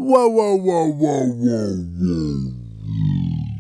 Whoa, whoa, whoa, whoa, whoa, whoa.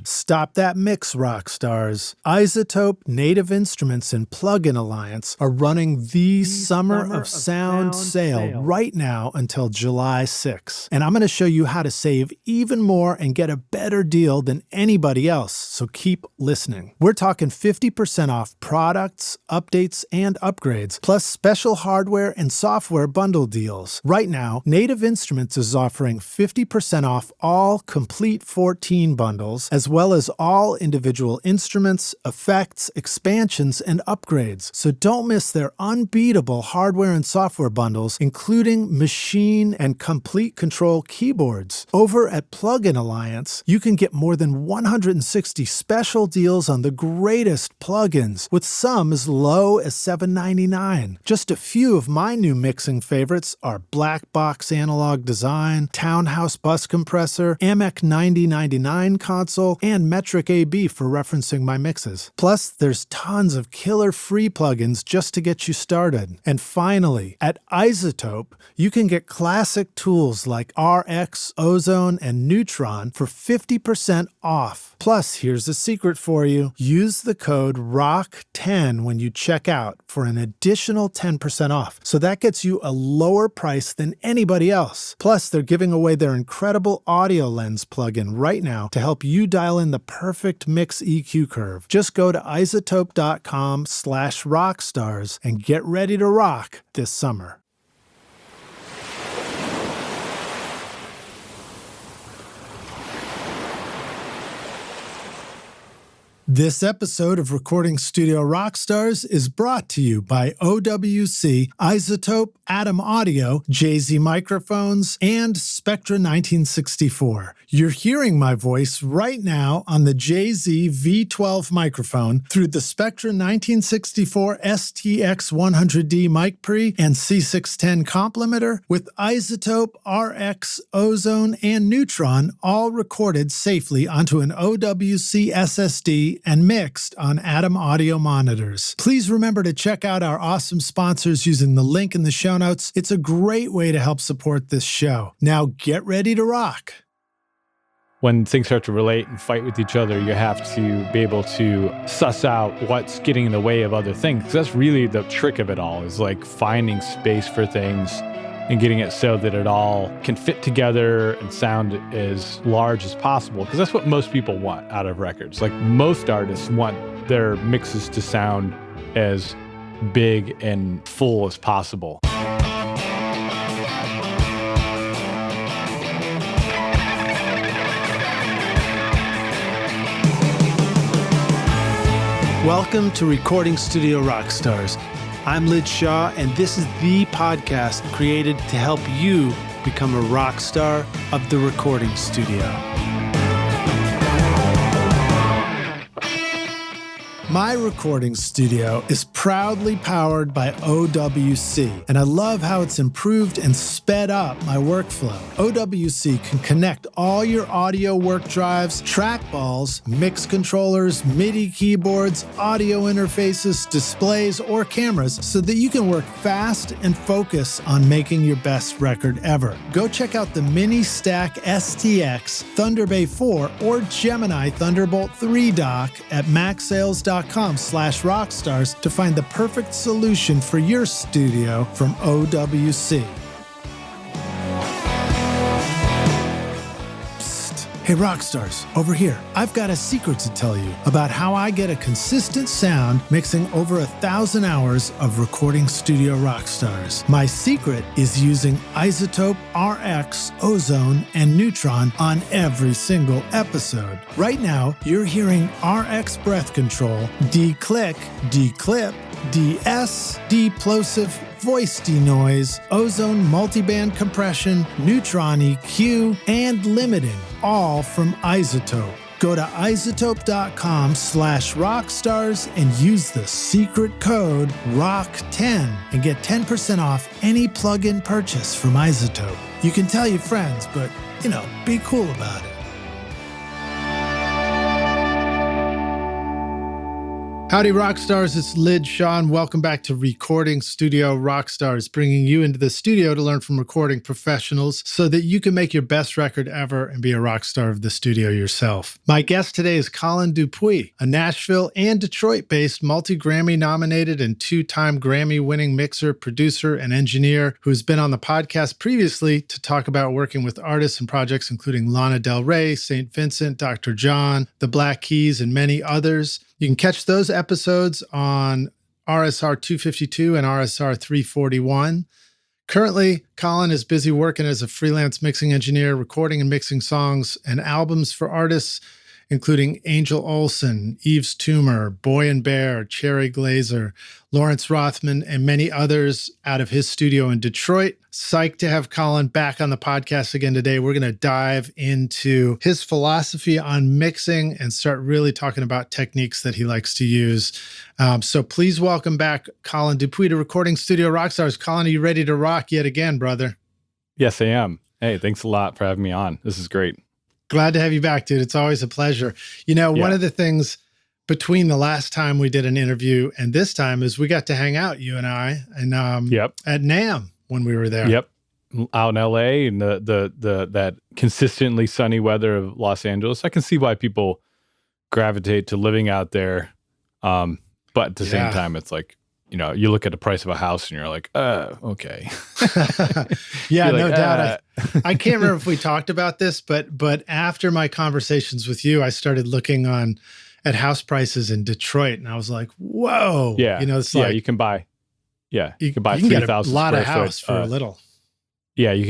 Stop that mix, rock stars. iZotope, Native Instruments, and Plugin Alliance are running the Summer of Sound sale right now until July 6th. And I'm going to show you how to save even more and get a better deal than anybody else, so keep listening. We're talking 50% off products, updates, and upgrades, plus special hardware and software bundle deals. Right now, Native Instruments is offering 50% off all complete 14 bundles, as well as all individual instruments, effects, expansions, and upgrades. So don't miss their unbeatable hardware and software bundles, including machine and complete control keyboards. Over at Plugin Alliance, you can get more than 160 special deals on the greatest plugins, with some as low as $7.99. Just a few of my new mixing favorites are Black Box Analog Design, Townhouse Bus Compressor, Amec 9099 console, and Metric AB for referencing my mixes. Plus, there's tons of killer free plugins just to get you started. And finally, at iZotope, you can get classic tools like RX, Ozone, and Neutron for 50% off. Plus, here's a secret for you. Use the code ROCK10 when you check out for an additional 10% off. So that gets you a lower price than anybody else. Plus, they're giving away their incredible Audio Lens plugin right now to help you dial in the perfect mix EQ curve. Just go to iZotope.com/rockstars and get ready to rock this summer. This episode of Recording Studio Rockstars is brought to you by OWC, iZotope, Atom Audio, JZ Microphones, and Spectra 1964. You're hearing my voice right now on the JZ V12 microphone through the Spectra 1964 STX100D mic pre and C610 complementer with iZotope, RX, Ozone, and Neutron all recorded safely onto an OWC SSD and mixed on Atom Audio monitors. Please remember to check out our awesome sponsors using the link in the show notes. It's a great way to help support this show. Now get ready to rock. When things start to relate and fight with each other, you have to be able to suss out what's getting in the way of other things. 'Cause that's really the trick of it all, is like finding space for things and getting it so that it all can fit together and sound as large as possible. Because that's what most people want out of records. Like, most artists want their mixes to sound as big and full as possible. Welcome to Recording Studio Rockstars. I'm Lid Shaw, and this is the podcast created to help you become a rock star of the recording studio. My recording studio is proudly powered by OWC, and I love how it's improved and sped up my workflow. OWC can connect all your audio work drives, trackballs, mix controllers, MIDI keyboards, audio interfaces, displays, or cameras so that you can work fast and focus on making your best record ever. Go check out the Mini Stack STX, Thunder Bay 4, or Gemini Thunderbolt 3 dock at macsales.com/rockstars to find the perfect solution for your studio from OWC. Psst. Hey Rockstars, over here. I've got a secret to tell you about how I get a consistent sound mixing over 1,000 hours of recording studio Rockstars. My secret is using iZotope, RX, Ozone, and Neutron on every single episode. Right now, you're hearing RX breath control, D-click, D-clip, DS, D-plosive, voice denoise, Ozone multiband compression, Neutron EQ, and limiting, all from iZotope. Go to iZotope.com/rockstars and use the secret code ROCK10 and get 10% off any plugin purchase from iZotope. You can tell your friends, but, be cool about it. Howdy, Rockstars. It's Lid Shawn. Welcome back to Recording Studio Rockstars, bringing you into the studio to learn from recording professionals so that you can make your best record ever and be a rock star of the studio yourself. My guest today is Collin Dupuis, a Nashville and Detroit-based multi-Grammy nominated and two-time Grammy-winning mixer, producer, and engineer who's been on the podcast previously to talk about working with artists and projects including Lana Del Rey, St. Vincent, Dr. John, the Black Keys, and many others. You can catch those episodes on RSR252 and RSR341. Currently, Collin is busy working as a freelance mixing engineer, recording and mixing songs and albums for artists including Angel Olsen, Yves Tumor, Boy and Bear, Cherry Glazer, Lawrence Rothman, and many others out of his studio in Detroit. Psyched to have Collin back on the podcast again today. We're going to dive into his philosophy on mixing and start really talking about techniques that he likes to use. So please welcome back Collin Dupuis to Recording Studio Rockstars. Collin, are you ready to rock yet again, brother? Yes, I am. Hey, thanks a lot for having me on. This is great. Glad to have you back, dude. It's always a pleasure. You know, one of the things between the last time we did an interview and this time is we got to hang out, you and I, and at NAMM when we were there. Yep. Out in LA and that consistently sunny weather of Los Angeles. I can see why people gravitate to living out there. But at the same time, it's like, you know, you look at the price of a house and you're like, okay. Yeah, no doubt. I can't remember if we talked about this, but after my conversations with you, I started looking at house prices in Detroit, and I was like, whoa. Yeah. You know, it's like you can buy. Yeah, you can buy 3,000 a lot of square house foot, for a little. Yeah, you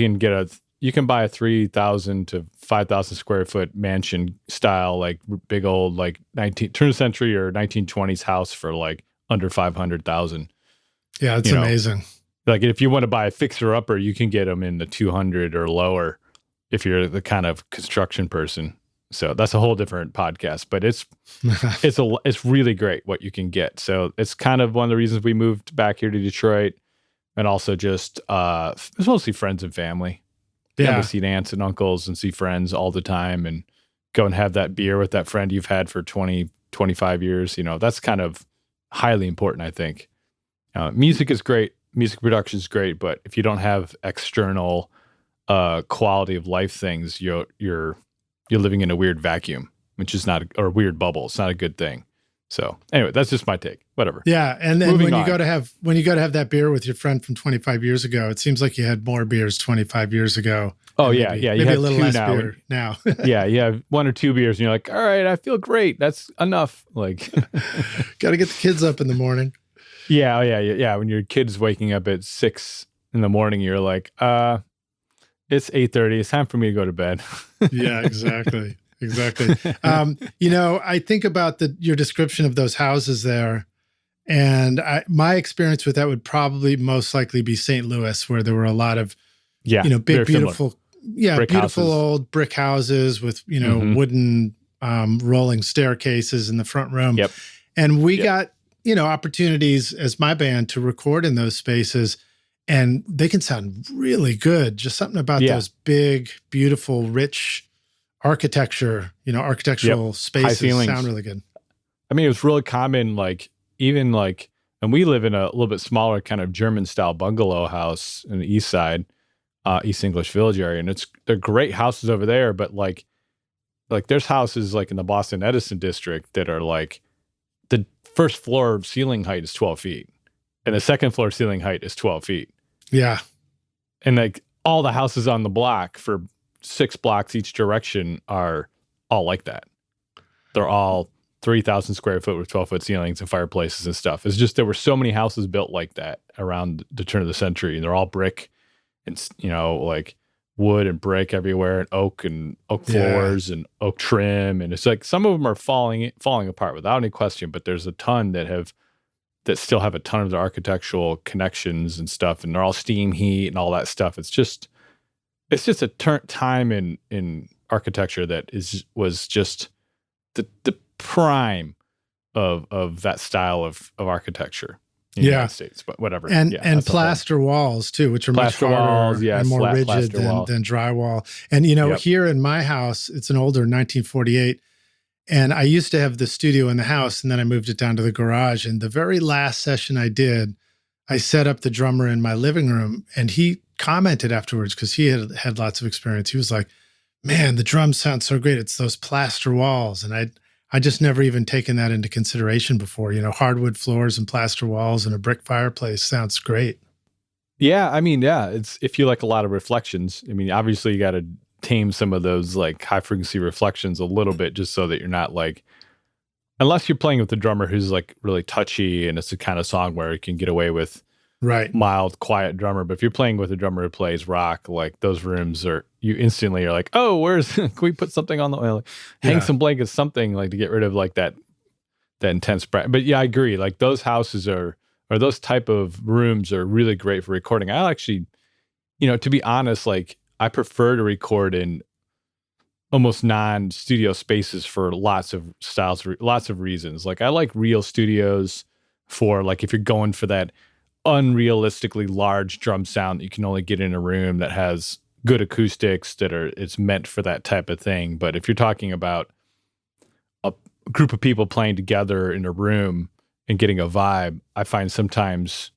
can buy a 3,000 to 5,000 square foot mansion style, like big old like turn of the century or 1920s house for like under 500,000. Yeah, it's amazing. Like if you want to buy a fixer upper, you can get them in the 200 or lower if you're the kind of construction person. So that's a whole different podcast, but it's really great what you can get. So it's kind of one of the reasons we moved back here to Detroit, and also just it's mostly friends and family. Yeah, to see aunts and uncles and see friends all the time, and go and have that beer with that friend you've had for 20, 25 years. You know, that's kind of highly important, I think. Music is great. Music production is great, but if you don't have external quality of life things, you're living in a weird vacuum, which is not or a weird bubble. It's not a good thing. So anyway, that's just my take. Whatever. Yeah, and then when you go to have that beer with your friend from 25 years ago, it seems like you had more beers 25 years ago. Oh yeah, maybe, yeah. Maybe a little less beer now. Yeah, you have 1 or 2 beers, and you're like, all right, I feel great. That's enough. Like, got to get the kids up in the morning. Yeah. When your kid's waking up at 6 in the morning, you're like, it's 8:30. It's time for me to go to bed. Yeah, exactly. Exactly. You know, I think about your description of those houses there, and my experience with that would probably most likely be St. Louis, where there were a lot of, big, beautiful, beautiful old brick houses with, wooden rolling staircases in the front room. Yep. And we got, opportunities as my band to record in those spaces, and they can sound really good. Just something about those big, beautiful, rich architectural spaces sound really good. I mean, it was really common, and we live in a little bit smaller kind of German style bungalow house in the east side, East English Village area. And they're great houses over there, but like there's houses like in the Boston Edison district that are like the first floor ceiling height is 12 feet and the second floor ceiling height is 12 feet. Yeah. And like all the houses on the block for 6 blocks each direction are all like that. They're all 3,000 square foot with 12-foot ceilings and fireplaces and stuff. It's just there were so many houses built like that around the turn of the century, and they're all brick and like wood and brick everywhere, and oak floors and oak trim, and it's like some of them are falling apart without any question, but there's a ton that still have a ton of the architectural connections and stuff, and they're all steam heat and all that stuff. It's just a time in architecture that was just the prime of that style of architecture in the United States, but whatever. And plaster walls too, which are much harder and more rigid than drywall. And here in my house, it's an older 1948, And I used to have the studio in the house, and then I moved it down to the garage. And the very last session I did, I set up the drummer in my living room, and he commented afterwards, because he had lots of experience. He was like, man, the drums sound so great. It's those plaster walls. And I just never even taken that into consideration before. Hardwood floors and plaster walls and a brick fireplace sounds great. Yeah, I mean, yeah, it's if you like a lot of reflections. I mean, obviously you got to tame some of those like high frequency reflections a little bit, just so that you're not like, unless you're playing with a drummer who's like really touchy and it's the kind of song where you can get away with mild, quiet drummer. But if you're playing with a drummer who plays rock, like those rooms you instantly are like, oh, can we put something on hang some blankets, something like to get rid of like that intense. But yeah, I agree. Like those houses or those type of rooms are really great for recording. I actually, to be honest, like I prefer to record in almost non-studio spaces for lots of styles, lots of reasons. Like I like real studios for like if you're going for that unrealistically large drum sound that you can only get in a room that has good acoustics it's meant for that type of thing. But if you're talking about a group of people playing together in a room and getting a vibe, I find sometimes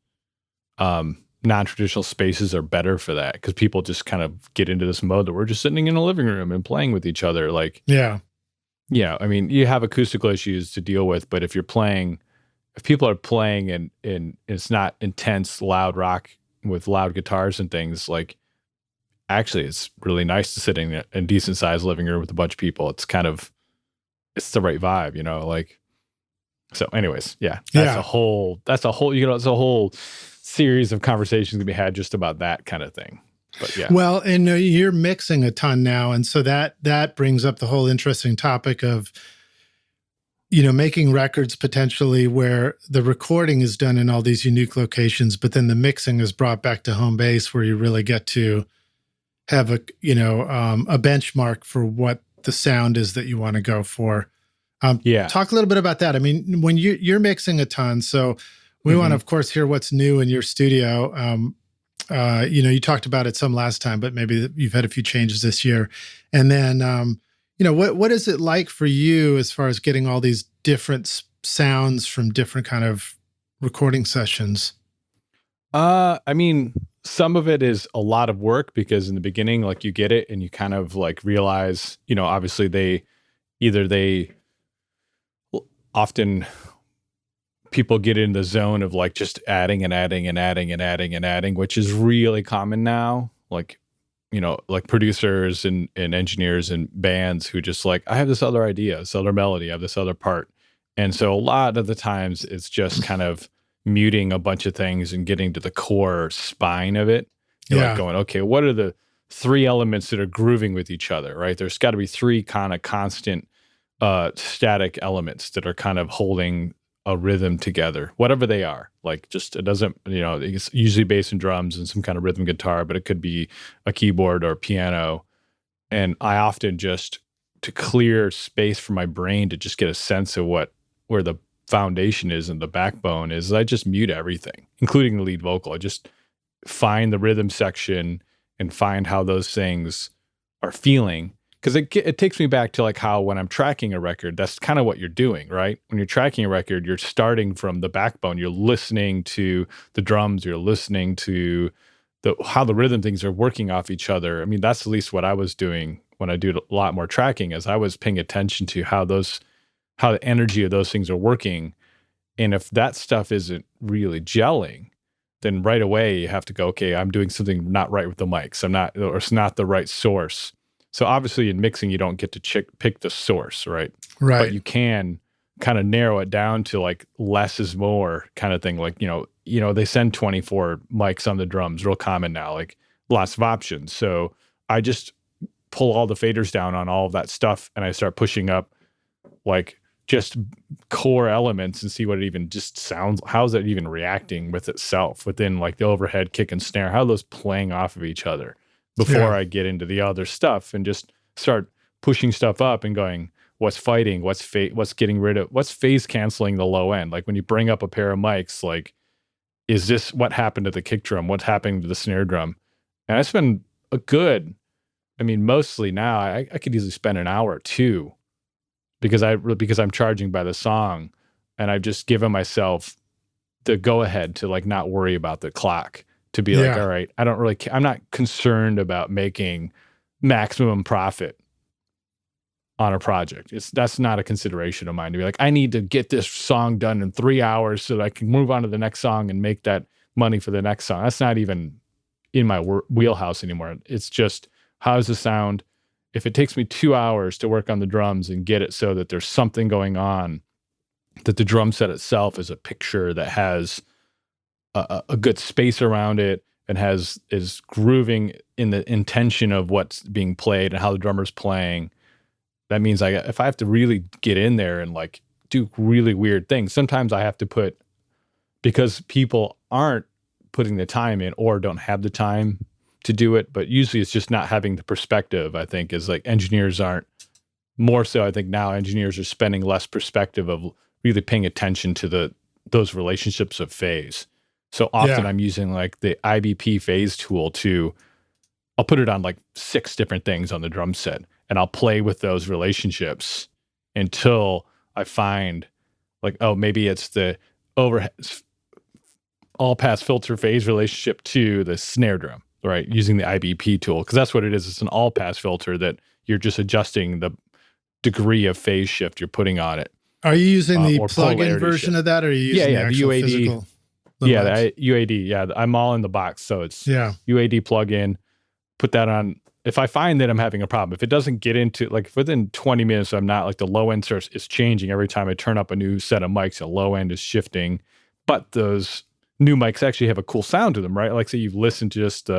non-traditional spaces are better for that, because people just kind of get into this mode that we're just sitting in a living room and playing with each other. Like, I mean, you have acoustical issues to deal with, but if people are playing and it's not intense, loud rock with loud guitars and things, like actually it's really nice to sit in a decent sized living room with a bunch of people. It's the right vibe, like. So anyways, that's a whole series of conversations to be had just about that kind of thing. But yeah. Well, and you're mixing a ton now. And so that brings up the whole interesting topic of, making records potentially where the recording is done in all these unique locations, but then the mixing is brought back to home base where you really get to have a benchmark for what the sound is that you want to go for. Talk a little bit about that. I mean, when you're mixing a ton, so we want to, of course, hear what's new in your studio. You talked about it some last time, but maybe you've had a few changes this year. And then, what is it like for you as far as getting all these different sounds from different kind of recording sessions? I mean, some of it is a lot of work, because in the beginning, like you get it and you kind of like realize, obviously often people get in the zone of like just adding and adding and adding and adding and adding, which is really common now. Like, like producers and engineers and bands who just like, I have this other idea, this other melody, I have this other part. And so a lot of the times it's just kind of muting a bunch of things and getting to the core spine of it. You're like going, okay, what are the three elements that are grooving with each other, right? There's got to be three kind of constant static elements that are kind of holding a rhythm together, whatever they are. Like just, it doesn't, it's usually bass and drums and some kind of rhythm guitar, but it could be a keyboard or a piano. And I often just, to clear space for my brain to just get a sense of where the foundation is and the backbone is, I just mute everything, including the lead vocal. I just find the rhythm section and find how those things are feeling. Because it takes me back to like how when I'm tracking a record, that's kind of what you're doing, right? When you're tracking a record, you're starting from the backbone. You're listening to the drums. You're listening to how the rhythm things are working off each other. I mean, that's at least what I was doing when I do a lot more tracking, is I was paying attention to how the energy of those things are working. And if that stuff isn't really gelling, then right away you have to go, okay, I'm doing something not right with the mics. Or it's not the right source. So obviously in mixing, you don't get to pick the source, right? Right. But you can kind of narrow it down to like less is more kind of thing. Like, they send 24 mics on the drums, real common now, like lots of options. So I just pull all the faders down on all of that stuff and I start pushing up like just core elements and see what it even just sounds, how's it even reacting with itself within like the overhead kick and snare, how are those playing off of each other before I get into the other stuff and just start pushing stuff up and going, what's fighting, what's getting rid of, what's phase canceling the low end. Like when you bring up a pair of mics, like, is this what happened to the kick drum? What's happening to the snare drum? And I spend mostly now, I could easily spend an hour or two because I'm charging by the song, and I've just given myself the go ahead to like not worry about the clock, to be like, all right, I'm not concerned about making maximum profit on a project. That's not a consideration of mine, to be like, I need to get this song done in 3 hours so that I can move on to the next song and make that money for the next song. That's not even in my wheelhouse anymore. It's just, how's the sound? If it takes me 2 hours to work on the drums and get it so that there's something going on, that the drum set itself is a picture that has a good space around it and is grooving in the intention of what's being played and how the drummer's playing. That means if I have to really get in there and like do really weird things, sometimes I have to because people aren't putting the time in or don't have the time to do it, but usually it's just not having the perspective, I think, is like engineers aren't. More so, I think now engineers are spending less perspective of really paying attention to those relationships of phase. So often I'm using like the IBP phase tool I'll put it on like 6 different things on the drum set, and I'll play with those relationships until I find like, oh, maybe it's the overhead all pass filter phase relationship to the snare drum, right? Using the IBP tool, because that's what it is. It's an all pass filter that you're just adjusting the degree of phase shift you're putting on it. Are you using the plug-in version of that, or are you using the actual UAD, physical? The UAD. Yeah, I'm all in the box. So it's UAD plug-in. Put that on. If I find that I'm having a problem, if it doesn't get into, like, if within 20 minutes, I'm not, like, the low end source is changing every time I turn up a new set of mics, the low end is shifting, but those new mics actually have a cool sound to them, right? Like, say you've listened to just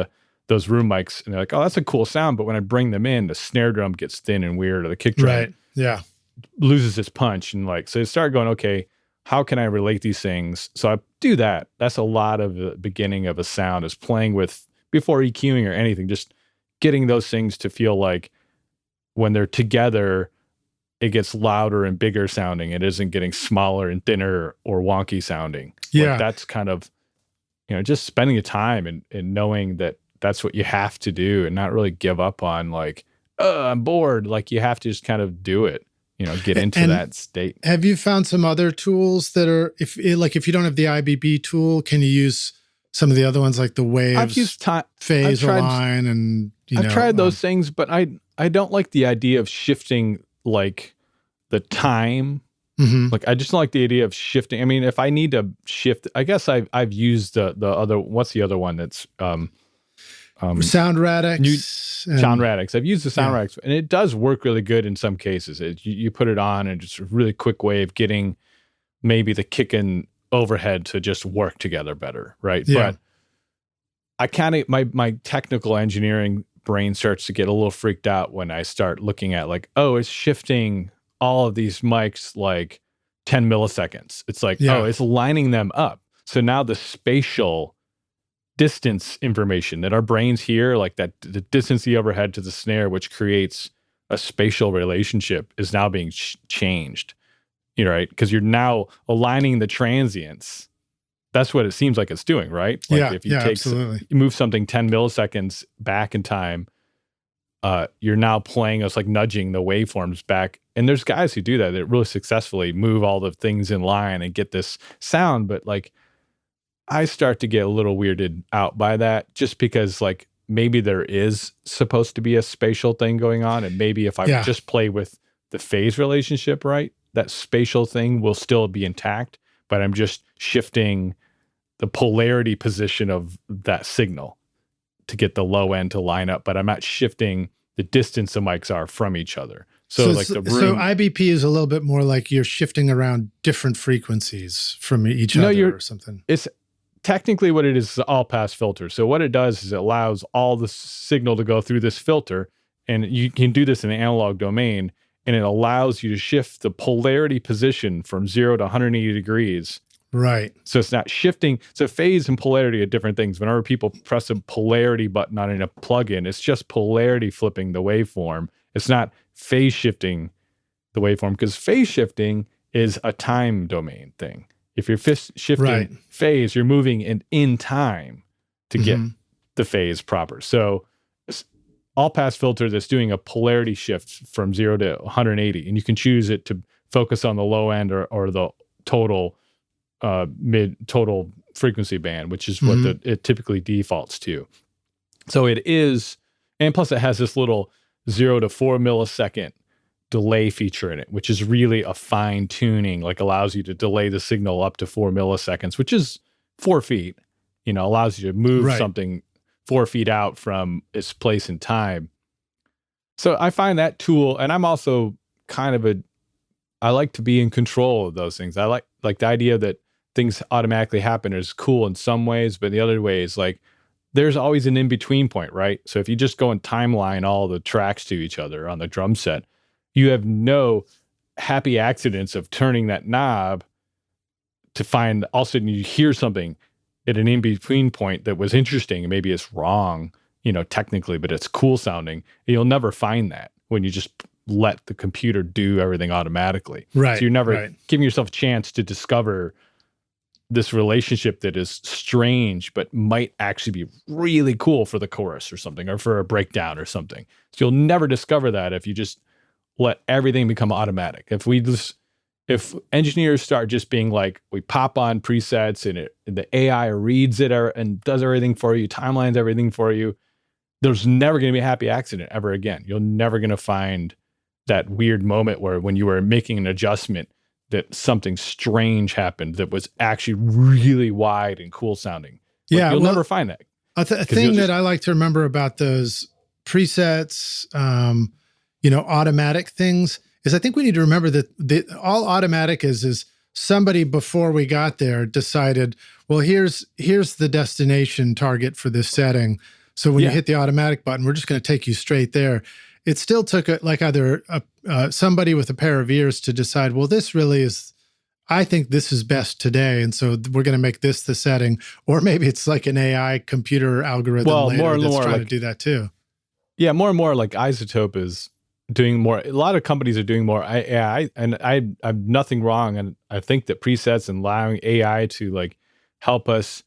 those room mics and they're like, oh, that's a cool sound. But when I bring them in, the snare drum gets thin and weird, or the kick drum loses its punch. And like, so I start going, okay, how can I relate these things? So I do that. That's a lot of the beginning of a sound, is playing with, before EQing or anything, just getting those things to feel like when they're together, it gets louder and bigger sounding. It isn't getting smaller and thinner or wonky sounding. Yeah. Like, that's kind of, just spending the time and knowing that that's what you have to do, and not really give up on like, oh, I'm bored. Like, you have to just kind of do it, get into that state. Have you found some other tools that are, if you don't have the IBB tool, can you use some of the other ones like the waves, I've used phase align, and I've tried those things, but I don't like the idea of shifting like the time. Mm-hmm. Like, I just don't like the idea of shifting. I mean, if I need to shift, I guess I've used the other, what's the other one that's Sound Radix. Sound Radix. I've used the Sound Radix, and it does work really good in some cases. You put it on, and it's a really quick way of getting maybe the kick and overhead to just work together better, right? Yeah. But I kind of, my technical engineering brain starts to get a little freaked out when I start looking at like, oh, it's shifting all of these mics like 10 milliseconds. It's like, oh, it's lining them up. So now the spatial distance information that our brains hear, like that, the distance of the overhead to the snare, which creates a spatial relationship, is now being changed, right? Because you're now aligning the transients. That's what it seems like it's doing, right? Like if you you move something 10 milliseconds back in time, you're now playing us, like nudging the waveforms back. And there's guys who do that really successfully move all the things in line and get this sound. But like, I start to get a little weirded out by that, just because like maybe there is supposed to be a spatial thing going on. And maybe if I just play with the phase relationship, right, that spatial thing will still be intact, but I'm just shifting the polarity position of that signal to get the low end to line up, but I'm not shifting the distance the mics are from each other. So like the room. So IBP is a little bit more like you're shifting around different frequencies from each other or something. It's technically what it is, all pass filter. So what it does is it allows all the signal to go through this filter, and you can do this in the analog domain, and it allows you to shift the polarity position from 0 to 180 degrees. Right. So it's not shifting. So phase and polarity are different things. Whenever people press a polarity button on a plugin, it's just polarity flipping the waveform. It's not phase shifting the waveform, because phase shifting is a time domain thing. If you're shifting phase, you're moving in time to get the phase proper. So all pass filter that's doing a polarity shift from 0 to 180, and you can choose it to focus on the low end or the total total frequency band, which is what it typically defaults to. So it is, and plus it has this little 0 to 4 millisecond delay feature in it, which is really a fine tuning, like allows you to delay the signal up to 4 milliseconds, which is 4 feet, allows you to move something 4 feet out from its place in time. So I find that tool, and I'm also I like to be in control of those things. I like the idea that things automatically happen is cool in some ways, but in the other ways, like there's always an in-between point, right? So if you just go and timeline all the tracks to each other on the drum set, you have no happy accidents of turning that knob to find all of a sudden you hear something at an in-between point that was interesting, and maybe it's wrong, technically, but it's cool sounding. And you'll never find that when you just let the computer do everything automatically. Right. So you're never giving yourself a chance to discover this relationship that is strange, but might actually be really cool for the chorus or something, or for a breakdown or something. So you'll never discover that if you just let everything become automatic. If engineers start just being like, we pop on presets and the AI reads it and does everything for you, timelines everything for you, there's never going to be a happy accident ever again. You're never going to find that weird moment where when you were making an adjustment that something strange happened that was actually really wide and cool sounding. You'll never find that. A thing that I like to remember about those presets, automatic things, is I think we need to remember that all automatic is somebody before we got there decided, well, here's the destination target for this setting. So when you hit the automatic button, we're just going to take you straight there. It still took either somebody with a pair of ears to decide, well, this really is, I think this is best today, and so we're going to make this the setting. Or maybe it's like an AI computer algorithm later that's trying to do that too. Yeah, more and more like iZotope is doing more. A lot of companies are doing more AI, and I'm nothing wrong. And I think that presets and allowing AI to like help us,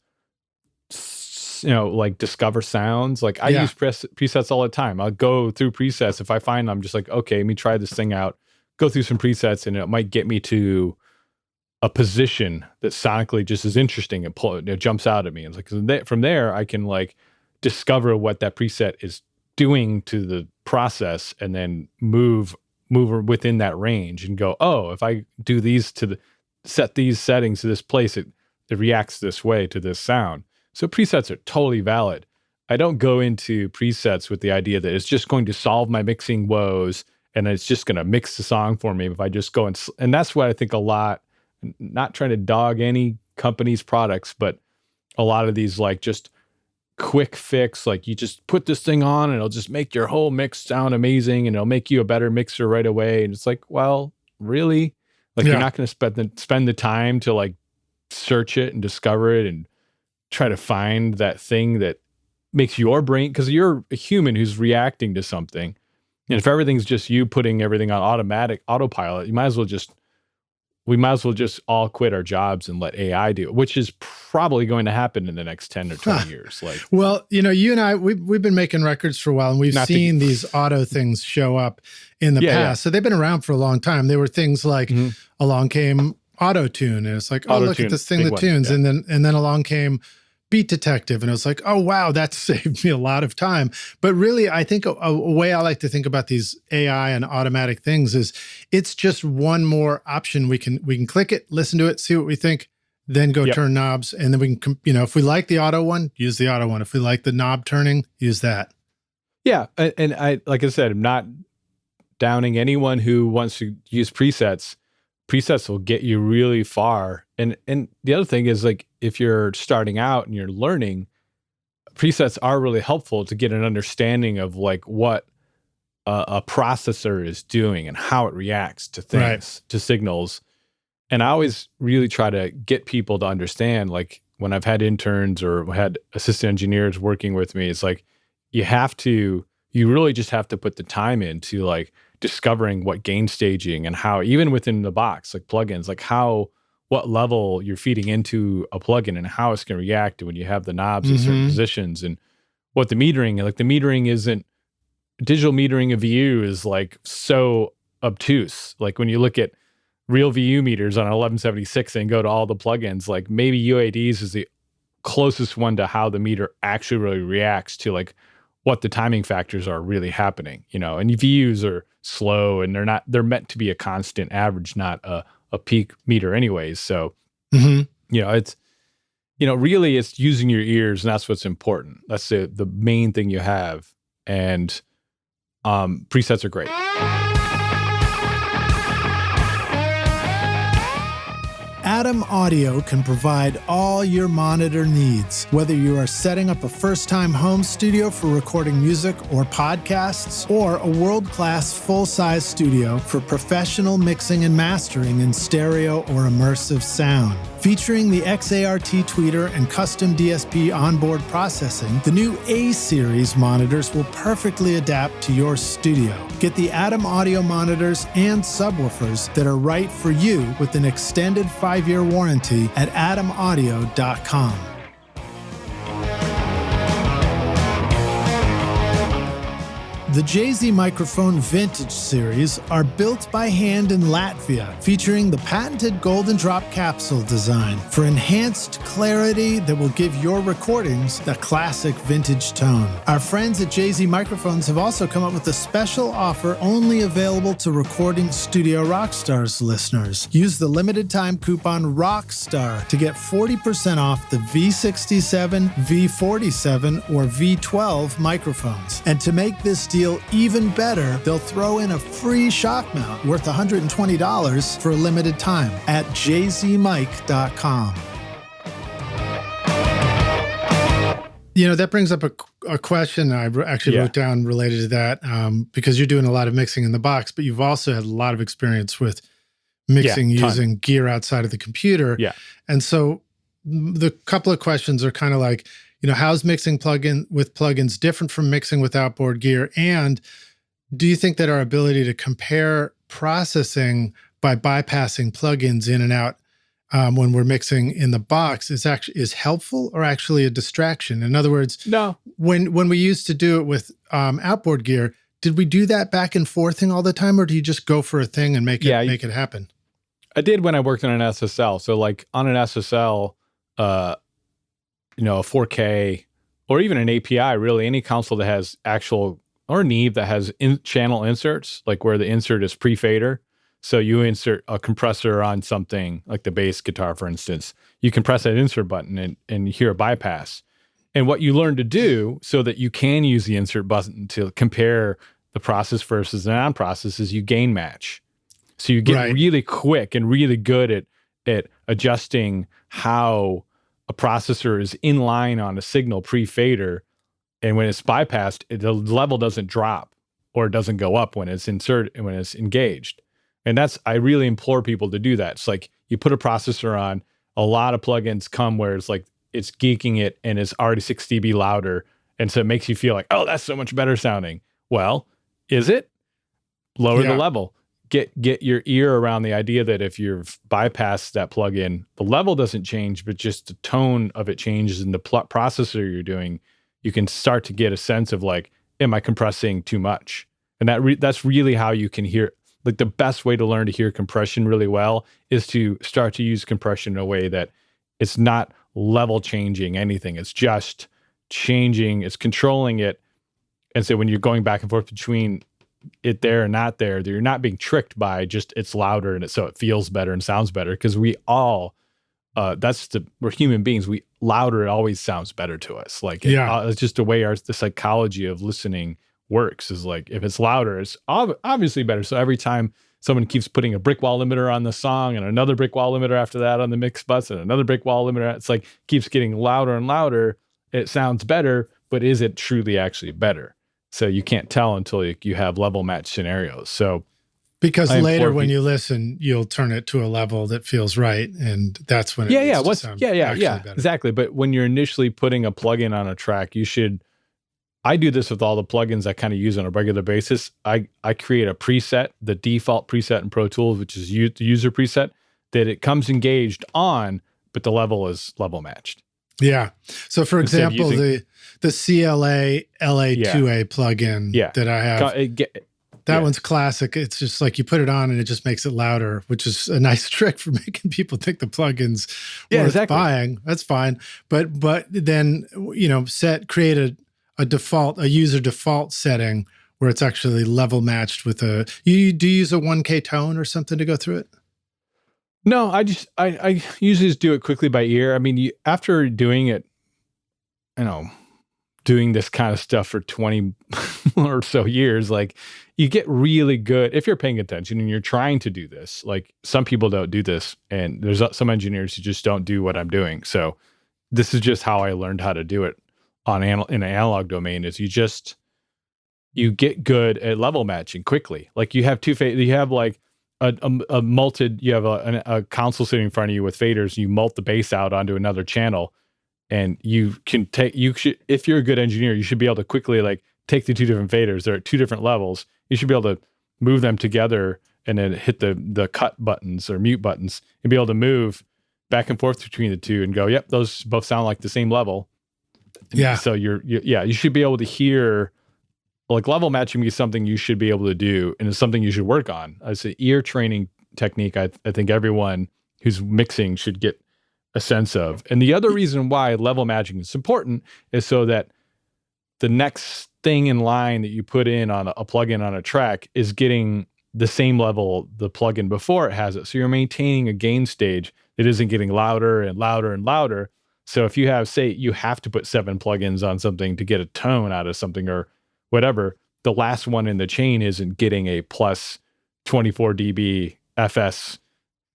like discover sounds. Like I use presets all the time. I'll go through presets. If I find I'm just like, okay, let me try this thing out, go through some presets, and it might get me to a position that sonically just is interesting and it jumps out at me. And it's like, from there, I can like discover what that preset is doing to the process, and then move within that range and go, oh, if I do these set these settings to this place, it reacts this way to this sound. So presets are totally valid. I don't go into presets with the idea that it's just going to solve my mixing woes and it's just going to mix the song for me if I just go and that's what I think a lot, not trying to dog any company's products, but a lot of these like just quick fix, like you just put this thing on and it'll just make your whole mix sound amazing and it'll make you a better mixer right away. And it's like, well, really? Like you're not going to spend the time to like search it and discover it and try to find that thing that makes your brain, because you're a human who's reacting to something. And if everything's just you putting everything on autopilot, we might as well just all quit our jobs and let AI do it, which is probably going to happen in the next 10 or 20 years. Like, well, you and I, we've been making records for a while, and we've seen these auto things show up in the past. Yeah. So they've been around for a long time. They were things like along came auto-tune, and it's like, oh, look at this thing that tunes. And then along came Beat Detective, and it was like, oh wow, that saved me a lot of time. But really, I think a way I like to think about these AI and automatic things is it's just one more option. We can click it, listen to it, see what we think, then go turn knobs, and then we can, if we like the auto one, use the auto one. If we like the knob turning, use that. Yeah, and I, like I said, I'm not downing anyone who wants to use presets. Presets will get you really far. And the other thing is, like, if you're starting out and you're learning, presets are really helpful to get an understanding of like what a processor is doing and how it reacts to things, to signals. And I always really try to get people to understand, like when I've had interns or had assistant engineers working with me, it's like, you really just have to put the time into like discovering what gain staging and how, even within the box, like plugins, like what level you're feeding into a plugin and how it's going to react when you have the knobs in certain positions, and what the metering isn't digital metering of VU is like so obtuse. Like when you look at real VU meters on an 1176 and go to all the plugins, like maybe UADs is the closest one to how the meter actually really reacts to like what the timing factors are really happening, and VUs are slow and they're meant to be a constant average, not a peak meter anyways. So, it's, really it's using your ears, and that's what's important. That's the main thing you have. And presets are great. Atom Audio can provide all your monitor needs. Whether you are setting up a first-time home studio for recording music or podcasts, or a world-class full-size studio for professional mixing and mastering in stereo or immersive sound. Featuring the XART tweeter and custom DSP onboard processing, the new A-series monitors will perfectly adapt to your studio. Get the Atom Audio monitors and subwoofers that are right for you with an extended 5-year warranty at atomaudio.com. The JZ Microphone Vintage Series are built by hand in Latvia, featuring the patented Golden Drop capsule design for enhanced clarity that will give your recordings the classic vintage tone. Our friends at JZ Microphones have also come up with a special offer only available to Recording Studio Rockstars listeners. Use the limited time coupon ROCKSTAR to get 40% off the V67, V47, or V12 microphones. And to make this deal even better, they'll throw in a free shock mount worth $120 for a limited time at jzmic.com. That brings up a question I actually wrote down related to that, because you're doing a lot of mixing in the box, but you've also had a lot of experience with mixing using gear outside of the computer. Yeah. And so the couple of questions are kind of like, how's mixing with plugins different from mixing with outboard gear? And do you think that our ability to compare processing by bypassing plugins in and out when we're mixing in the box is helpful or actually a distraction? In other words, no. When we used to do it with outboard gear, did we do that back and forthing all the time, or do you just go for a thing and make it happen? I did when I worked on an SSL. So like on an SSL, a 4K, or even an API, really, any console that has actual, or Neve that has channel inserts, like where the insert is pre-fader. So you insert a compressor on something, like the bass guitar, for instance. You can press that insert button and hear a bypass. And what you learn to do so that you can use the insert button to compare the process versus the non-process is you gain match. So you get really quick and really good at adjusting how a processor is in line on a signal pre-fader, and when it's bypassed, the level doesn't drop or it doesn't go up when it's engaged. And I really implore people to do that. It's like you put a processor on, a lot of plugins come where it's like it's geeking it and it's already 6 dB louder, and so it makes you feel like, oh, that's so much better sounding. Well, is it? Lower the level. Get your ear around the idea that if you've bypassed that plugin, the level doesn't change, but just the tone of it changes in the processor you're doing. You can start to get a sense of like, am I compressing too much? And that's really how you can hear. Like the best way to learn to hear compression really well is to start to use compression in a way that it's not level changing anything. It's just changing. It's controlling it. And so when you're going back and forth between it there and not there, that you're not being tricked by just it's louder and so it feels better and sounds better, because we all we're human beings. Louder, it always sounds better to us. Like it's just the way the psychology of listening works, is like if it's louder, it's obviously better. So every time someone keeps putting a brick wall limiter on the song and another brick wall limiter after that on the mix bus and another brick wall limiter, it's like keeps getting louder and louder. It sounds better, but is it truly actually better? So you can't tell until you have level match scenarios. So because later when you listen, you'll turn it to a level that feels right, and that's when it sound better. Exactly. But when you're initially putting a plugin on a track, I do this with all the plugins I kind of use on a regular basis. I create a preset, the default preset in Pro Tools, which is the user preset, that it comes engaged on, but the level is level matched. Yeah. So for Instead of example, using- the CLA LA2A plugin Yeah. that I have, that Yeah. one's classic. It's just like you put it on and it just makes it louder, which is a nice trick for making people think the plugin's worth buying. That's fine. But then, you know, create a user default setting where it's actually level matched with you use a 1K tone or something to go through it? No, I usually just do it quickly by ear. I mean, after doing it, you know, doing this kind of stuff for 20 or so years, like you get really good if you're paying attention and you're trying to do this. Like some people don't do this, and there's some engineers who just don't do what I'm doing. So this is just how I learned how to do it in an analog domain. Is you get good at level matching quickly. Like you have you have like a multed, you have a console sitting in front of you with faders. You mult the bass out onto another channel. And if you're a good engineer, you should be able to quickly like take the two different faders. They're at two different levels. You should be able to move them together and then hit the cut buttons or mute buttons and be able to move back and forth between the two and go, yep, those both sound like the same level. Yeah. So you should be able to hear, like level matching is something you should be able to do, and it's something you should work on. It's an ear training technique. I think everyone who's mixing should get a sense of. And the other reason why level matching is important is so that the next thing in line that you put in on a plugin on a track is getting the same level the plugin before it has it. So you're maintaining a gain stage that isn't getting louder and louder and louder. So if you have, say, you have to put 7 plugins on something to get a tone out of something or whatever, the last one in the chain isn't getting a plus 24 dB FS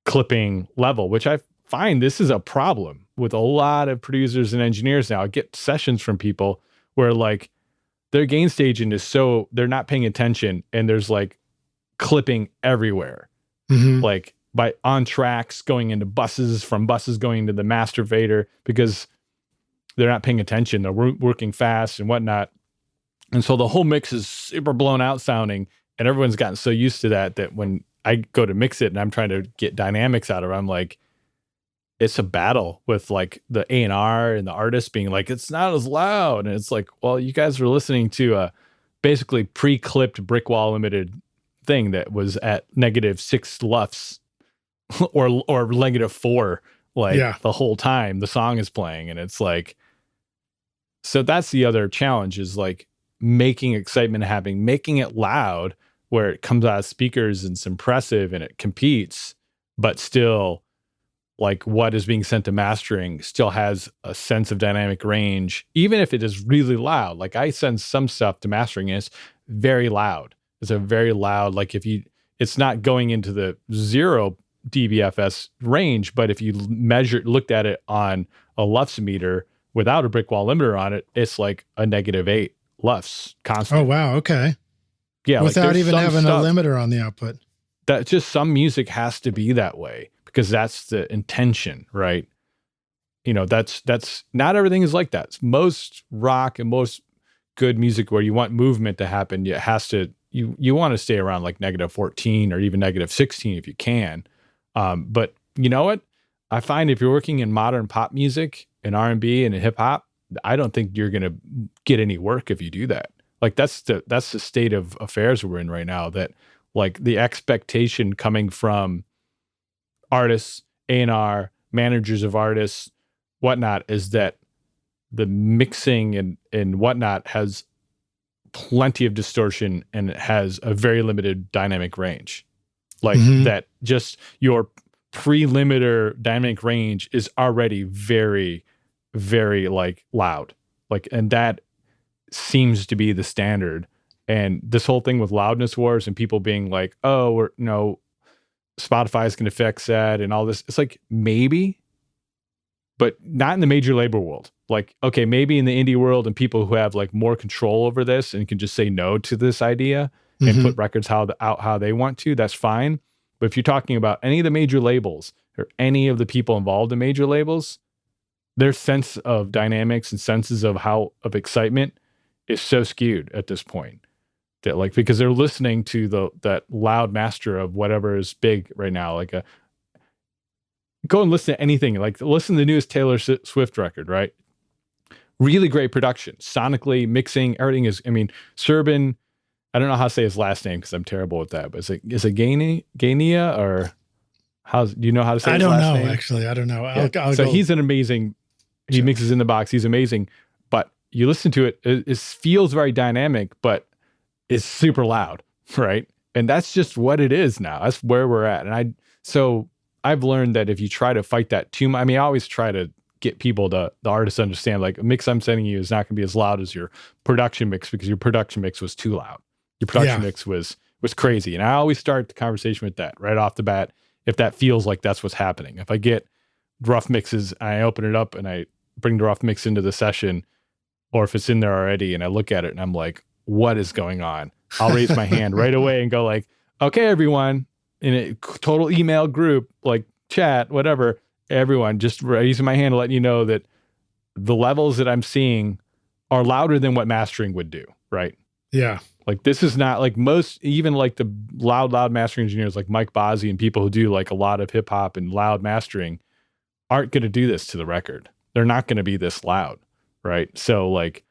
clipping level, which I find this is a problem with a lot of producers and engineers now. I get sessions from people where like their gain staging is so they're not paying attention and there's like clipping everywhere. Mm-hmm. Like on tracks going into buses, from buses going into the master fader because they're not paying attention. They're working fast and whatnot. And so the whole mix is super blown out sounding, and everyone's gotten so used to that when I go to mix it and I'm trying to get dynamics out of it, I'm like, it's a battle with like the A&R and the artist being like, it's not as loud. And it's like, well, you guys were listening to a basically pre-clipped brick wall limited thing that was at -6 LUFS or -4, like the whole time the song is playing. And it's like, so that's the other challenge is like making excitement happen, making it loud where it comes out of speakers and it's impressive and it competes, but still like what is being sent to mastering still has a sense of dynamic range, even if it is really loud. Like I send some stuff to mastering and it's very loud. It's a very loud, like it's not going into the 0 dBFS range, but if you looked at it on a LUFS meter without a brick wall limiter on it, it's like a -8 LUFS constant. Oh, wow. Okay. Yeah. Without like even having a limiter on the output. That just some music has to be that way because that's the intention, right? You know, that's not everything is like that. Most rock and most good music where you want movement to happen, it has to, you want to stay around like -14 or even -16 if you can. But you know what? I find if you're working in modern pop music and R&B and hip hop, I don't think you're going to get any work if you do that. Like that's the state of affairs we're in right now, that like the expectation coming from artists, A&R, managers of artists, whatnot, is that the mixing and whatnot has plenty of distortion and it has a very limited dynamic range. Like that just your pre-limiter dynamic range is already very, very like loud. Like, and that seems to be the standard. And this whole thing with loudness wars and people being like, oh, Spotify's going to fix that and all this. It's like, maybe, but not in the major label world. Like, okay, maybe in the indie world and people who have like more control over this and can just say no to this idea and put records out how they want to, that's fine. But if you're talking about any of the major labels or any of the people involved in major labels, their sense of dynamics and senses of excitement is so skewed at this point that like, because they're listening to that loud master of whatever is big right now. Like go and listen to anything. Like listen to the newest Taylor Swift record, right? Really great production, sonically, mixing, everything is. I mean, Serban. I don't know how to say his last name because I'm terrible with that. But is it Gania or do you know how to say his last name? I don't know, actually. I don't know. I'll So go. he's an amazing. He mixes in the box. He's amazing. But you listen to it, it feels very dynamic, but it's super loud, right? And that's just what it is now. That's where we're at. And I've learned that if you try to fight that too much, I mean, I always try to get people the artists to understand, like, a mix I'm sending you is not going to be as loud as your production mix because your production mix was too loud. Your production mix was crazy. And I always start the conversation with that right off the bat, if that feels like that's what's happening. If I get rough mixes and I open it up and I bring the rough mix into the session, or if it's in there already and I look at it and I'm like, what is going on? I'll raise my hand right away and go like, okay, everyone, in a total email group, like chat, whatever, everyone, just raising my hand to let you know that the levels that I'm seeing are louder than what mastering would do, right? Yeah. Like this is not like even like the loud mastering engineers like Mike Bozzi and people who do like a lot of hip hop and loud mastering aren't going to do this to the record. They're not going to be this loud, right? So like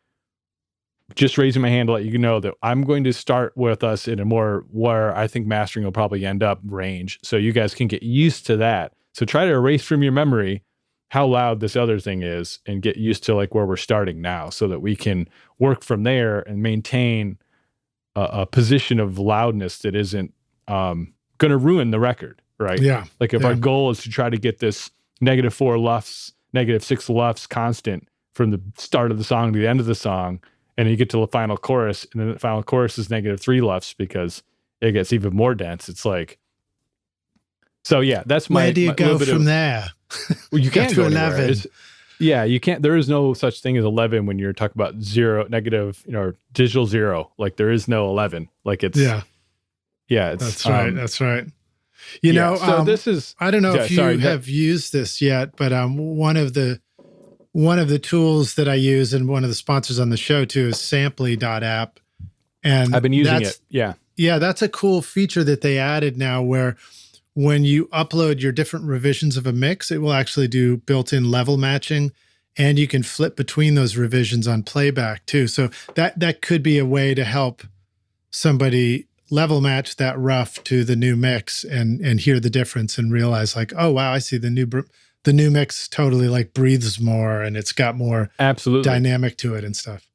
just raising my hand to let you know that I'm going to start with us in a more where I think mastering will probably end up range. So you guys can get used to that. So try to erase from your memory how loud this other thing is and get used to like where we're starting now so that we can work from there and maintain a position of loudness that isn't going to ruin the record, right? Yeah. Like if our goal is to try to get this -4 lufs, -6 lufs constant from the start of the song to the end of the song, and you get to the final chorus, and then the final chorus is -3 lufs because it gets even more dense. It's like, so yeah, that's my. Where do you go from there? Well, you can't go go to anywhere. 11. Yeah, you can't. There is no such thing as 11 when you're talking about zero, negative, digital zero. Like there is no 11. Like it's it's that's right. That's right. You know, so this is. I don't know if you have used this yet, but one of the tools that I use and one of the sponsors on the show too is Samply.app, and I've been using it. Yeah, that's a cool feature that they added now, where when you upload your different revisions of a mix, it will actually do built-in level matching, and you can flip between those revisions on playback too. So that could be a way to help somebody level match that rough to the new mix and hear the difference and realize like, oh wow, I see the new mix totally like breathes more and it's got more absolutely dynamic to it and stuff.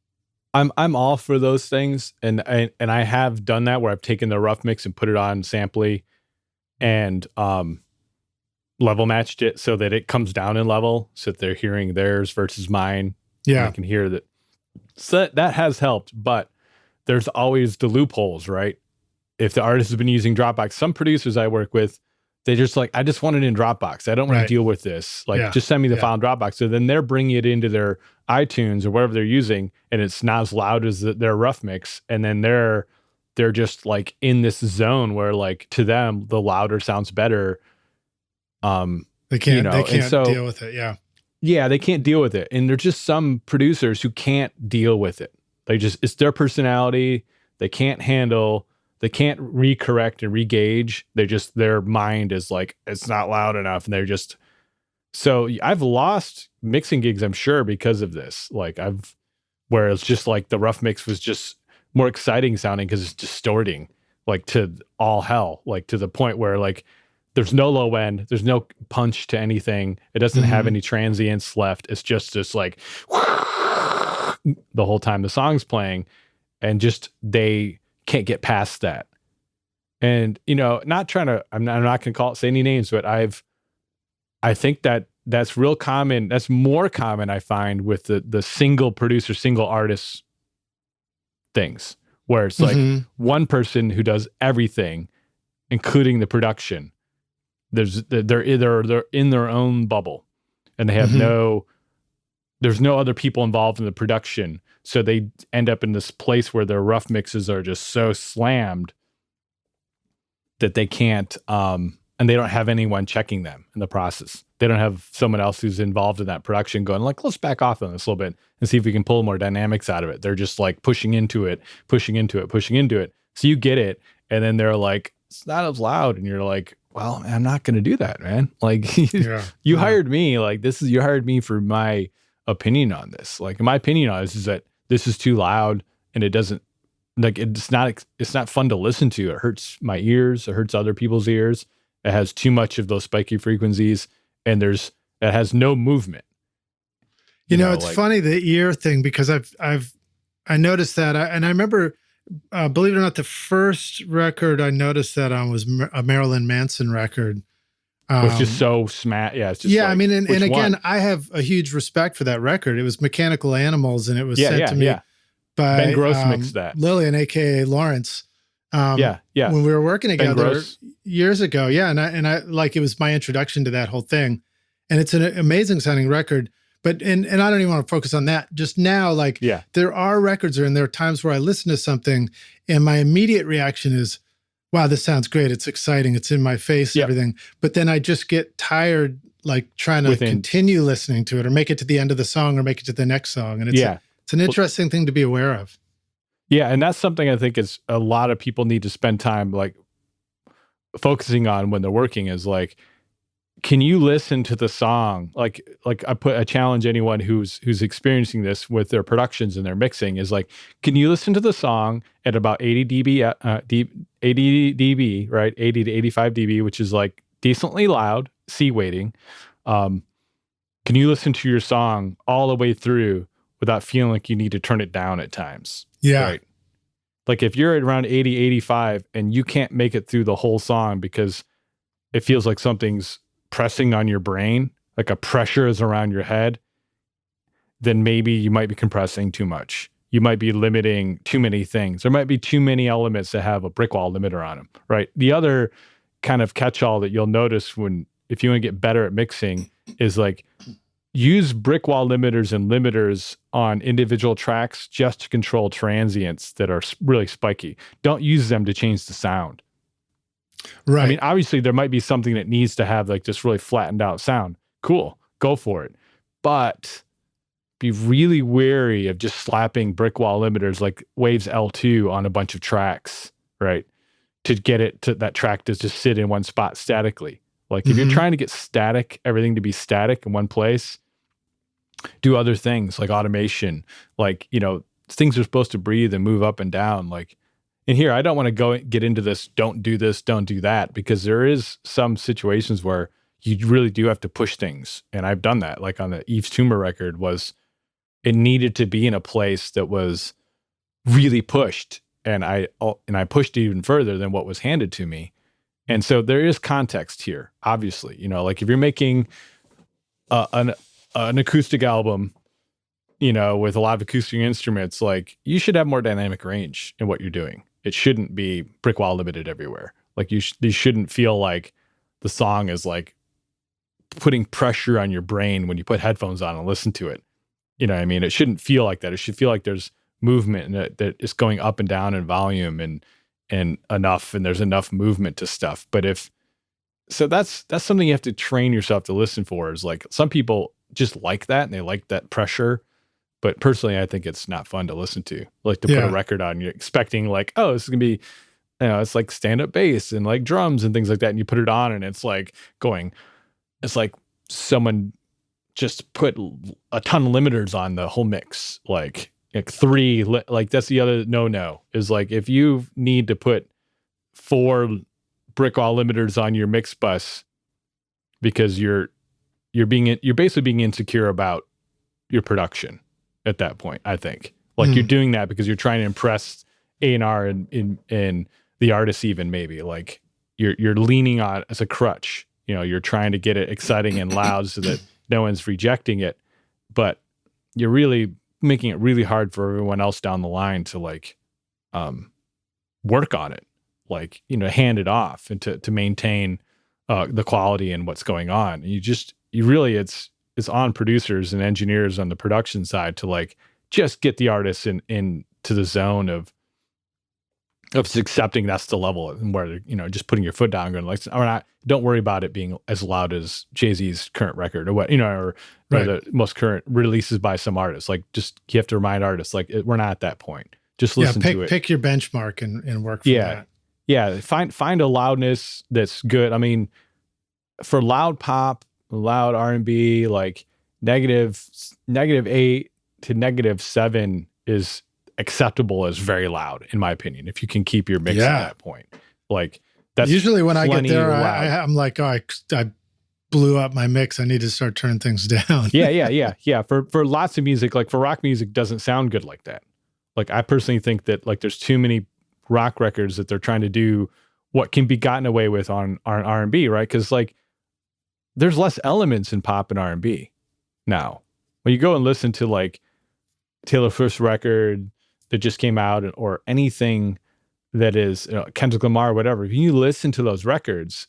I'm all for those things, and I have done that where I've taken the rough mix and put it on Samply and level matched it so that it comes down in level, so that they're hearing theirs versus mine. Yeah, I can hear that. So that has helped, but there's always the loopholes, right? If the artist has been using Dropbox, some producers I work with, they just like, I just want it in Dropbox. I don't want to deal with this. Like, just send me the file in Dropbox. So then they're bringing it into their iTunes or whatever they're using, and it's not as loud as their rough mix. And then they're just like in this zone where like to them the louder sounds better. They can't deal with it. Yeah, they can't deal with it. And there's just some producers who can't deal with it. It's their personality. They can't recorrect and regauge. Their mind is like, it's not loud enough. And so I've lost mixing gigs, I'm sure, because of this. Like where it's just like the rough mix was just more exciting sounding because it's distorting like to all hell, like to the point where like there's no low end, there's no punch to anything. It doesn't have any transients left. It's just like the whole time the song's playing, and just they can't get past that. And I'm not going to say any names, but I think that's real common. That's more common, I find, with the single producer, single artist things, where it's like one person who does everything, including the production. They're in their own bubble, and they have there's no other people involved in the production. So they end up in this place where their rough mixes are just so slammed that they can't, and they don't have anyone checking them in the process. They don't have someone else who's involved in that production going like, let's back off on this a little bit and see if we can pull more dynamics out of it. They're just like pushing into it. So you get it. And then they're like, it's not as loud. And you're like, well, I'm not going to do that, man. Like you Yeah. hired me, like you hired me for my opinion on this. Like my opinion on this is that this is too loud and it doesn't, like, it's not fun to listen to. It hurts my ears. It hurts other people's ears. It has too much of those spiky frequencies and it has no movement. You know, it's funny, the ear thing, because I noticed that, and I remember, believe it or not, the first record I noticed that on was a Marilyn Manson record. It's just so smack. Yeah, it's just I mean, and again, I have a huge respect for that record. It was Mechanical Animals, and it was sent to me by Ben Gross mixed that. Lillian, aka Lawrence. When we were working together years ago. Yeah, and I like, it was my introduction to that whole thing, and it's an amazing sounding record. But and I don't even want to focus on that just now. Like, there are records, and there are times where I listen to something and my immediate reaction is, wow, this sounds great. It's exciting. It's in my face, everything. But then I just get tired, like trying to continue listening to it or make it to the end of the song or make it to the next song. And it's an interesting thing to be aware of. Yeah. And that's something I think is a lot of people need to spend time like focusing on when they're working, is like, can you listen to the song? Like I challenge anyone who's experiencing this with their productions and their mixing, is like, can you listen to the song at about 80 dB, right? 80 to 85 dB, which is like decently loud, C weighting. Can you listen to your song all the way through without feeling like you need to turn it down at times? Yeah. Right? Like if you're at around 80, 85 and you can't make it through the whole song because it feels like something's pressing on your brain, like a pressure is around your head, then maybe you might be compressing too much. You might be limiting too many things. There might be too many elements that have a brick wall limiter on them, right? The other kind of catch-all that you'll notice if you want to get better at mixing is like, use brick wall limiters and limiters on individual tracks just to control transients that are really spiky. Don't use them to change the sound. Right. I mean, obviously there might be something that needs to have like this really flattened out sound. Cool. Go for it. But be really wary of just slapping brick wall limiters like Waves L2 on a bunch of tracks, right? To get it to that track to just sit in one spot statically. Like if you're trying to get everything to be static in one place, do other things like automation, like, things are supposed to breathe and move up and down. Like, and here, I don't want to get into this, don't do this, don't do that, because there is some situations where you really do have to push things. And I've done that, like on the Yves Tumor record, it needed to be in a place that was really pushed. And I pushed it even further than what was handed to me. And so there is context here, obviously, like if you're making an acoustic album, with a lot of acoustic instruments, like you should have more dynamic range in what you're doing. It shouldn't be brick wall limited everywhere. Like you shouldn't feel like the song is like putting pressure on your brain when you put headphones on and listen to it. You know what I mean? It shouldn't feel like that. It should feel like there's movement and that it's going up and down in volume and there's enough movement to stuff. But that's something you have to train yourself to listen for, is like some people just like that and they like that pressure. But personally, I think it's not fun to listen to. Like to put a record on, you're expecting like, oh, this is gonna be, it's like stand-up bass and like drums and things like that. And you put it on and it's like someone just put a ton of limiters on the whole mix. Like three, like that's the other no, is like, if you need to put 4 brick wall limiters on your mix bus because you're basically being insecure about your production at that point. I think like you're doing that because you're trying to impress A&R and the artist, even maybe like you're leaning on as a crutch. You're trying to get it exciting and loud so that no one's rejecting it, but you're really making it really hard for everyone else down the line to like work on it, like hand it off and to maintain the quality and what's going on. And it's on producers and engineers on the production side to like just get the artists into the zone of accepting that's the level and where just putting your foot down and going like, or not, don't worry about it being as loud as Jay-Z's current record or what, or the most current releases by some artists. Like just you have to remind artists like we're not at that point. Just listen to it. Pick your benchmark and work from that. Yeah, find a loudness that's good. I mean, for loud pop, loud R&B, like -8 to -7 is acceptable as very loud, in my opinion, if you can keep your mix at that point. Like, that's usually when I get there, loud. I'm like, oh, I blew up my mix. I need to start turning things down. Yeah. For lots of music, like for rock music, doesn't sound good like that. Like, I personally think that like there's too many rock records that they're trying to do what can be gotten away with on R&B, right? Because like there's less elements in pop and R&B now. When you go and listen to like Taylor Swift's record that just came out, or anything that is, Kendrick Lamar, or whatever, if you listen to those records,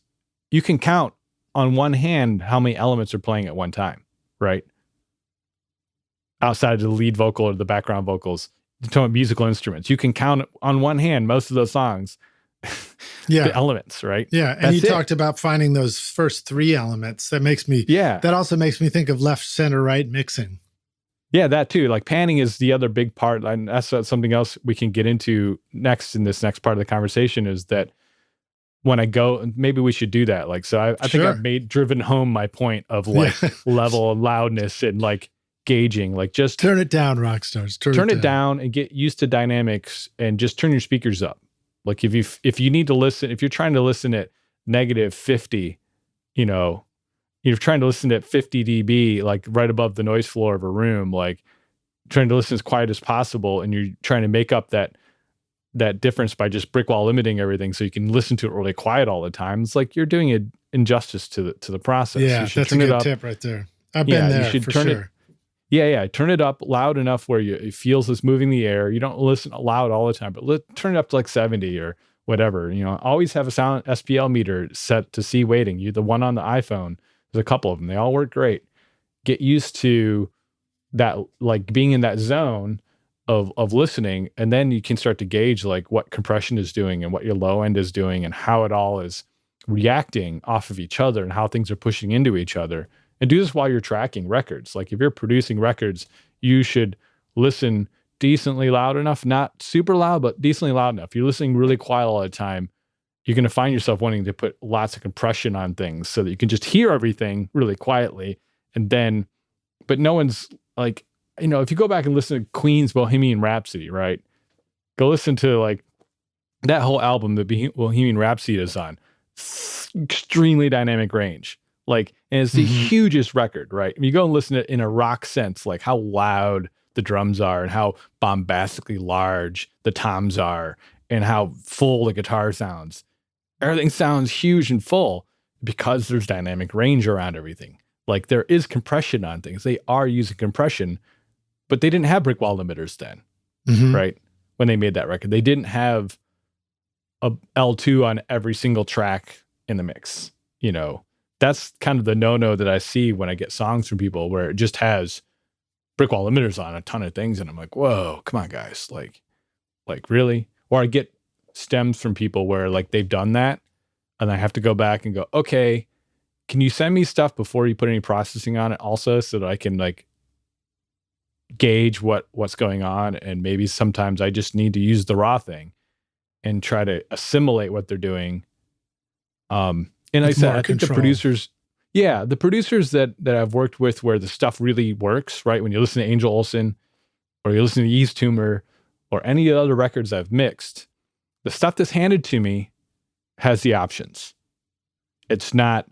you can count on one hand how many elements are playing at one time, right? Outside of the lead vocal or the background vocals, you're talking about musical instruments. You can count on one hand most of those songs. The elements, right? Yeah, and you talked about finding those first 3 elements. That also makes me think of left, center, right mixing. Yeah, that too. Like panning is the other big part, and that's something else we can get into next in this next part of the conversation, is that when I go, maybe we should do that. Like, so I think I've driven home my point of like level of loudness and like gauging, like just turn it down, rock stars. Turn it down and get used to dynamics, and just turn your speakers up. Like if you need to listen, if you're trying to listen at -50, you're trying to listen at 50 dB, like right above the noise floor of a room, like trying to listen as quiet as possible, and you're trying to make up that difference by just brick wall limiting everything so you can listen to it really quiet all the time. It's like you're doing an injustice to the process. Yeah, that's a good tip right there. I've been there for sure. Turn it up loud enough where it feels it's moving the air. You don't listen loud all the time, but turn it up to like 70 or whatever. Always have a sound SPL meter set to C weighting. You the one on the iPhone. There's a couple of them. They all work great. Get used to that, like being in that zone of listening, and then you can start to gauge like what compression is doing and what your low end is doing and how it all is reacting off of each other and how things are pushing into each other. And do this while you're tracking records. Like if you're producing records, you should listen decently loud enough, not super loud, but decently loud enough. You're listening really quiet all the time, you're going to find yourself wanting to put lots of compression on things so that you can just hear everything really quietly. And then, but no one's like, if you go back and listen to Queen's Bohemian Rhapsody, right? Go listen to like that whole album that Bohemian Rhapsody is on. Extremely dynamic range. Like, and it's the hugest record, right? You go and listen to it in a rock sense, like how loud the drums are and how bombastically large the toms are and how full the guitar sounds. Everything sounds huge and full because there's dynamic range around everything. Like there is compression on things. They are using compression, but they didn't have brick wall limiters then, right? When they made that record, they didn't have a L2 on every single track in the mix. That's kind of the no-no that I see when I get songs from people where it just has brick wall limiters on a ton of things. And I'm like, whoa, come on guys. Like really? Or I get stems from people where like they've done that and I have to go back and go, okay, can you send me stuff before you put any processing on it also so that I can like gauge what's going on? And maybe sometimes I just need to use the raw thing and try to assimilate what they're doing. And like I said, I think the producers that I've worked with where the stuff really works, right? When you listen to Angel Olsen or you listen to Yves Tumor or any of the other records I've mixed, the stuff that's handed to me has the options. It's not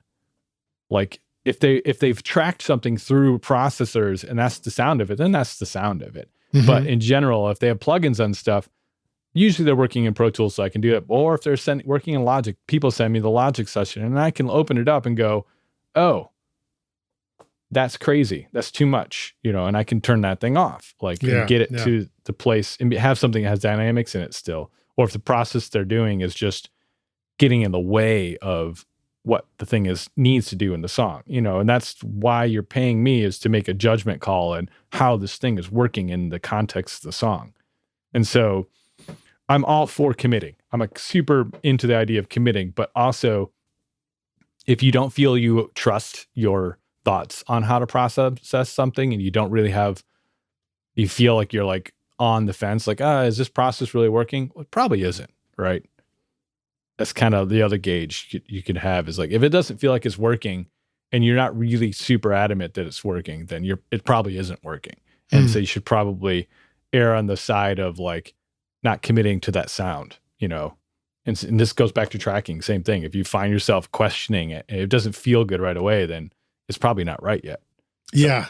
like if they've tracked something through processors and that's the sound of it, then that's the sound of it. But in general, if they have plugins on stuff, usually they're working in Pro Tools so I can do it. Or if they're working in Logic, people send me the Logic session and I can open it up and go, oh, that's crazy. That's too much, and I can turn that thing off, and get it to the place and have something that has dynamics in it still. Or if the process they're doing is just getting in the way of what the thing needs to do in the song, and that's why you're paying me, is to make a judgment call and how this thing is working in the context of the song. And so I'm all for committing. I'm like super into the idea of committing, but also if you don't feel you trust your thoughts on how to process something and you don't really you feel like you're like on the fence, like, is this process really working? Well, it probably isn't, right? That's kind of the other gauge you could have, is like, if it doesn't feel like it's working and you're not really super adamant that it's working, then it probably isn't working. And so you should probably err on the side of like not committing to that sound, you know? And this goes back to tracking, same thing. If you find yourself questioning it and it doesn't feel good right away, then it's probably not right yet. Yeah.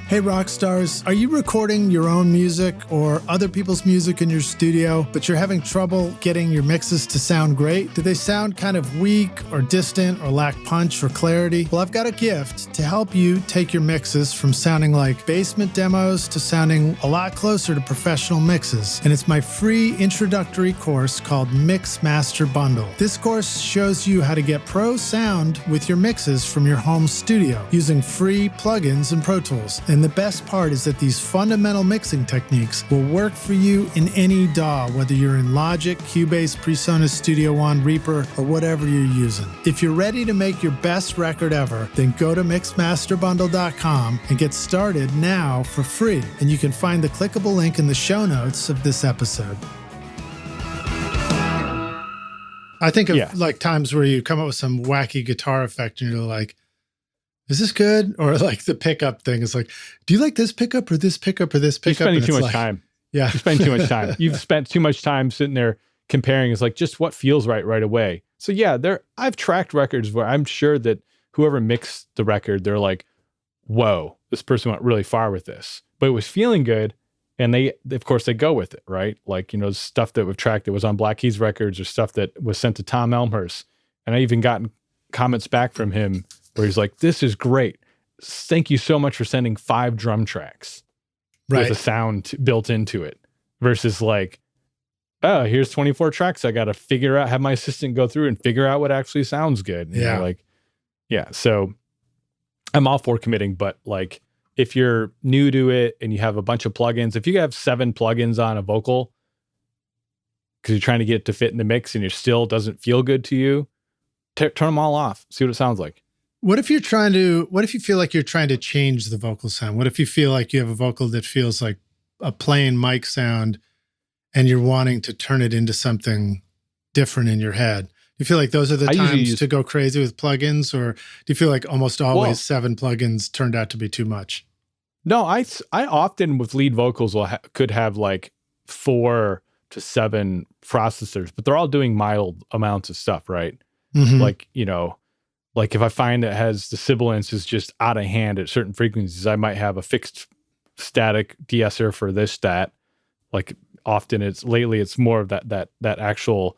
Hey, rock stars, are you recording your own music or other people's music in your studio, but you're having trouble getting your mixes to sound great? Do they sound kind of weak or distant or lack punch or clarity? Well, I've got a gift to help you take your mixes from sounding like basement demos to sounding a lot closer to professional mixes. And it's my free introductory course called Mix Master Bundle. This course shows you how to get pro sound with your mixes from your home studio using free plugins and Pro Tools. And the best part is that these fundamental mixing techniques will work for you in any DAW, whether you're in Logic, Cubase, PreSonus, Studio One, Reaper, or whatever you're using. If you're ready to make your best record ever, then go to mixmasterbundle.com and get started now for free. And you can find the clickable link in the show notes of this episode. I think of like times where you come up with some wacky guitar effect and you're like, is this good? Or like the pickup thing is like, do you like this pickup or this pickup or this pickup? You're spending too much time. Yeah. You're spending too much time. You've spent too much time sitting there comparing. It's like just what feels right away. So yeah, I've tracked records where I'm sure that whoever mixed the record, they're like, whoa, this person went really far with this. But it was feeling good. And they, of course, they go with it, right? Like, you know, stuff that we've tracked that was on Black Keys Records or stuff that was sent to Tom Elmhurst. And I even gotten comments back from him where he's like, this is great. Thank you so much for sending 5 drum tracks with a sound built into it versus like, oh, here's 24 tracks. I got to figure out, have my assistant go through and figure out what actually sounds good. You know, like, yeah. So I'm all for committing, but like if you're new to it and you have a bunch of plugins, if you have 7 plugins on a vocal because you're trying to get it to fit in the mix and it still doesn't feel good to you, turn them all off. See what it sounds like. What if you feel like you're trying to change the vocal sound? What if you feel like you have a vocal that feels like a plain mic sound and you're wanting to turn it into something different in your head? Do you feel like those are the times to go crazy with plugins, or do you feel like almost always 7 plugins turned out to be too much? No, I often with lead vocals could have like 4 to 7 processors, but they're all doing mild amounts of stuff, right? Mm-hmm. Like, you know, like if I find it has the sibilance is just out of hand at certain frequencies, I might have a fixed static de-esser for this stat. Like often lately it's more of that actual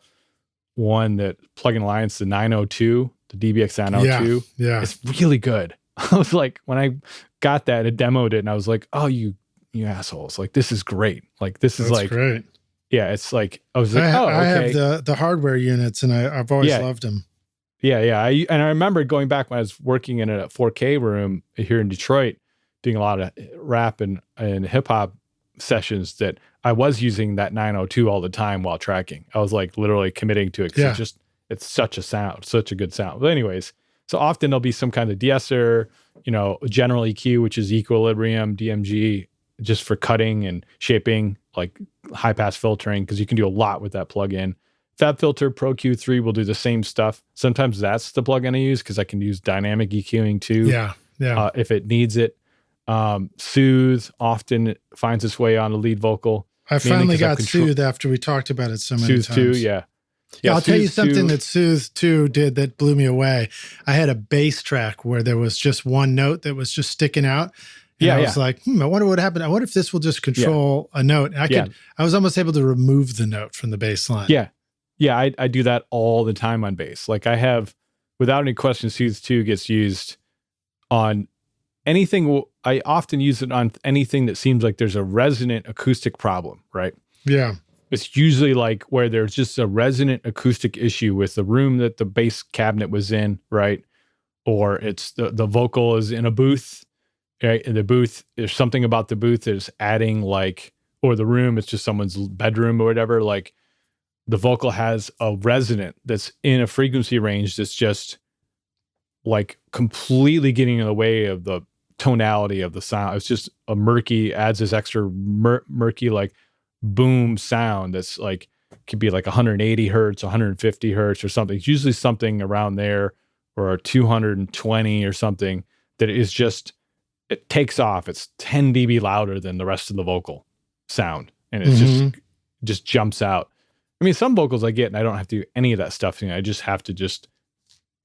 one that Plugin Alliance, the 902, the DBX 902. Yeah. It's really good. I was like, when I got that, it demoed it and I was like, oh, you assholes. Like, this is great. Like, this is like great. Yeah. It's like, I was like, I have the hardware units and I've always loved them. Yeah. I remember going back when I was working in a 4K room here in Detroit, doing a lot of rap and hip hop sessions that I was using that 902 all the time while tracking. I was like literally committing to it because it's such a good sound. But anyways, so often there'll be some kind of de-esser, you know, general EQ, which is equilibrium, DMG, just for cutting and shaping, like high pass filtering, because you can do a lot with that plugin. Fab Filter Pro Q3 will do the same stuff. Sometimes that's the plugin I use because I can use dynamic EQing too. Yeah. If it needs it. Soothe often finds its way on a lead vocal. I finally got Soothe after we talked about it so many times. Soothe 2, yeah. I'll tell you something that Soothe 2 did that blew me away. I had a bass track where there was just one note that was just sticking out. And I was like, I wonder what happened. I wonder if this will just control a note. And I was almost able to remove the note from the bass line. Yeah, I do that all the time on bass. Like I have, without any question, Soothe 2 gets used on anything. I often use it on anything that seems like there's a resonant acoustic problem, right? Yeah. It's usually like where there's just a resonant acoustic issue with the room that the bass cabinet was in, right? Or it's the vocal is in a booth, right? In the booth, there's something about the booth that's adding like, or the room, it's just someone's bedroom or whatever, like, the vocal has a resonant that's in a frequency range that's just like completely getting in the way of the tonality of the sound. It's just a murky, adds this extra murky like boom sound that's like, could be like 180 hertz, 150 hertz or something. It's usually something around there, or 220 or something, that is just, it takes off. It's 10 dB louder than the rest of the vocal sound. And it just jumps out. I mean, some vocals I get and I don't have to do any of that stuff. I just have to just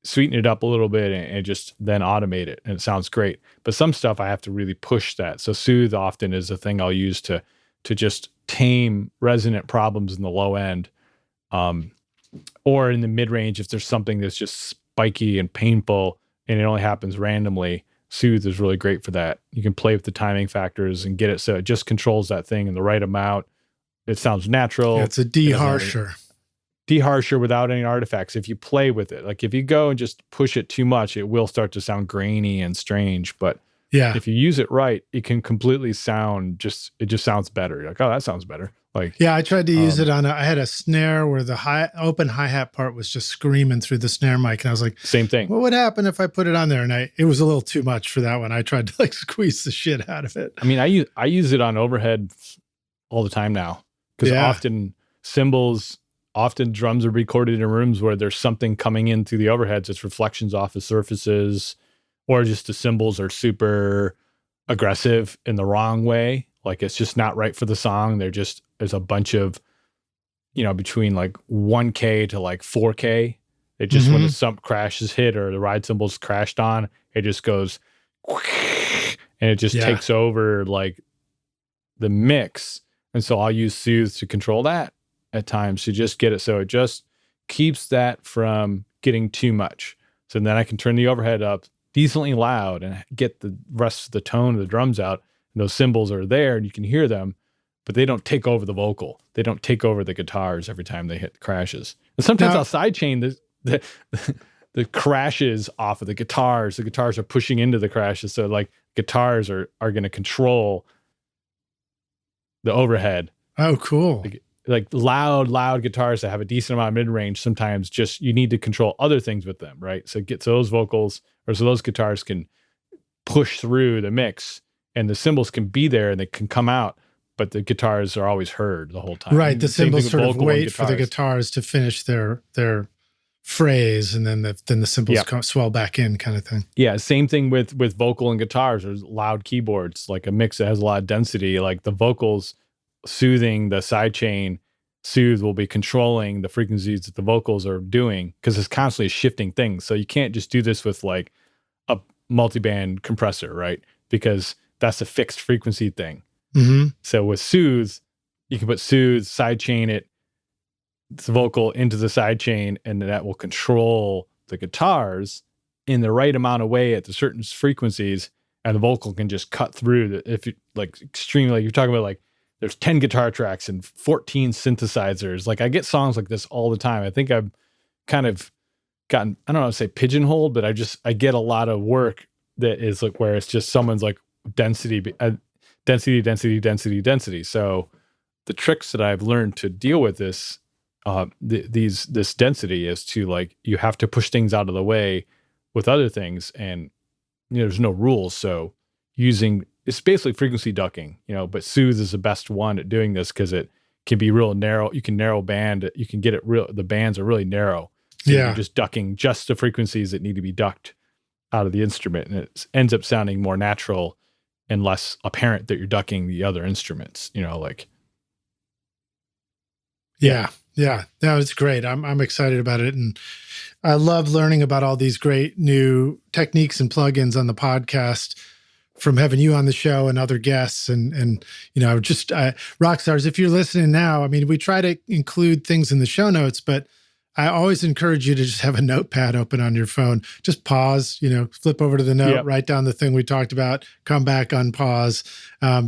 sweeten it up a little bit and just then automate it. And it sounds great. But some stuff I have to really push that. So soothe often is a thing I'll use to just tame resonant problems in the low end. Or in the mid range, if there's something that's just spiky and painful and it only happens randomly, soothe is really great for that. You can play with the timing factors and get it so it just controls that thing in the right amount. It sounds natural. Yeah, it's a deharsher. Deharsher without any artifacts. If you play with it, like if you go and just push it too much, it will start to sound grainy and strange. But if you use it right, it can completely sound it just sounds better. You're like, oh, that sounds better. Like, yeah, I tried to use it on I had a snare where the open hi-hat part was just screaming through the snare mic. And I was like, same thing. What would happen if I put it on there? And it was a little too much for that one. I tried to like squeeze the shit out of it. I mean, I use it on overhead all the time now, because often drums are recorded in rooms where there's something coming in through the overheads. It's reflections off of surfaces, or just the cymbals are super aggressive in the wrong way. Like it's just not right for the song. There's a bunch of, between like 1K to like 4K. It just, when the sump crashes hit or the ride cymbals crashed on, it just goes, and it just takes over like the mix. And so I'll use soothe to control that at times to just get it so it just keeps that from getting too much. So then I can turn the overhead up decently loud and get the rest of the tone of the drums out. And those cymbals are there and you can hear them, but they don't take over the vocal. They don't take over the guitars every time they hit crashes. And sometimes I'll sidechain the crashes off of the guitars. The guitars are pushing into the crashes. So like guitars are going to control the overhead. Oh, cool. Like loud guitars that have a decent amount of mid-range, sometimes just you need to control other things with them, right? So those vocals, or so those guitars can push through the mix and the cymbals can be there and they can come out, but the guitars are always heard the whole time. Right. The cymbals sort of wait for the guitars to finish their phrase, and then the cymbals swell back in, kind of thing. Yeah. Same thing with vocal and guitars or loud keyboards, like a mix that has a lot of density, like the vocals soothing the sidechain. Soothe will be controlling the frequencies that the vocals are doing, because it's constantly shifting things. So you can't just do this with like a multi-band compressor, right? Because that's a fixed frequency thing. So with soothe, you can put soothe, sidechain it, the vocal into the sidechain, and that will control the guitars in the right amount of way at the certain frequencies, and the vocal can just cut through. If you like extremely, like you're talking about, like there's 10 guitar tracks and 14 synthesizers. Like I get songs like this all the time. I think I've kind of gotten, I don't know how to say pigeonholed, but I get a lot of work that is like where it's just someone's like density. So the tricks that I've learned to deal with this density is to, like, you have to push things out of the way with other things, and there's no rules. So it's basically frequency ducking, but soothe is the best one at doing this, because it can be real narrow. You can narrow band it. You can get it the bands are really narrow. So you're just ducking just the frequencies that need to be ducked out of the instrument, and it ends up sounding more natural and less apparent that you're ducking the other instruments, like. Yeah. No, it's great. I'm excited about it. And I love learning about all these great new techniques and plugins on the podcast, from having you on the show and other guests. And just Rockstars, if you're listening now, I mean, we try to include things in the show notes, but I always encourage you to just have a notepad open on your phone. Just pause, flip over to the note, write down the thing we talked about, come back, unpause.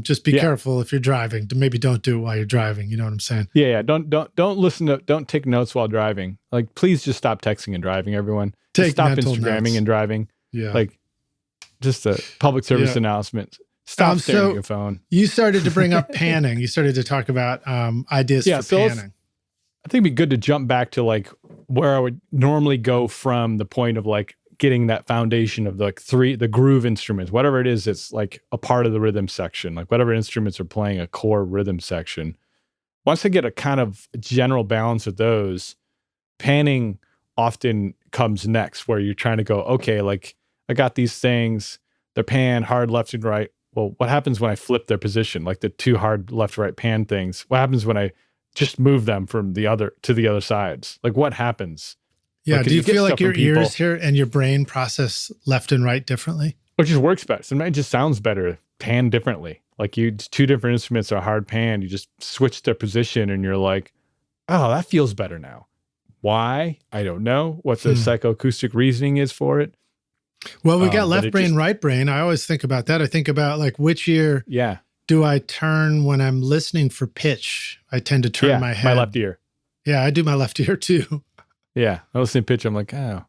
Just be careful if you're driving. Maybe don't do it while you're driving. You know what I'm saying? Yeah. Don't take notes while driving. Like, please just stop texting and driving, everyone. Just stop Instagramming notes and driving. Yeah. Like, just a public service announcement. Stop staring at your phone. You started to bring up panning. You started to talk about ideas for panning. I think it'd be good to jump back to like where I would normally go from the point of like getting that foundation of like the groove instruments, whatever it is, it's like a part of the rhythm section, like whatever instruments are playing a core rhythm section. once I get a kind of general balance of those, panning often comes next, where you're trying to go, okay, like I got these things, they're pan hard left and right. Well, what happens when I flip their position? Like the two hard left right pan things. What happens when I just move them from the other to the other sides? Like what happens? Yeah. Like, Do you feel like your people, ears here and your brain process left and right differently? It just works better. Sometimes it just sounds better pan differently. Like two different instruments are hard pan. You just switch their position and you're like, oh, that feels better now. Why? I don't know what the psychoacoustic reasoning is for it. Well, we got left brain, right brain. I always think about that. I think about like which ear do I turn when I'm listening for pitch? I tend to turn my head. My left ear. Yeah, I do my left ear too. Yeah, I listen to pitch. I'm like, oh.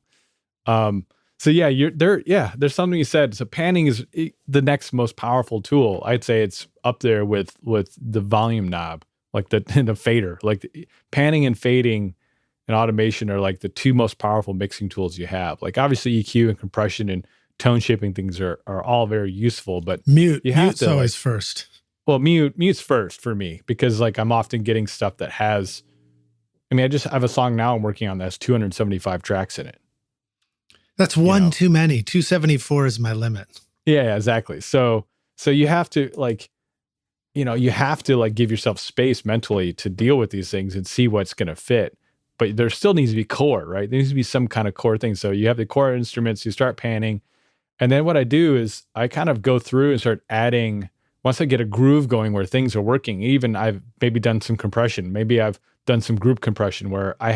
So yeah, there's something you said. So panning is the next most powerful tool. I'd say it's up there with the volume knob, like the fader. Like panning and fading and automation are like the two most powerful mixing tools you have. Like obviously EQ and compression and tone shaping things are all very useful, but mute's always first. Well, mute's first for me because like I'm often getting stuff that has, I mean, I have a song now I'm working on that has 275 tracks in it. That's one too many. 274 is my limit. Yeah, exactly. So you have to like, you have to like give yourself space mentally to deal with these things and see what's going to fit. But there still needs to be core, right? There needs to be some kind of core thing. So you have the core instruments, you start panning. And then what I do is I kind of go through and start adding, once I get a groove going where things are working, even I've maybe done some compression. Maybe I've done some group compression where I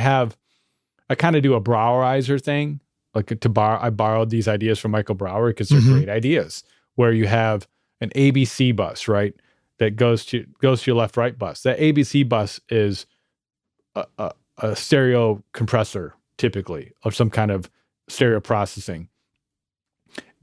kind of do a Browerizer thing. Like I borrowed these ideas from Michael Brower because they're great ideas where you have an ABC bus, right? That goes to your left-right bus. That ABC bus is a stereo compressor, typically, of some kind of stereo processing.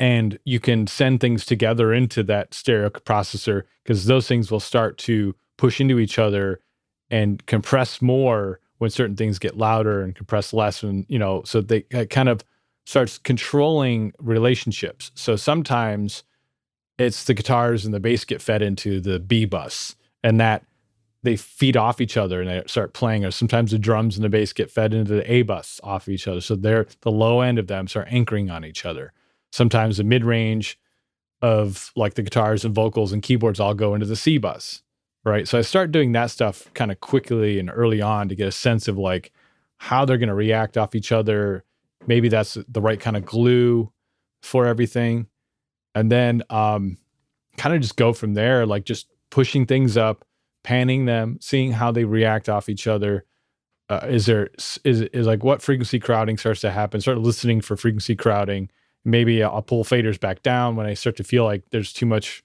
And you can send things together into that stereo processor because those things will start to push into each other and compress more when certain things get louder and compress less. And, so they kind of starts controlling relationships. So sometimes it's the guitars and the bass get fed into the B bus and that they feed off each other and they start playing, or sometimes the drums and the bass get fed into the A bus off each other. So the low end of them start anchoring on each other. Sometimes the mid-range of like the guitars and vocals and keyboards all go into the C bus, right? So I start doing that stuff kind of quickly and early on to get a sense of like how they're going to react off each other. Maybe that's the right kind of glue for everything. And then kind of just go from there, like just pushing things up, panning them, seeing how they react off each other. Is like what frequency crowding starts to happen, start listening for frequency crowding. Maybe I'll pull faders back down when I start to feel like there's too much,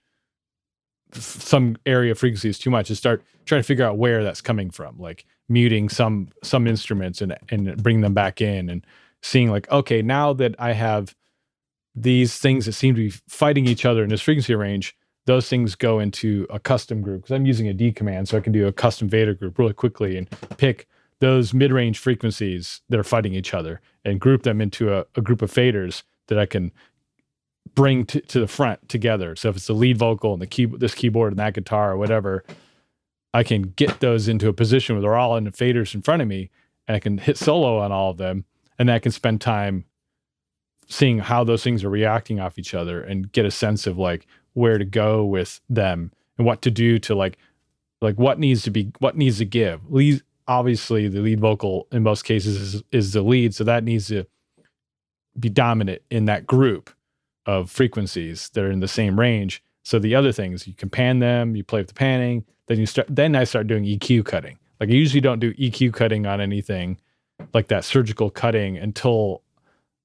some area of frequency is too much, and start trying to figure out where that's coming from, like muting some instruments and bring them back in and seeing like, okay, now that I have these things that seem to be fighting each other in this frequency range, those things go into a custom group because I'm using a D command, so I can do a custom fader group really quickly and pick those mid-range frequencies that are fighting each other and group them into a group of faders that I can bring to the front together. So if it's the lead vocal and this keyboard and that guitar or whatever, I can get those into a position where they're all in the faders in front of me and I can hit solo on all of them. And then I can spend time seeing how those things are reacting off each other and get a sense of like where to go with them and what to do to like what needs to give. Obviously the lead vocal in most cases is the lead. So that needs to be dominant in that group of frequencies that are in the same range. So the other things, you can pan them, you play with the panning, then I start doing EQ cutting. Like I usually don't do EQ cutting on anything like that surgical cutting until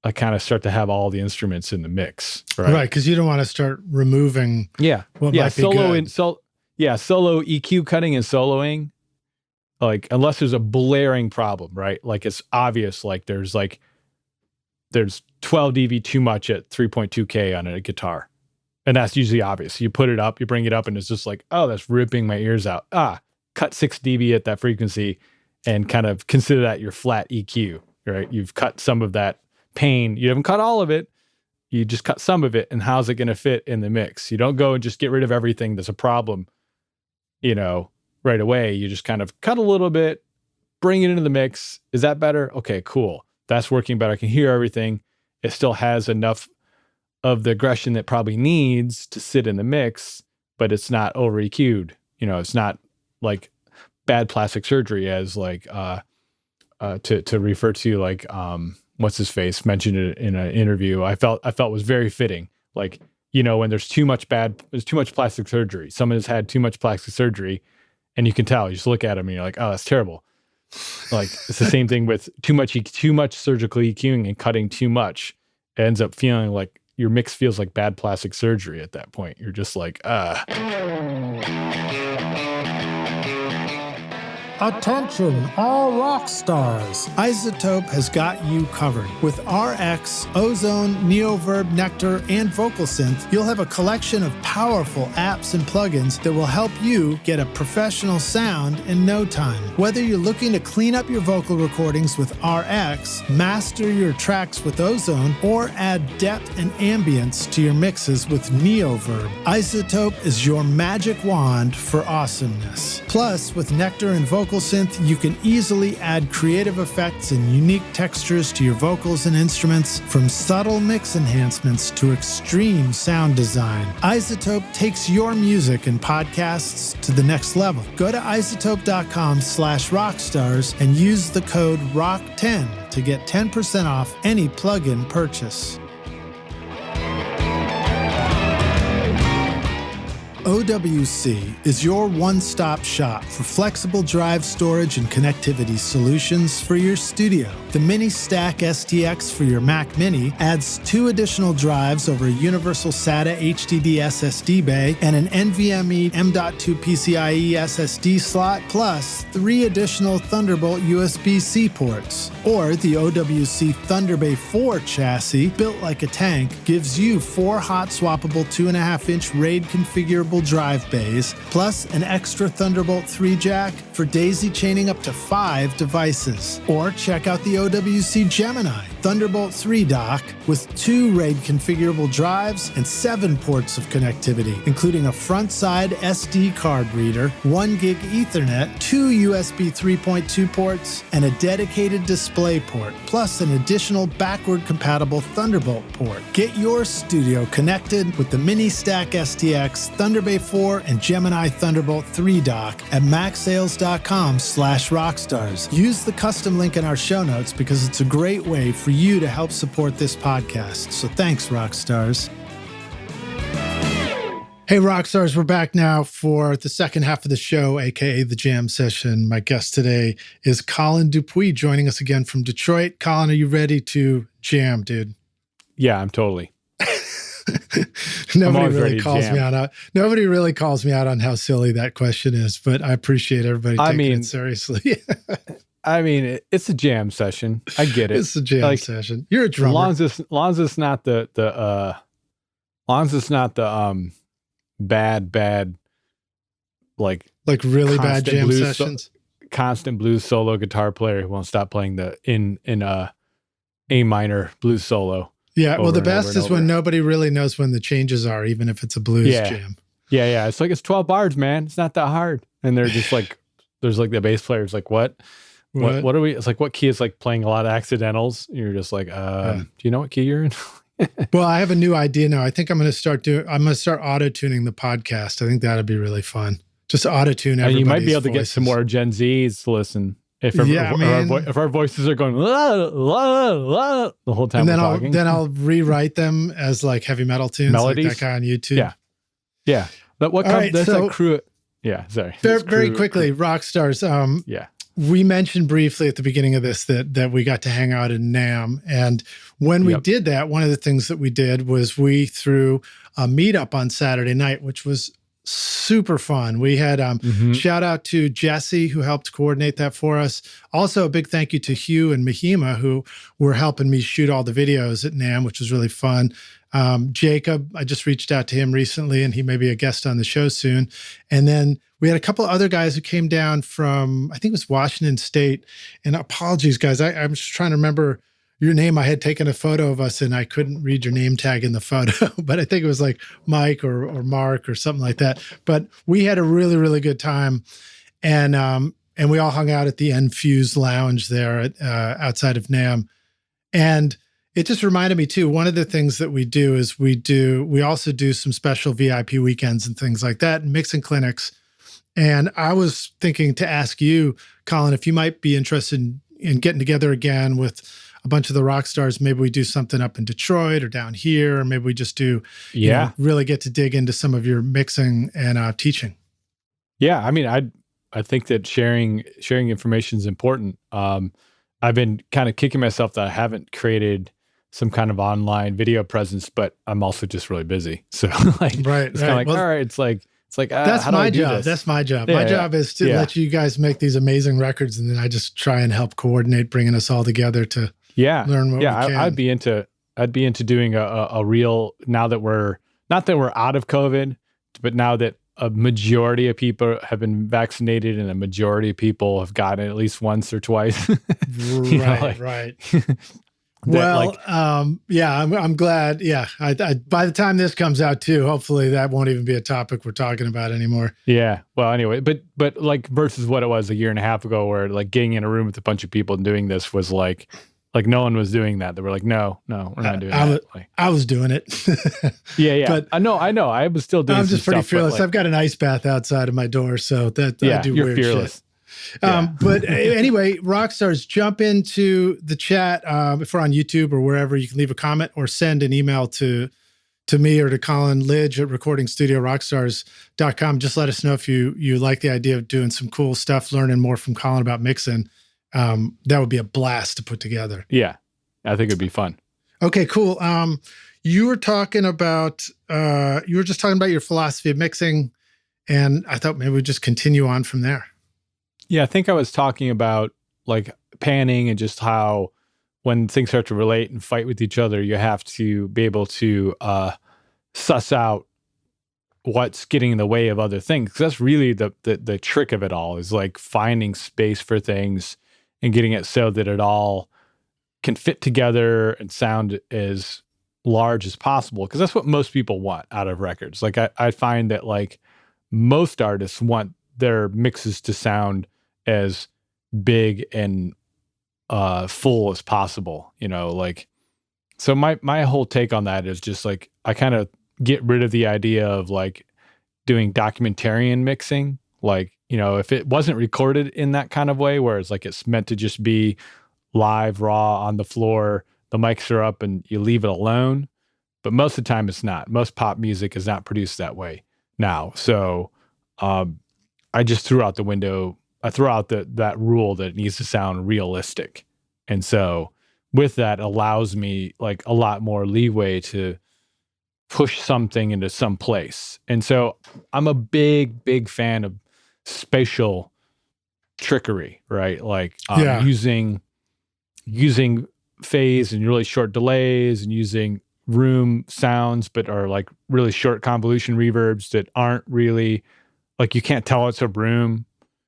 I kind of start to have all the instruments in the mix. Right. Because you don't want to start removing what might be good. Solo EQ cutting and soloing, like unless there's a blaring problem, right? Like it's obvious, like there's 12 dB too much at 3.2K on a guitar. And that's usually obvious. You put it up, you bring it up, and it's just like, oh, that's ripping my ears out. Cut 6 dB at that frequency and kind of consider that your flat EQ, right? You've cut some of that pain. You haven't cut all of it. You just cut some of it. And how's it going to fit in the mix? You don't go and just get rid of everything that's a problem, right away. You just kind of cut a little bit, bring it into the mix. Is that better? Okay, cool. That's working better. I can hear everything. It still has enough of the aggression that probably needs to sit in the mix, but it's not over EQ'd. You know, it's not like bad plastic surgery, as like to refer to, like what's his face mentioned it in an interview. I felt was very fitting. Like, you know, when there's too much plastic surgery, someone has had too much plastic surgery, and you can tell. You just look at them and you're like, oh, that's terrible. Like, it's the same thing with too much surgical EQing and cutting too much. It ends up feeling like your mix feels like bad plastic surgery at that point. You're just like, Attention, all rock stars. iZotope has got you covered. With RX, Ozone, Neoverb, Nectar, and Vocal Synth, you'll have a collection of powerful apps and plugins that will help you get a professional sound in no time. Whether you're looking to clean up your vocal recordings with RX, master your tracks with Ozone, or add depth and ambience to your mixes with Neoverb, iZotope is your magic wand for awesomeness. Plus, with Nectar and Vocal Synth, you can easily add creative effects and unique textures to your vocals and instruments, from subtle mix enhancements to extreme sound design. iZotope takes your music and podcasts to the next level. Go to iZotope.com/rockstars and use the code ROCK10 to get 10% off any plugin purchase. OWC is your one-stop shop for flexible drive storage and connectivity solutions for your studio. The Mini Stack STX for your Mac Mini adds 2 additional drives over a universal SATA HDD SSD bay and an NVMe M.2 PCIe SSD slot, plus 3 additional Thunderbolt USB-C ports. Or the OWC Thunderbay 4 chassis, built like a tank, gives you 4 hot swappable 2.5-inch RAID configurable drive bays, plus an extra Thunderbolt 3 jack for daisy chaining up to 5 devices. Or check out the OWC Gemini Thunderbolt 3 dock with 2 RAID configurable drives and 7 ports of connectivity, including a front-side SD card reader, 1 gig Ethernet, 2 USB 3.2 ports, and a dedicated display port, plus an additional backward-compatible Thunderbolt port. Get your studio connected with the Mini Stack STX, Thunderbay 4, and Gemini Thunderbolt 3 dock at macsales.com/rockstars. Use the custom link in our show notes because it's a great way for you to help support this podcast. So thanks, Rockstars. Hey, Rockstars, we're back now for the second half of the show, aka the Jam Session. My guest today is Collin Dupuis, joining us again from Detroit. Collin, are you ready to jam, dude? yeah, I'm totally. Nobody really calls me out. Nobody really calls me out on how silly that question is, but I appreciate everybody taking it seriously. I mean, it's a jam session. I get it. It's a jam session. You're a drummer. As long as it's not the bad like really bad jam sessions. Constant blues solo guitar player who won't stop playing the in A minor blues solo. Yeah, well, the best is when nobody really knows when the changes are, even if it's a blues jam. Yeah. It's like, it's 12 bars, man. It's not that hard. And they're just like, there's like the bass player's like, what are we? It's like, what key is like playing a lot of accidentals? You're just like, do you know what key you're in? Well, I have a new idea now. I think I'm going to start auto-tuning the podcast. I think that'd be really fun. Just auto-tune everybody's you might be able to voices. get some more Gen Zs to listen. If our voices are going the whole time, and then I'll rewrite them as like heavy metal tunes, melodies, like that guy on YouTube. Yeah. But what comes? That's like crew. Yeah, sorry. Very quickly, Rockstars. We mentioned briefly at the beginning of this that we got to hang out in NAMM, and when we did that, one of the things that we did was we threw a meetup on Saturday night, which was super fun. We had shout out to Jesse, who helped coordinate that for us. Also, a big thank you to Hugh and Mahima, who were helping me shoot all the videos at NAMM, which was really fun. Jacob, I just reached out to him recently, and he may be a guest on the show soon. And then we had a couple other guys who came down from, I think it was Washington State. And apologies, guys, I'm just trying to remember your name. I had taken a photo of us and I couldn't read your name tag in the photo, but I think it was like Mike or Mark or something like that. But we had a really, really good time. and we all hung out at the Enfuse Lounge there at, outside of NAMM. And it just reminded me too, one of the things that we do is we also do some special VIP weekends and things like that, and mixing clinics. And I was thinking to ask you, Collin, if you might be interested in getting together again with a bunch of the rock stars. Maybe we do something up in Detroit or down here, or maybe we just do, you know, really get to dig into some of your mixing and teaching. Yeah. I mean, I think that sharing information is important. I've been kind of kicking myself that I haven't created some kind of online video presence, but I'm also just really busy. So like, it's kind of like, well, all right, it's like, that's my job. That's my job. My job is to let you guys make these amazing records. And then I just try and help coordinate bringing us all together to learn what we can. I'd be into doing a real, now that we're, not that we're out of COVID, but now that a majority of people have been vaccinated and a majority of people have gotten it at least once or twice. Right. Well, I'm glad. Yeah. I by the time this comes out too, hopefully that won't even be a topic we're talking about anymore. Yeah. Well, anyway, but like versus what it was a year and a half ago, where like getting in a room with a bunch of people and doing this was like no one was doing that. They were like, no, we're not doing that. I was doing it. Yeah. But I know. I was still doing. I'm just pretty fearless. I've got an ice bath outside of my door, so that I do you're weird fearless. shit. But anyway, rock stars, jump into the chat. If we're on YouTube or wherever, you can leave a comment or send an email to me or to Collin Lidge at recordingstudiorockstars.com. Just let us know if you like the idea of doing some cool stuff, learning more from Collin about mixing. That would be a blast to put together. Yeah, I think it'd be fun. Okay, cool. You were talking about, you were just talking about your philosophy of mixing, and I thought maybe we'd just continue on from there. Yeah, I think I was talking about like panning and just how when things start to relate and fight with each other, you have to be able to suss out what's getting in the way of other things. 'Cause that's really the trick of it all, is like finding space for things and getting it so that it all can fit together and sound as large as possible. Because that's what most people want out of records. Like I find that like most artists want their mixes to sound as big and full as possible, you know, like, so my whole take on that is just like, I kind of get rid of the idea of like doing documentarian mixing. Like, you know, if it wasn't recorded in that kind of way, where it's like, it's meant to just be live, raw on the floor, the mics are up and you leave it alone. But most of the time it's not. Most pop music is not produced that way now. So, I just threw out the window. I threw out that rule that it needs to sound realistic. And so with that allows me like a lot more leeway to push something into some place. And so I'm a big fan of spatial trickery, right? Like using phase and really short delays and using room sounds, but are like really short convolution reverbs that aren't really, like, you can't tell it's a room.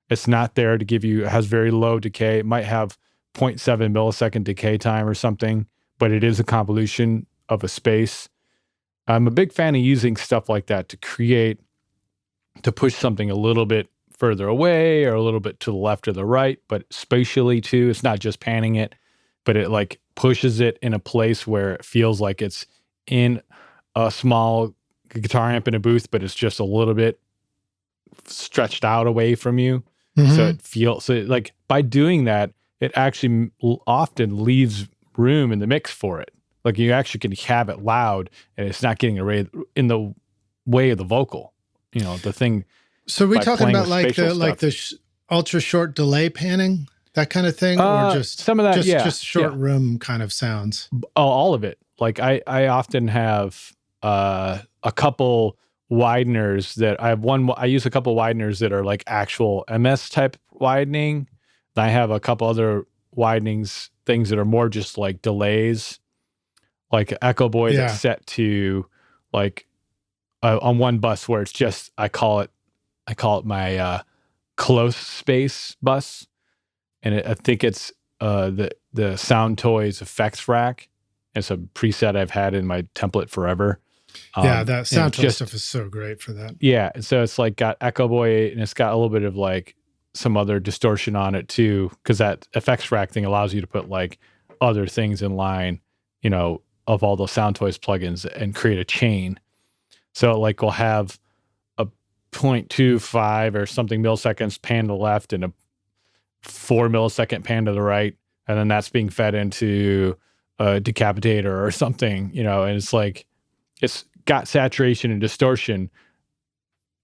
It's not there to give you, it has very low decay. It might have 0.7 millisecond decay time or something, but it is a convolution of a space. I'm a big fan of using stuff like that to push something a little bit further away or a little bit to the left or the right, but spatially too. It's not just panning it, but it like pushes it in a place where it feels like it's in a small guitar amp in a booth, but it's just a little bit stretched out away from you. So it feels, so like by doing that, it actually often leaves room in the mix for it. Like you actually can have it loud and it's not getting in the way of the vocal, you know, the thing. So we're talking about like the ultra short delay panning, that kind of thing, or just some of that, just short room kind of sounds. Oh, all of it. Like I often have a couple wideners that I use a couple wideners that are like actual MS type widening. I have a couple other widenings, things that are more just like delays, like Echo Boy that's set to like on one bus where it's just, I call it my close space bus. And I think it's the Sound Toys effects rack. It's a preset I've had in my template forever. That Sound Toy stuff is so great for that. Yeah, so it's like got Echo Boy and it's got a little bit of like some other distortion on it too, because that effects rack thing allows you to put like other things in line, of all those Soundtoys plugins and create a chain. So like we'll have a 0.25 or something milliseconds pan to the left and a 4 millisecond pan to the right. And then that's being fed into a decapitator or something, and it's like, it's got saturation and distortion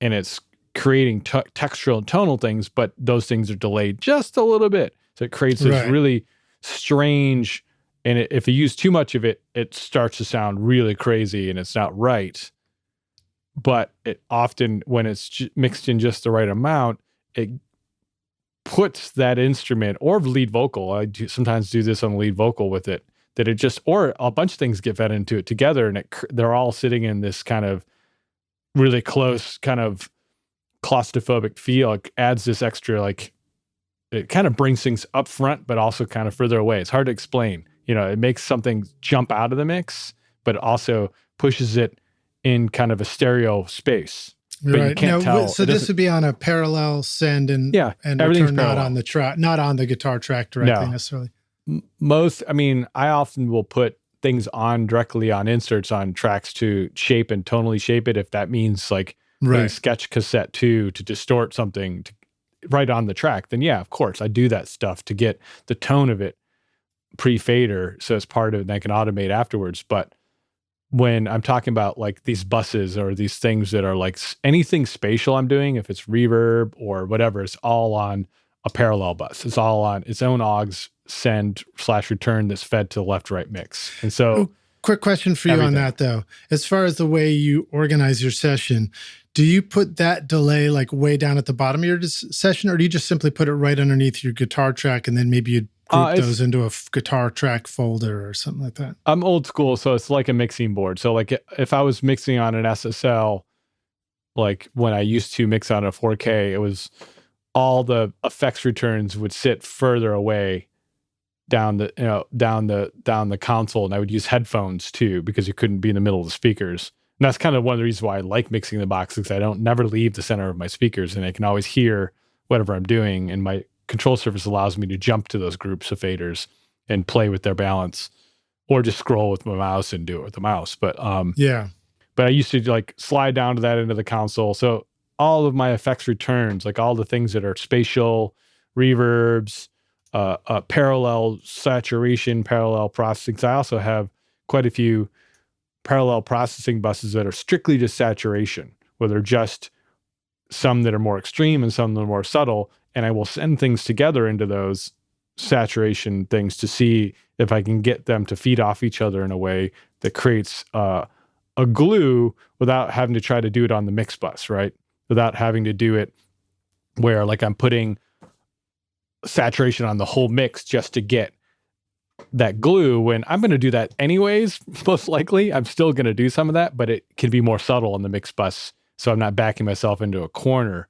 and it's creating textural and tonal things, but those things are delayed just a little bit. So it creates this really strange, and if you use too much of it, it starts to sound really crazy and it's not right. But it often, when it's mixed in just the right amount, it puts that instrument or lead vocal. I sometimes do this on lead vocal with it, that it just, or a bunch of things get fed into it together, and they're all sitting in this kind of really close, kind of claustrophobic feel. It adds this extra, like, it kind of brings things up front, but also kind of further away. It's hard to explain. It makes something jump out of the mix, but it also pushes it in kind of a stereo space. But you can't tell. So this would be on a parallel send and return, not on the track, not on the guitar track directly necessarily. I often will put things on directly on inserts on tracks to shape and tonally shape it. If that means like a sketch cassette to distort something right on the track, then yeah, of course I do that stuff to get the tone of it pre-fader. So it's part of it and I can automate afterwards. But when I'm talking about like these buses or these things that are like anything spatial I'm doing, if it's reverb or whatever, it's all on a parallel bus. It's all on its own aux send/return that's fed to the left-right mix. And so quick question for you on that though. As far as the way you organize your session, do you put that delay like way down at the bottom of your session, or do you just simply put it right underneath your guitar track and then maybe you'd group those into a guitar track folder or something like that? I'm old school, so it's like a mixing board. So like if I was mixing on an SSL, like when I used to mix on a 4K, it was all the effects returns would sit further away down the console, and I would use headphones too because you couldn't be in the middle of the speakers. And that's kind of one of the reasons why I like mixing the box, because I don't never leave the center of my speakers, and I can always hear whatever I'm doing, and my control surface allows me to jump to those groups of faders and play with their balance, or just scroll with my mouse and do it with the mouse. But but I used to like slide down to that into the console. So all of my effects returns, like all the things that are spatial, reverbs, parallel saturation, parallel processing. So I also have quite a few parallel processing buses that are strictly just saturation, where they're just some that are more extreme and some that are more subtle. And I will send things together into those saturation things to see if I can get them to feed off each other in a way that creates a glue without having to try to do it on the mix bus, right? Without having to do it where like I'm putting saturation on the whole mix just to get that glue, when I'm going to do that anyways. Most likely I'm still going to do some of that, but it can be more subtle on the mix bus, so I'm not backing myself into a corner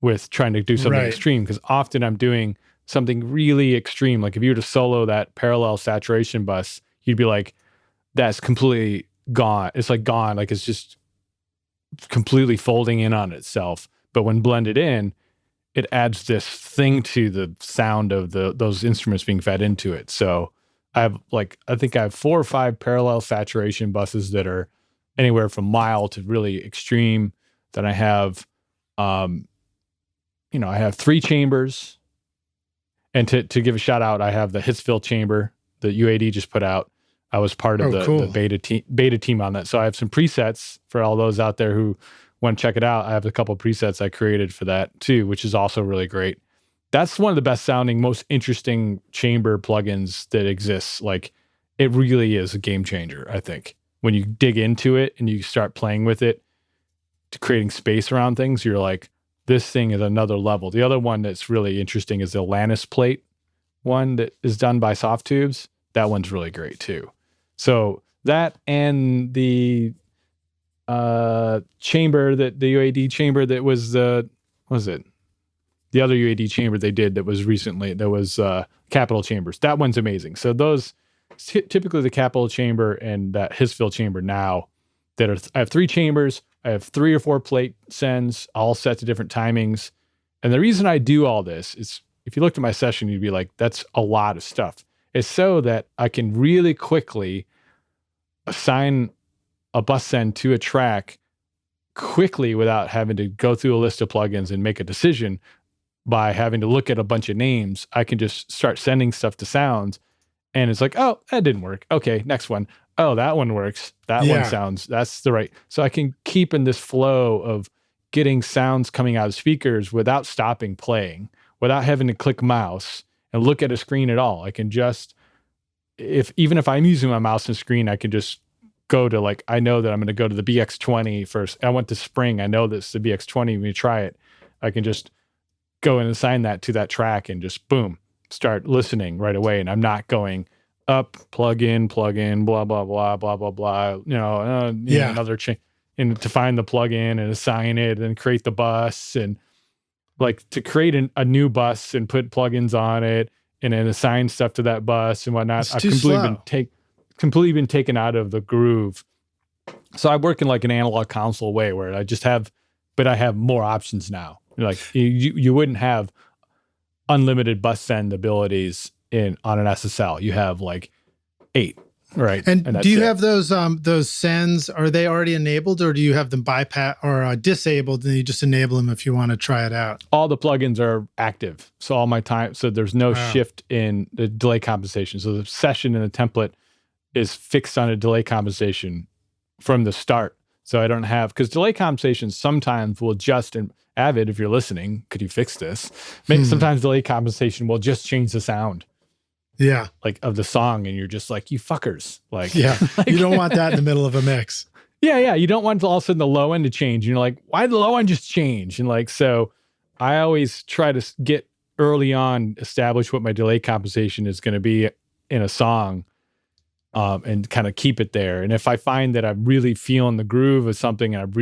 with trying to do something extreme, because often I'm doing something really extreme. Like if you were to solo that parallel saturation bus, you'd be like, that's completely gone. It's like gone, like it's just completely folding in on itself. But when blended in, it adds this thing to the sound of those instruments being fed into it. So I think I have 4 or 5 parallel saturation buses that are anywhere from mild to really extreme. Then I have, I have 3 chambers. And to give a shout out, I have the Hitsville chamber that UAD just put out. I was part of the beta team on that. So I have some presets for all those out there who want to check it out. I have a couple of presets I created for that too, which is also really great. That's one of the best sounding, most interesting chamber plugins that exists. Like, it really is a game changer, I think. When you dig into it and you start playing with it to creating space around things, you're like, this thing is another level. The other one that's really interesting is the Lannis plate one that is done by Soft Tubes. That one's really great too. So that, and the chamber, that the UAD chamber that was the other UAD chamber they did that was recently, that was Capital Chambers. That one's amazing. So those, typically the Capital Chamber and that Hitsville chamber now, I have 3 chambers. I have 3 or 4 plate sends, all set to different timings. And the reason I do all this is, if you looked at my session, you'd be like, that's a lot of stuff. It's so that I can really quickly assign a bus send to a track quickly without having to go through a list of plugins and make a decision by having to look at a bunch of names. I can just start sending stuff to sounds, and it's like, oh, that didn't work. Okay, next one. Oh, that one works. That one sounds, that's the right. So I can keep in this flow of getting sounds coming out of speakers without stopping playing, without having to click mouse and look at a screen at all. I can just, even if I'm using my mouse and screen, I can just go to, like, I know that I'm going to go to the BX20 first. I want the spring. I know this is the BX20. When you try it, I can just go and assign that to that track and just boom, start listening right away. And I'm not going up, plug in, blah, blah, blah, blah, blah, blah, another change, and to find the plugin and assign it and create the bus, and like to create a new bus and put plugins on it and then assign stuff to that bus and whatnot. I've completely been taken out of the groove. So I work in like an analog console way where I have more options now. Like you wouldn't have unlimited bus send abilities on an SSL. You have like 8, right? And do you have those sends? Are they already enabled, or do you have them bypass or disabled, and you just enable them if you want to try it out? All the plugins are active, so all my time. So there's no shift in the delay compensation. So the session and the template is fixed on a delay compensation from the start. So I don't have, because delay compensation sometimes will just, and Avid, if you're listening, could you fix this? Sometimes delay compensation will just change the sound. Yeah. Like of the song, and you're just like, you fuckers. Like, yeah. Like, you don't want that in the middle of a mix. Yeah. You don't want all of a sudden the low end to change. And you're like, why did the low end just change? And like, so I always try to get early on, establish what my delay compensation is going to be in a song, and kind of keep it there. And if I find that I'm really feeling the groove of something, and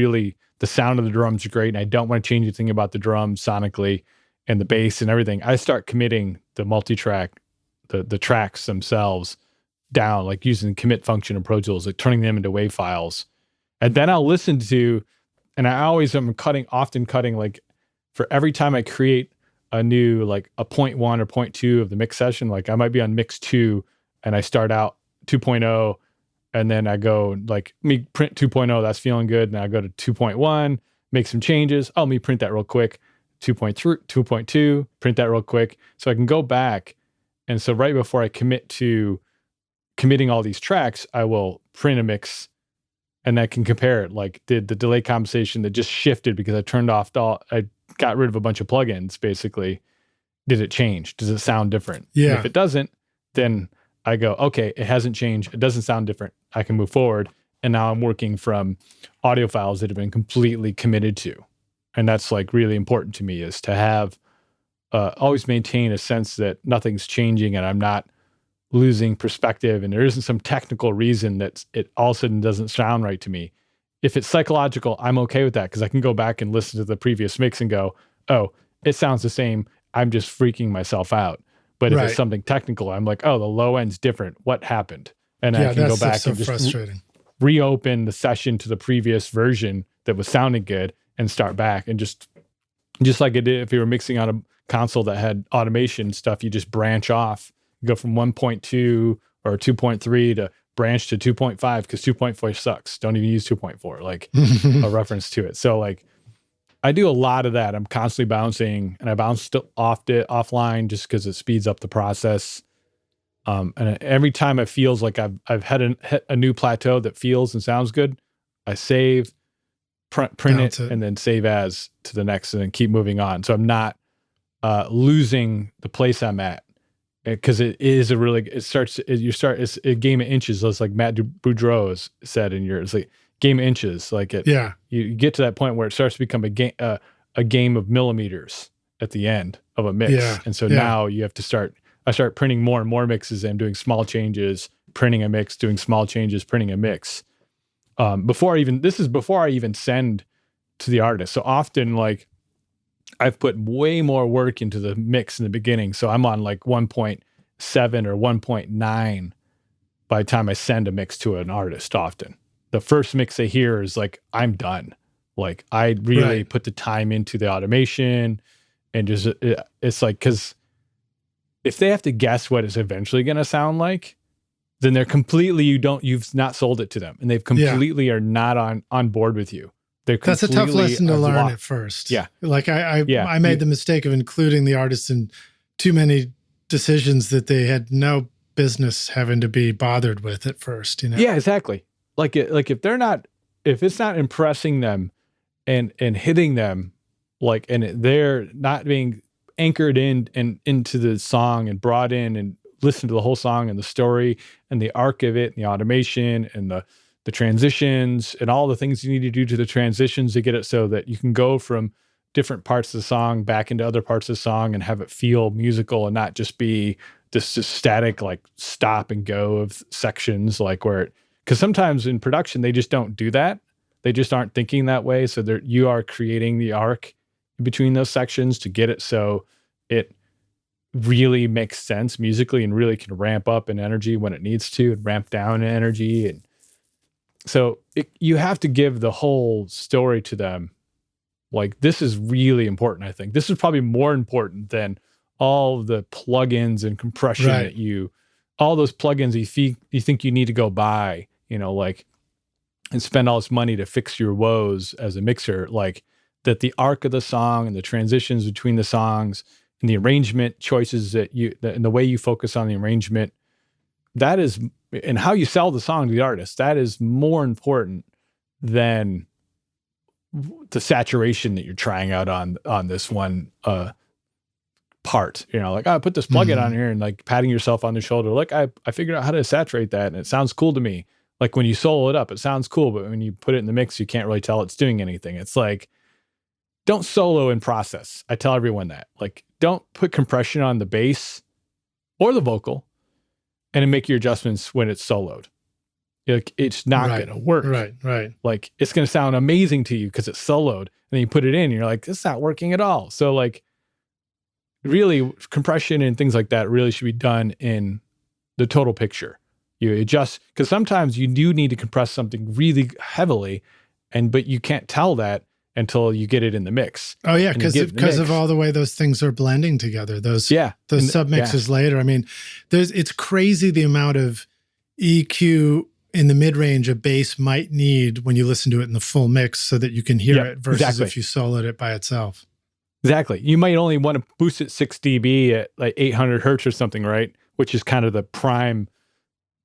the sound of the drums are great, and I don't want to change anything about the drums sonically and the bass and everything, I start committing the multi-track, the tracks themselves down, like using the commit function in Pro Tools, like turning them into WAV files. And then I'll listen to, and I always am often cutting, like for every time I create a new, like a 0.1 or 0.2 of the mix session, like I might be on mix 2 and I start out 2.0, and then I go like, me print 2.0, that's feeling good. And I go to 2.1, make some changes. Oh, let me print that real quick. 2.3, 2.2, print that real quick. So I can go back. And so right before I commit to committing all these tracks, I will print a mix, and I can compare it. Like, did the delay compensation that just shifted because I turned off I got rid of a bunch of plugins, basically, did it change? Does it sound different? Yeah. And if it doesn't, then I go, okay, it hasn't changed. It doesn't sound different. I can move forward. And now I'm working from audio files that have been completely committed to. And that's like really important to me, is to have always maintain a sense that nothing's changing and I'm not losing perspective, and there isn't some technical reason that it all of a sudden doesn't sound right to me. If it's psychological, I'm okay with that, because I can go back and listen to the previous mix and go, oh, it sounds the same. I'm just freaking myself out. But if it's something technical, I'm like, oh, the low end's different. What happened? And I can go back and just reopen the session to the previous version that was sounding good and start back. And just like it did if you were mixing on a console that had automation stuff, you just branch off, go from 1.2 or 2.3 to branch to 2.5, because 2.4 sucks. Don't even use 2.4, like a reference to it. So like I do a lot of that. I'm constantly bouncing, and I bounce offline just because it speeds up the process. And every time it feels like I've hit a new plateau that feels and sounds good, I save, print it, and then save as to the next, and then keep moving on. So I'm not losing the place I'm at, because it's a game of inches. It's like Matt Boudreau said in yours, like game of inches. Like you get to that point where it starts to become a game of millimeters at the end of a mix. Yeah. And so now you have to I start printing more and more mixes and doing small changes, printing a mix, doing small changes, printing a mix. Before I even send to the artist. So often, like, I've put way more work into the mix in the beginning. So I'm on like 1.7 or 1.9 by the time I send a mix to an artist. Often the first mix they hear is like, I'm done. Like, I really put the time into the automation and just it's like, because if they have to guess what it's eventually going to sound like, then they're completely, you've not sold it to them, and they've completely are not on board with you. That's a tough lesson to learn at first. Yeah. Like I made the mistake of including the artist in too many decisions that they had no business having to be bothered with at first, you know? Yeah, exactly. Like if it's not impressing them and hitting them, like, and they're not being anchored in and into the song and brought in and listen to the whole song and the story and the arc of it and the automation and the transitions and all the things you need to do to the transitions to get it so that you can go from different parts of the song back into other parts of the song and have it feel musical and not just be this just static, like, stop and go of sections, like where because sometimes in production, they just don't do that. They just aren't thinking that way. So you are creating the arc in between those sections to get it so it really makes sense musically and really can ramp up in energy when it needs to and ramp down in energy. And so you have to give the whole story to them. Like, this is really important, I think. This is probably more important than all the plugins and compression all those plugins you think you need to go buy, like, and spend all this money to fix your woes as a mixer. Like, that the arc of the song and the transitions between the songs and the arrangement choices and the way you focus on the arrangement, that is, and how you sell the song to the artist, that is more important than the saturation that you're trying out on this one part. Like, I put this plugin on here and, like, patting yourself on the shoulder, like, I figured out how to saturate that and it sounds cool to me. Like, when you solo it up, it sounds cool, but when you put it in the mix, you can't really tell it's doing anything. It's like, don't solo in process. I tell everyone that. Like, don't put compression on the bass or the vocal and then make your adjustments when it's soloed. Like, it's not going to work. Right. Like, it's going to sound amazing to you because it's soloed, and then you put it in and you're like, it's not working at all. So, like, really, compression and things like that really should be done in the total picture. You adjust, because sometimes you do need to compress something really heavily, but you can't tell that until you get it in the mix. Oh yeah, because of all the way those things are blending together. Those submixes later. I mean, it's crazy the amount of EQ in the mid-range a bass might need when you listen to it in the full mix so that you can hear it versus if you soloed it by itself. Exactly. You might only want to boost it 6 dB at like 800 hertz or something, right? Which is kind of the prime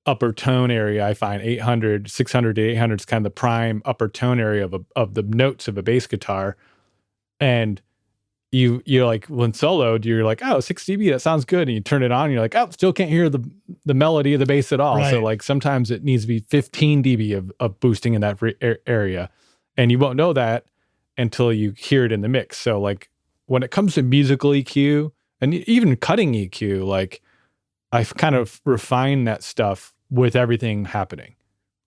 upper tone area. I find 600 to 800 is kind of the prime upper tone area of the notes of a bass guitar. And you're like, when soloed, you're like, oh, 6 dB, that sounds good. And you turn it on, and you're like, oh, still can't hear the melody of the bass at all. Right. So, like, sometimes it needs to be 15 dB of boosting in that area. And you won't know that until you hear it in the mix. So, like, when it comes to musical EQ and even cutting EQ, like, I've kind of refined that stuff with everything happening.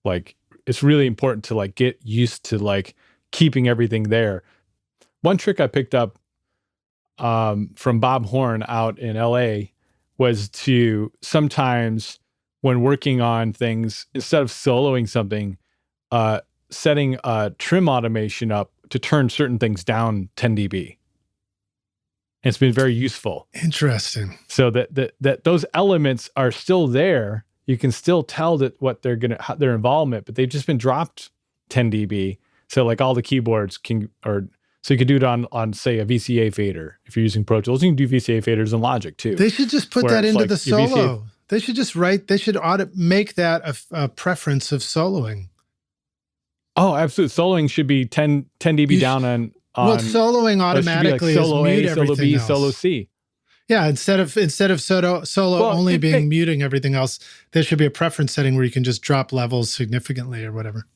Like, it's really important to, like, get used to, like, keeping everything there. One trick I picked up from Bob Horn out in LA was to sometimes, when working on things, instead of soloing something, setting a trim automation up to turn certain things down 10 dB. And it's been very useful. Interesting. So that those elements are still there. You can still tell that their involvement, but they've just been dropped 10 dB. So, like, all the keyboards so you could do it on say a VCA fader. If you're using Pro Tools, you can do VCA faders in Logic too. They should just put that into the solo. They should just make that a preference of soloing. Oh, absolutely. Soloing should be 10 dB down on. Well, soloing automatically like solo is mute A, solo B, else. solo C. Yeah, instead of solo only being muting everything else, there should be a preference setting where you can just drop levels significantly or whatever.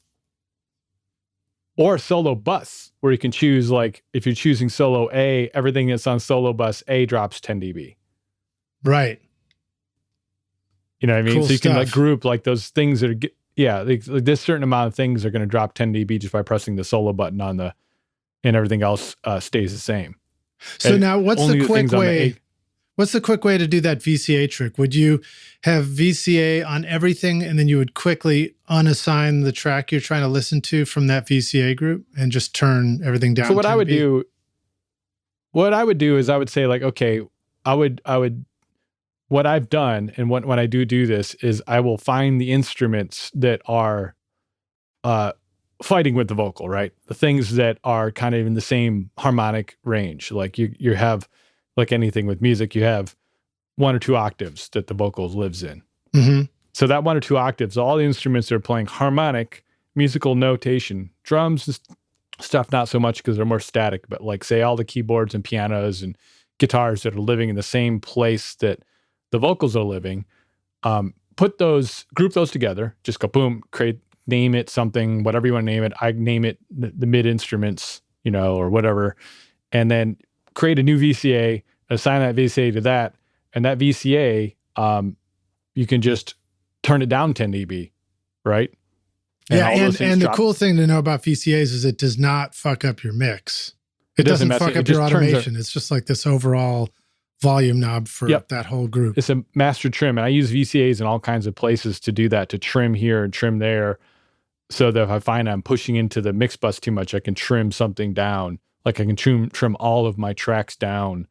Or solo bus, where you can choose, like, if you're choosing solo A, everything that's on solo bus A drops 10 dB. Right. You know what I mean? Cool so you stuff. can, like, group, like, those things that are, like this certain amount of things are going to drop 10 dB just by pressing the solo button and everything else stays the same. So and now what's the quick way to do that VCA trick? Would you have VCA on everything and then you would quickly unassign the track you're trying to listen to from that VCA group and just turn everything down? So what I would do what I would do is I would say like, okay, I would, what I've done and when I do this is I will find the instruments that are fighting with the vocal, right? The things that are kind of in the same harmonic range. Like you have, like anything with music, you have 1 or 2 octaves that the vocals lives in. Mm-hmm. So that 1 or 2 octaves, all the instruments are playing harmonic musical notation. Drums and stuff, not so much because they're more static, but like say all the keyboards and pianos and guitars that are living in the same place that the vocals are living, group those together, just go boom, name it something, whatever you want to name it. I name it the mid instruments, or whatever, and then create a new VCA, assign that VCA to that, and that VCA, you can just turn it down 10 dB, right? And the cool thing to know about VCAs is it does not fuck up your mix. It doesn't fuck up your automation. It's just like this overall volume knob for that whole group. It's a master trim, and I use VCAs in all kinds of places to do that, to trim here and trim there, so that if I find I'm pushing into the mix bus too much, I can trim something down. Like I can trim all of my tracks down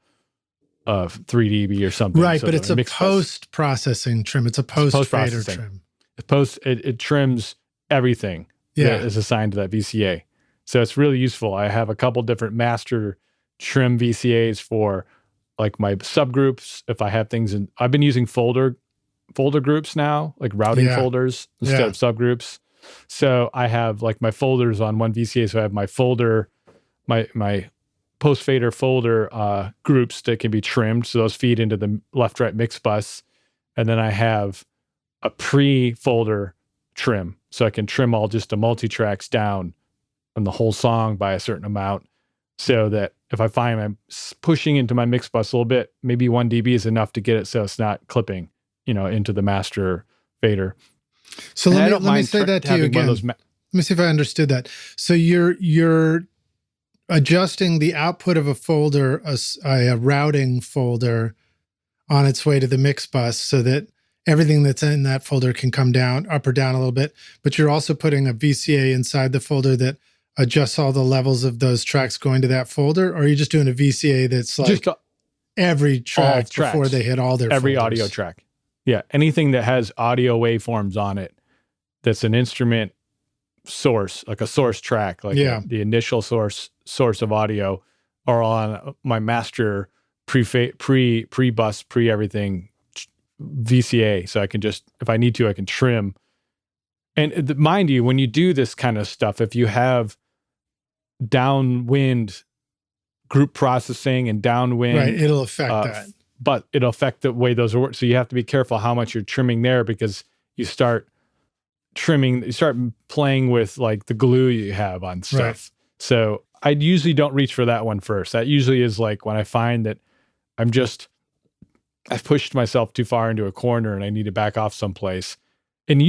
of 3 dB or something. Right, so but it's a post-processing trim. It's a post-fader trim. It trims everything that is assigned to that VCA. So it's really useful. I have a couple different master trim VCAs for like my subgroups. If I have things I've been using folder groups now, like routing folders instead of subgroups. So I have like my folders on one VCA. So I have my folder, my post-fader folder groups that can be trimmed. So those feed into the left-right mix bus. And then I have a pre-folder trim. So I can trim all just the multi-tracks down on the whole song by a certain amount, so that if I find I'm pushing into my mix bus a little bit, maybe 1 dB is enough to get it so it's not clipping, into the master fader. So let me say that to you again. Let me see if I understood that. So you're adjusting the output of a folder, a routing folder, on its way to the mix bus, so that everything that's in that folder can come down, up or down a little bit. But you're also putting a VCA inside the folder that adjusts all the levels of those tracks going to that folder, or are you just doing a VCA that's like just every track before they hit all their every folders? Audio track? Yeah, anything that has audio waveforms on it, that's an instrument source, like a source track, like the initial source of audio, are on my master pre-bus, pre-everything VCA. So I can just, if I need to, I can trim. And mind you, when you do this kind of stuff, if you have downwind group processing and downwind, right, it'll affect that. But it'll affect the way those work. So you have to be careful how much you're trimming there, because you start playing with like the glue you have on stuff. Right. So I usually don't reach for that one first. That usually is like when I find that I've pushed myself too far into a corner and I need to back off someplace. And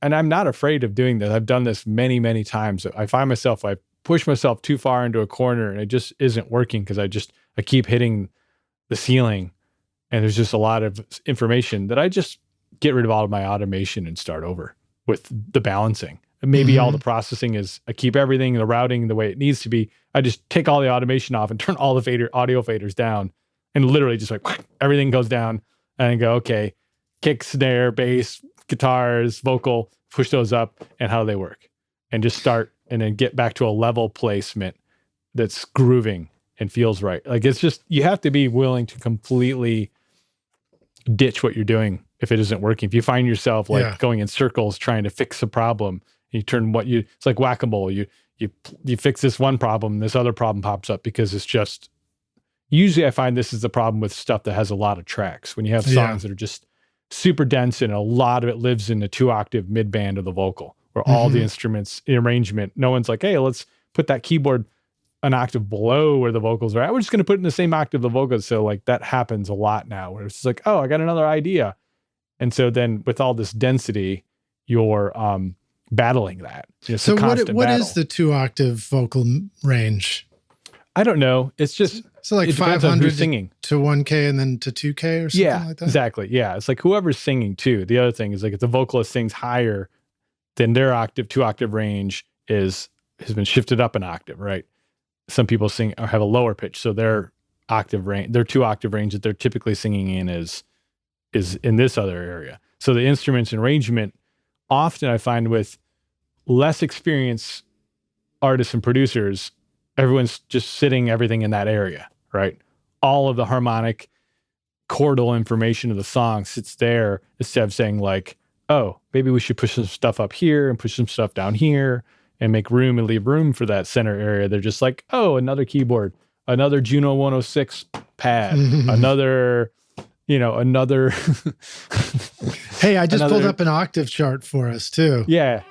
I'm not afraid of doing this. I've done this many, many times. I find myself, I push myself too far into a corner and it just isn't working because I keep hitting the ceiling, and there's just a lot of information that I just get rid of all of my automation and start over with the balancing. And maybe all the processing is, I keep everything, the routing the way it needs to be. I just take all the automation off and turn all the audio faders down, and literally just like everything goes down, and I go, okay, kick, snare, bass, guitars, vocal, push those up, and how do they work? And just start, and then get back to a level placement that's grooving and feels right. Like, it's just, you have to be willing to completely ditch what you're doing if it isn't working. If you find yourself like going in circles trying to fix a problem, you turn it's like whack-a-mole. You fix this one problem, this other problem pops up, because it's just, usually I find this is the problem with stuff that has a lot of tracks. When you have songs that are just super dense and a lot of it lives in the 2-octave mid-band of the vocal, where all the instruments, the arrangement, no one's like, hey, let's put that keyboard an octave below where the vocals are at. We're just going to put it in the same octave the vocals. So like that happens a lot now, where it's just like, oh, I got another idea. And so then with all this density, you're battling that. So what is the 2-octave vocal range? I don't know. It's just, so like 500 singing to 1K and then to 2K or something like that? Exactly. Yeah. It's like whoever's singing too. The other thing is like if the vocalist sings higher, then their 2-octave range has been shifted up an octave, right? Some people sing or have a lower pitch, so their octave range. Their 2-octave range that they're typically singing in is in this other area. So the instruments and arrangement, often I find with less experienced artists and producers, everyone's just sitting everything in that area, right? All of the harmonic chordal information of the song sits there instead of saying like, oh, maybe we should push some stuff up here and push some stuff down here and make room and leave room for that center area. They're just like, oh, another keyboard, another Juno 106 pad, another. Hey, I just pulled up an octave chart for us too. Yeah.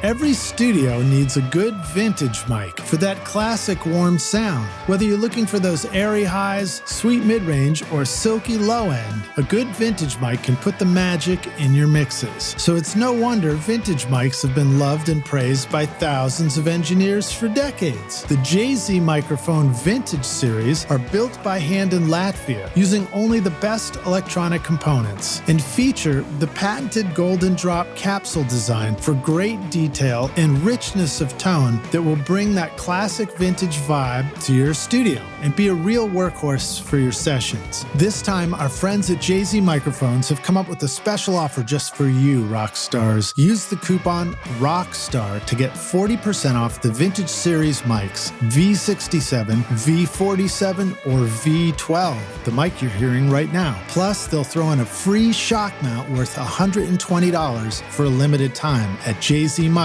Every studio needs a good vintage mic for that classic warm sound. Whether you're looking for those airy highs, sweet mid-range, or silky low end, a good vintage mic can put the magic in your mixes. So it's no wonder vintage mics have been loved and praised by thousands of engineers for decades. The JZ Microphone Vintage Series are built by hand in Latvia using only the best electronic components and feature the patented Golden Drop capsule design for great detail and richness of tone that will bring that classic vintage vibe to your studio and be a real workhorse for your sessions. This time, our friends at JZ Microphones have come up with a special offer just for you, rock stars. Use the coupon ROCKSTAR to get 40% off the Vintage Series mics V67, V47, or V12, the mic you're hearing right now. Plus, they'll throw in a free shock mount worth $120 for a limited time at jzmic.com.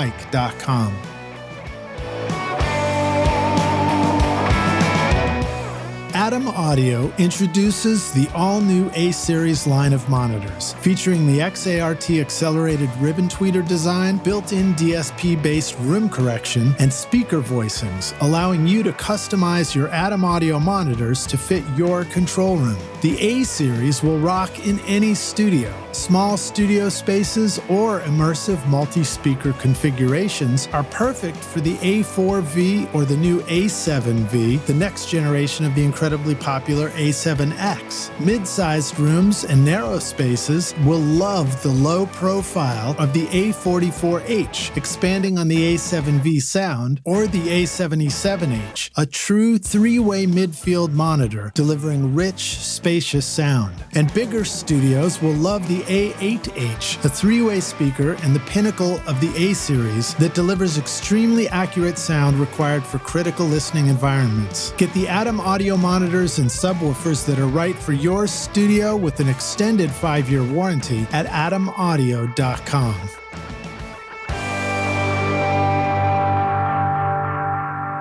Atom Audio introduces the all-new A-Series line of monitors, featuring the XART accelerated ribbon tweeter design, built-in DSP-based room correction, and speaker voicings, allowing you to customize your Atom Audio monitors to fit your control room. The A-Series will rock in any studio. Small studio spaces or immersive multi-speaker configurations are perfect for the A4V or the new A7V, the next generation of the incredibly popular A7X. Mid-sized rooms and narrow spaces will love the low profile of the A44H, expanding on the A7V sound, or the A77H, a true three-way midfield monitor delivering rich, spacious sound. And bigger studios will love the A8H, a three-way speaker and the pinnacle of the A-Series that delivers extremely accurate sound required for critical listening environments. Get the Atom Audio monitors and subwoofers that are right for your studio with an extended 5-year warranty at atomaudio.com.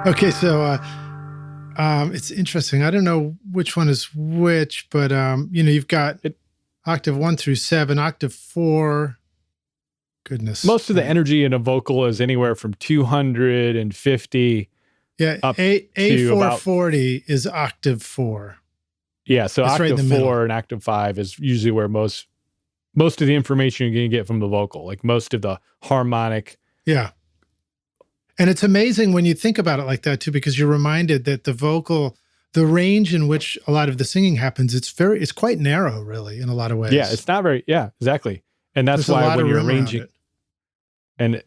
Okay, so it's interesting. I don't know which one is which, but you've got octave 1 through 7, octave 4. Goodness. Most of the energy in a vocal is anywhere from 250 up to A440 is octave 4. Yeah, so That's octave right in the 4 middle. and octave 5 is usually where most of the information you're going to get from the vocal, like most of the harmonic. Yeah. And it's amazing when you think about it like that too, because you're reminded that the vocal, the range in which a lot of the singing happens, it's quite narrow, really, in a lot of ways. Yeah, it's not very, exactly. And that's There's a why lot when of you're room around arranging, it. and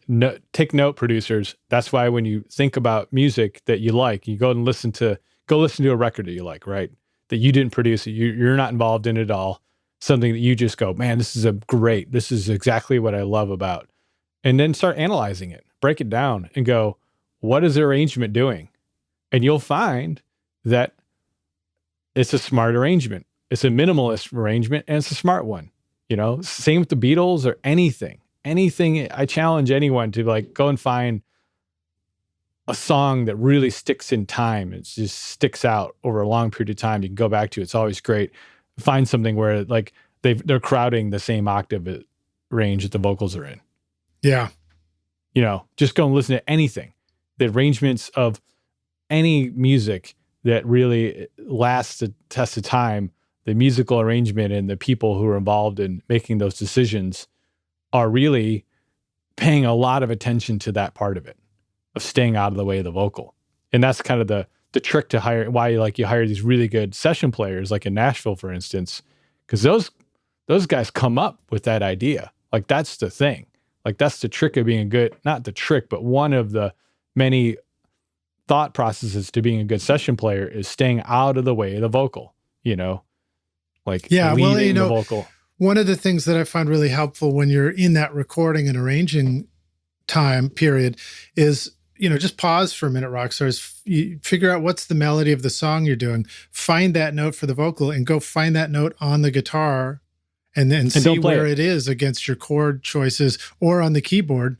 take note, producers, that's why when you think about music that you like, you go listen to a record that you like, right? That you didn't produce it, you're not involved in it at all. Something that you just go, man, this is exactly what I love about. And then start analyzing it, break it down and go, what is the arrangement doing? And you'll find that it's a smart arrangement. It's a minimalist arrangement and it's a smart one. Same with the Beatles or anything. I challenge anyone to go and find a song that really sticks in time. It just sticks out over a long period of time. You can go back to. It's always great. Find something where they're crowding the same octave range that the vocals are in. Yeah. Just go and listen to anything. The arrangements of any music that really lasts the test of time, the musical arrangement and the people who are involved in making those decisions are really paying a lot of attention to that part of it, of staying out of the way of the vocal. And that's kind of the trick to why you hire these really good session players, like in Nashville, for instance, because those guys come up with that idea. That's the thing. Like that's the trick of being a good, not the trick, but one of the many thought processes to being a good session player is staying out of the way of the vocal, like leading the vocal. One of the things that I find really helpful when you're in that recording and arranging time period is, just pause for a minute, rock stars. You figure out what's the melody of the song you're doing, find that note for the vocal and go find that note on the guitar and then see where it is against your chord choices or on the keyboard,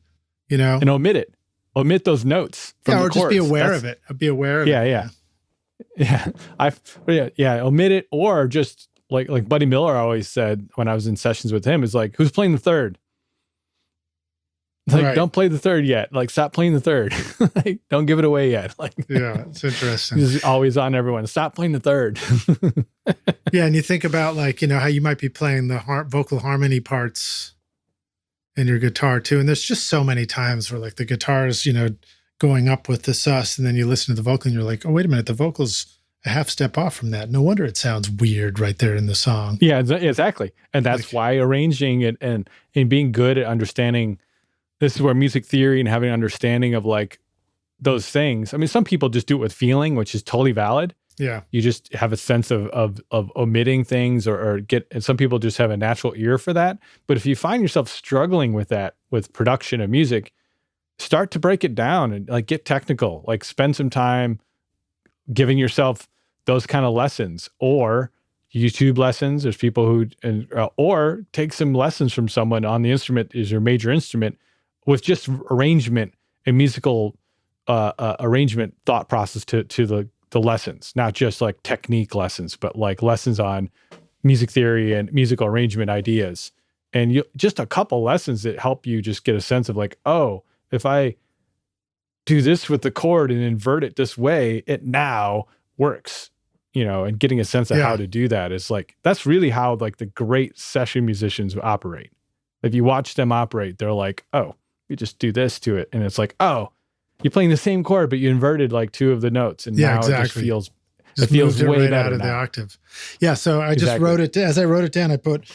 And omit it. Omit those notes from the chords. Just be aware of it. Be aware of it. Yeah. Omit it, or just like Buddy Miller always said when I was in sessions with him, is like, who's playing the third? Like, don't play the third yet. Like, stop playing the third. Like, don't give it away yet. Like, yeah, it's interesting. He's always on everyone. Stop playing the third. Yeah, and you think about how you might be playing the vocal harmony parts in your guitar too, and there's just so many times where like the guitar is going up with the sus, and then you listen to the vocal and you're like, oh wait a minute, the vocal's a half step off from that. No wonder it sounds weird right there in the song. Yeah, exactly, and that's why arranging it and being good at understanding. This is where music theory and having an understanding of like those things. I mean, some people just do it with feeling, which is totally valid. Yeah. You just have a sense of omitting things and some people just have a natural ear for that. But if you find yourself struggling with that, with production of music, start to break it down and like get technical, like spend some time giving yourself those kind of lessons, or YouTube lessons. There's people or take some lessons from someone on the instrument is your major instrument, with just arrangement and musical arrangement thought process to the lessons, not just like technique lessons, but like lessons on music theory and musical arrangement ideas. And just a couple lessons that help you just get a sense of like, oh, if I do this with the chord and invert it this way, it now works, and getting a sense of how to do that is like, that's really how like the great session musicians operate. If you watch them operate, they're like, oh, you just do this to it. And it's like, oh, you're playing the same chord, but you inverted like two of the notes. And now it just feels, way better out of the octave. Yeah. So I just wrote it, as I wrote it down, I put,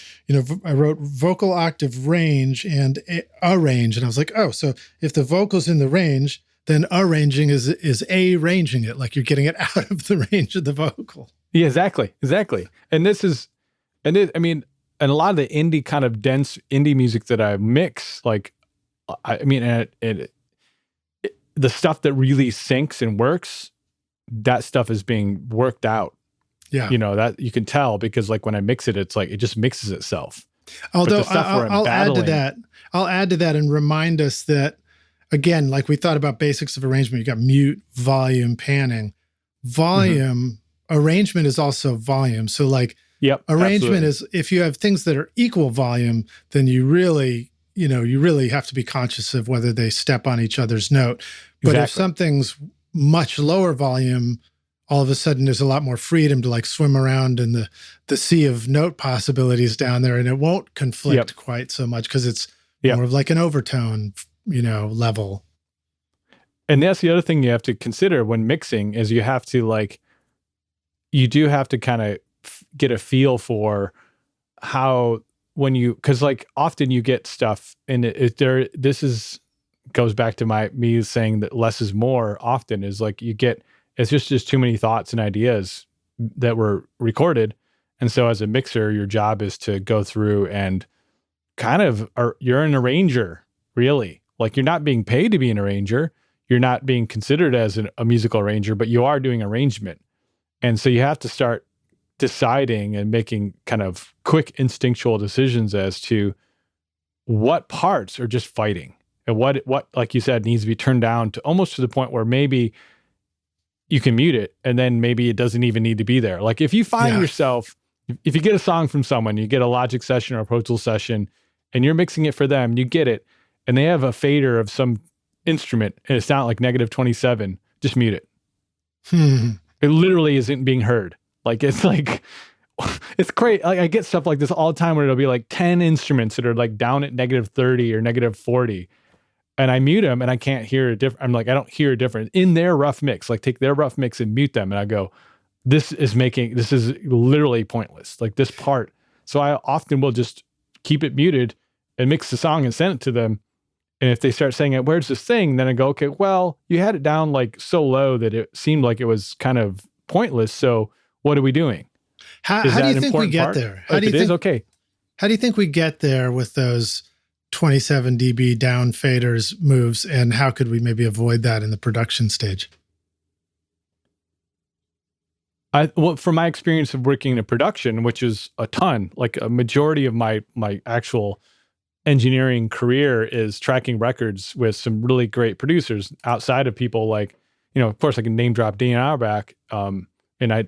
I wrote vocal octave range and a range. And I was like, oh, so if the vocal's in the range, then arranging is arranging it. Like you're getting it out of the range of the vocal. Yeah, exactly. And and a lot of the indie kind of dense indie music that I mix, like, the stuff that really syncs and works, that stuff is being worked out. Yeah. That you can tell because like when I mix it, it's like, it just mixes itself. Although I'll add to that and remind us that, again, like we thought about basics of arrangement, you got mute, volume, panning. Volume, arrangement is also volume. So like arrangement is, if you have things that are equal volume, then you really have to be conscious of whether they step on each other's note. But if something's much lower volume, all of a sudden there's a lot more freedom to like swim around in the sea of note possibilities down there, and it won't conflict quite so much because it's more of like an overtone, level. And that's the other thing you have to consider when mixing is you do have to kind of get a feel for how, because like often you get stuff and goes back to me saying that less is more often, is like it's just too many thoughts and ideas that were recorded. And so as a mixer, your job is to go through and you're an arranger, really. Like you're not being paid to be an arranger. You're not being considered as a musical arranger, but you are doing arrangement. And so you have to start deciding and making kind of quick instinctual decisions as to what parts are just fighting and what, like you said, needs to be turned down to almost to the point where maybe you can mute it and then maybe it doesn't even need to be there. Like if you find yourself, if you get a song from someone, you get a Logic session or a Pro Tools session and you're mixing it for them, you get it, and they have a fader of some instrument and it's not like -27, just mute it. It literally isn't being heard. Like, it's great. Like I get stuff like this all the time where it'll be like 10 instruments that are like down at -30 or -40. And I mute them and I can't hear a difference. I'm like, I don't hear a difference in their rough mix. Like take their rough mix and mute them. And I go, this is literally pointless. Like this part. So I often will just keep it muted and mix the song and send it to them. And if they start saying, where's this thing? Then I go, okay, well, you had it down like so low that it seemed like it was kind of pointless. So what are we doing? How do you think we get there? How do you think, okay. How do you think we get there with those 27 dB down faders moves? And how could we maybe avoid that in the production stage? Well, from my experience of working in production, which is a ton, like a majority of my actual engineering career is tracking records with some really great producers outside of people like, of course I can name drop Dan Auerbach. And I,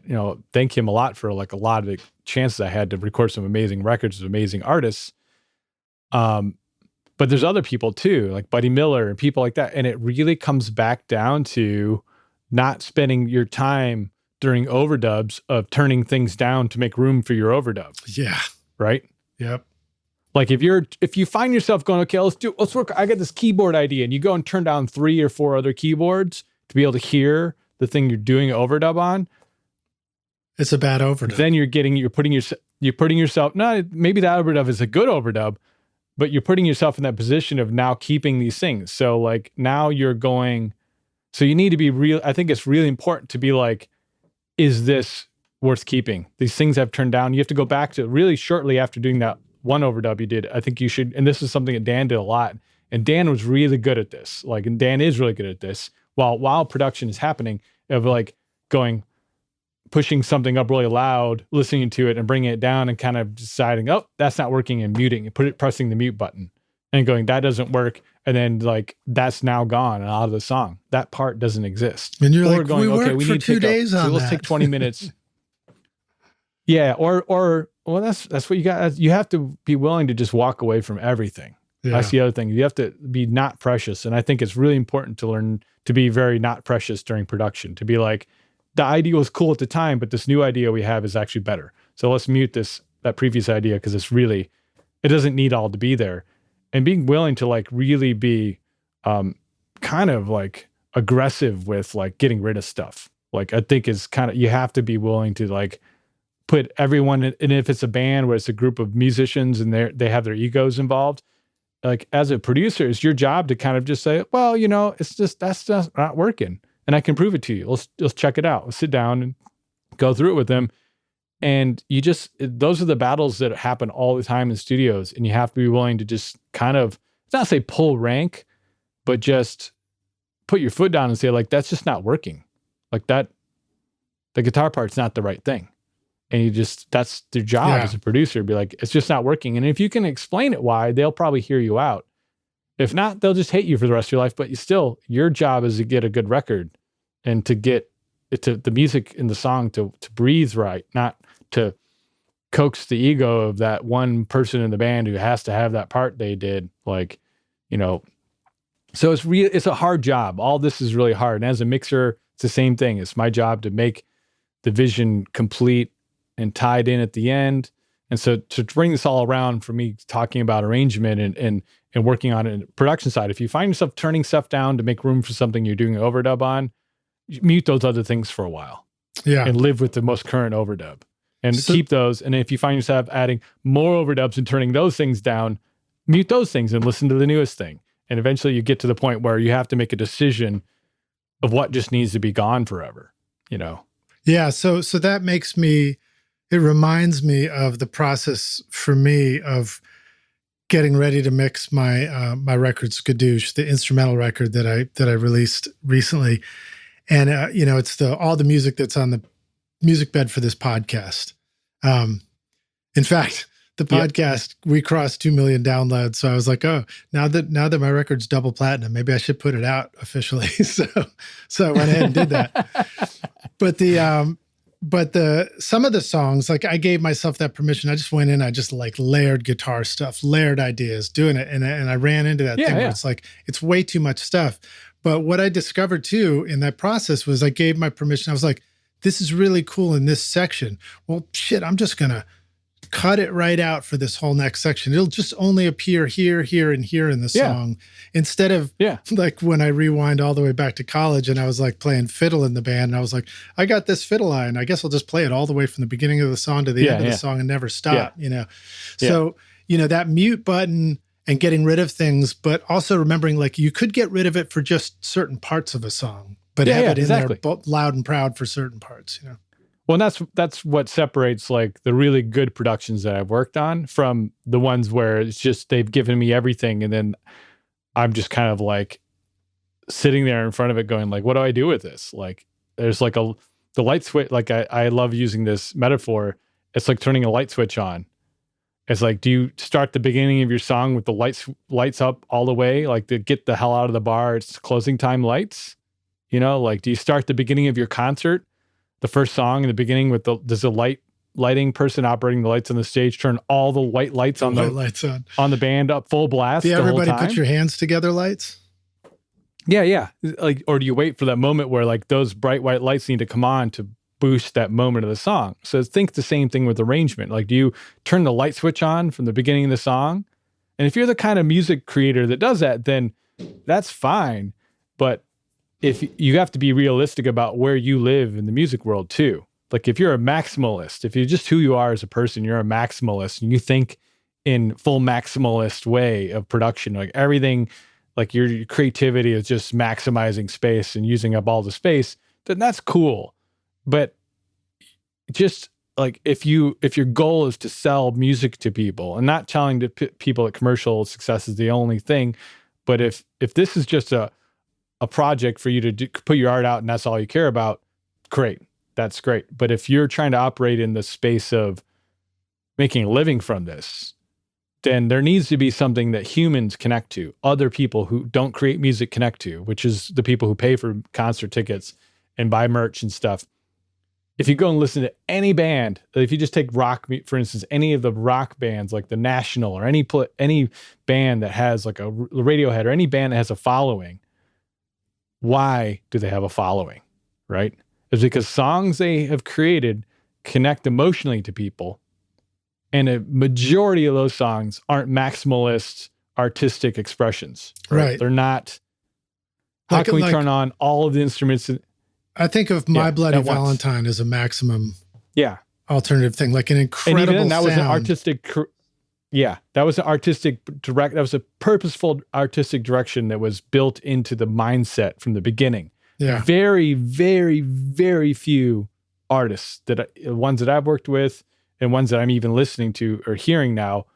thank him a lot for like a lot of the chances I had to record some amazing records with amazing artists. But there's other people too, like Buddy Miller and people like that. And it really comes back down to not spending your time during overdubs of turning things down to make room for your overdub. Yeah. Right? Yep. Like if you find yourself going, okay, let's work. I got this keyboard idea, and you go and turn down 3 or 4 other keyboards to be able to hear the thing you're doing an overdub on. It's a bad overdub. Then you're putting yourself. No, maybe that overdub is a good overdub, but you're putting yourself in that position of now keeping these things. So like now you're going. So you need to be real. I think it's really important to be like, is this worth keeping? These things I've turned down. You have to go back to really shortly after doing that one overdub you did. I think you should, and this is something that Dan did a lot. And Dan was really good at this. Like, and Dan is really good at this while production is happening, of like pushing something up really loud, listening to it and bringing it down and kind of deciding, oh, that's not working, and muting and pressing the mute button and going, that doesn't work. And then like, that's now gone and out of the song. That part doesn't exist. And you're like, we worked for 2 days on that. Let's take 20 minutes. Yeah. Or well, that's what you got. You have to be willing to just walk away from everything. Yeah. That's the other thing. You have to be not precious. And I think it's really important to learn to be very not precious during production, to be like, the idea was cool at the time, but this new idea we have is actually better. So let's mute that previous idea, because it doesn't need all to be there. And being willing to like really be kind of like aggressive with like getting rid of stuff. Like I think is kind of, you have to be willing to like put everyone in, and if it's a band where it's a group of musicians and they have their egos involved, like as a producer, it's your job to kind of just say, well, it's just, that's just not working. And I can prove it to you. Let's check it out. Let's sit down and go through it with them. And those are the battles that happen all the time in studios. And you have to be willing to just kind of, not say pull rank, but just put your foot down and say like, that's just not working. Like that, the guitar part's not the right thing. And that's their job as a producer, be like, it's just not working. And if you can explain it why, they'll probably hear you out. If not, they'll just hate you for the rest of your life. But your job is to get a good record and to get it to the music in the song to breathe right, not to coax the ego of that one person in the band who has to have that part they did. Like, so it's a hard job. All this is really hard. And as a mixer, it's the same thing. It's my job to make the vision complete and tied in at the end. And so to bring this all around for me talking about arrangement and working on it in the production side, if you find yourself turning stuff down to make room for something you're doing an overdub on, mute those other things for a while. Yeah. And live with the most current overdub and keep those. And if you find yourself adding more overdubs and turning those things down, mute those things and listen to the newest thing. And eventually you get to the point where you have to make a decision of what just needs to be gone forever, Yeah. So that it reminds me of the process for me of getting ready to mix my my record Skadoosh, the instrumental record that I released recently. And it's all the music that's on the music bed for this podcast. In fact, the podcast, we crossed 2 million downloads. So I was like, oh, now that my record's double platinum, maybe I should put it out officially. So I went ahead and did that. But some of the songs, like I gave myself that permission. I just went in, I just like layered guitar stuff, layered ideas, doing it. And I ran into that thing where it's like, it's way too much stuff. But what I discovered too in that process was I gave my permission. I was like, this is really cool in this section. Well, shit, I'm just going to cut it right out for this whole next section. It'll just only appear here, here, and here in the song. Instead of like when I rewind all the way back to college and I was like playing fiddle in the band and I was like, I got this fiddle line. I guess I'll just play it all the way from the beginning of the song to the end of the song and never stop, So, that mute button and getting rid of things, but also remembering like you could get rid of it for just certain parts of a song, but have it in there loud and proud for certain parts, you know? Well, that's what separates like the really good productions that I've worked on from the ones where it's just they've given me everything and then I'm just kind of like sitting there in front of it going like, what do I do with this? Like there's like the light switch, like I love using this metaphor. It's like turning a light switch on. It's like, do you start the beginning of your song with the lights up all the way, like to get the hell out of the bar, it's closing time lights? You know, like do you start the beginning of your concert, the first song in the beginning with does the lighting person operating the lights on the stage turn all the white lights on the band up full blast? Yeah, everybody put your hands together lights? Yeah. Like, or do you wait for that moment where like those bright white lights need to come on to boost that moment of the song? So think the same thing with arrangement. Like, do you turn the light switch on from the beginning of the song? And if you're the kind of music creator that does that, then that's fine. But if you have to be realistic about where you live in the music world too. Like if you're a maximalist, if you're just who you are as a person, you're a maximalist and you think in full maximalist way of production, like everything, like your creativity is just maximizing space and using up all the space, then that's cool. But just like if your goal is to sell music to people and not telling people that commercial success is the only thing, but if this is just a project for you to put your art out and that's all you care about, great. That's great. But if you're trying to operate in the space of making a living from this, then there needs to be something that humans connect to, other people who don't create music connect to, which is the people who pay for concert tickets and buy merch and stuff. If you go and listen to any band, if you just take rock, for instance, any of the rock bands like the National or any band that has like a Radiohead or any band that has a following, why do they have a following, right? It's because songs they have created connect emotionally to people. And a majority of those songs aren't maximalist artistic expressions. Right. They're not, how can we turn on all of the instruments? I think of My Bloody Valentine as a maximum alternative thing, like an incredible and even then, that sound. was an artistic, that was an artistic that was a purposeful artistic direction that was built into the mindset from the beginning. Yeah. Very, very, very few artists ones that I've worked with and ones that I'm even listening to or hearing now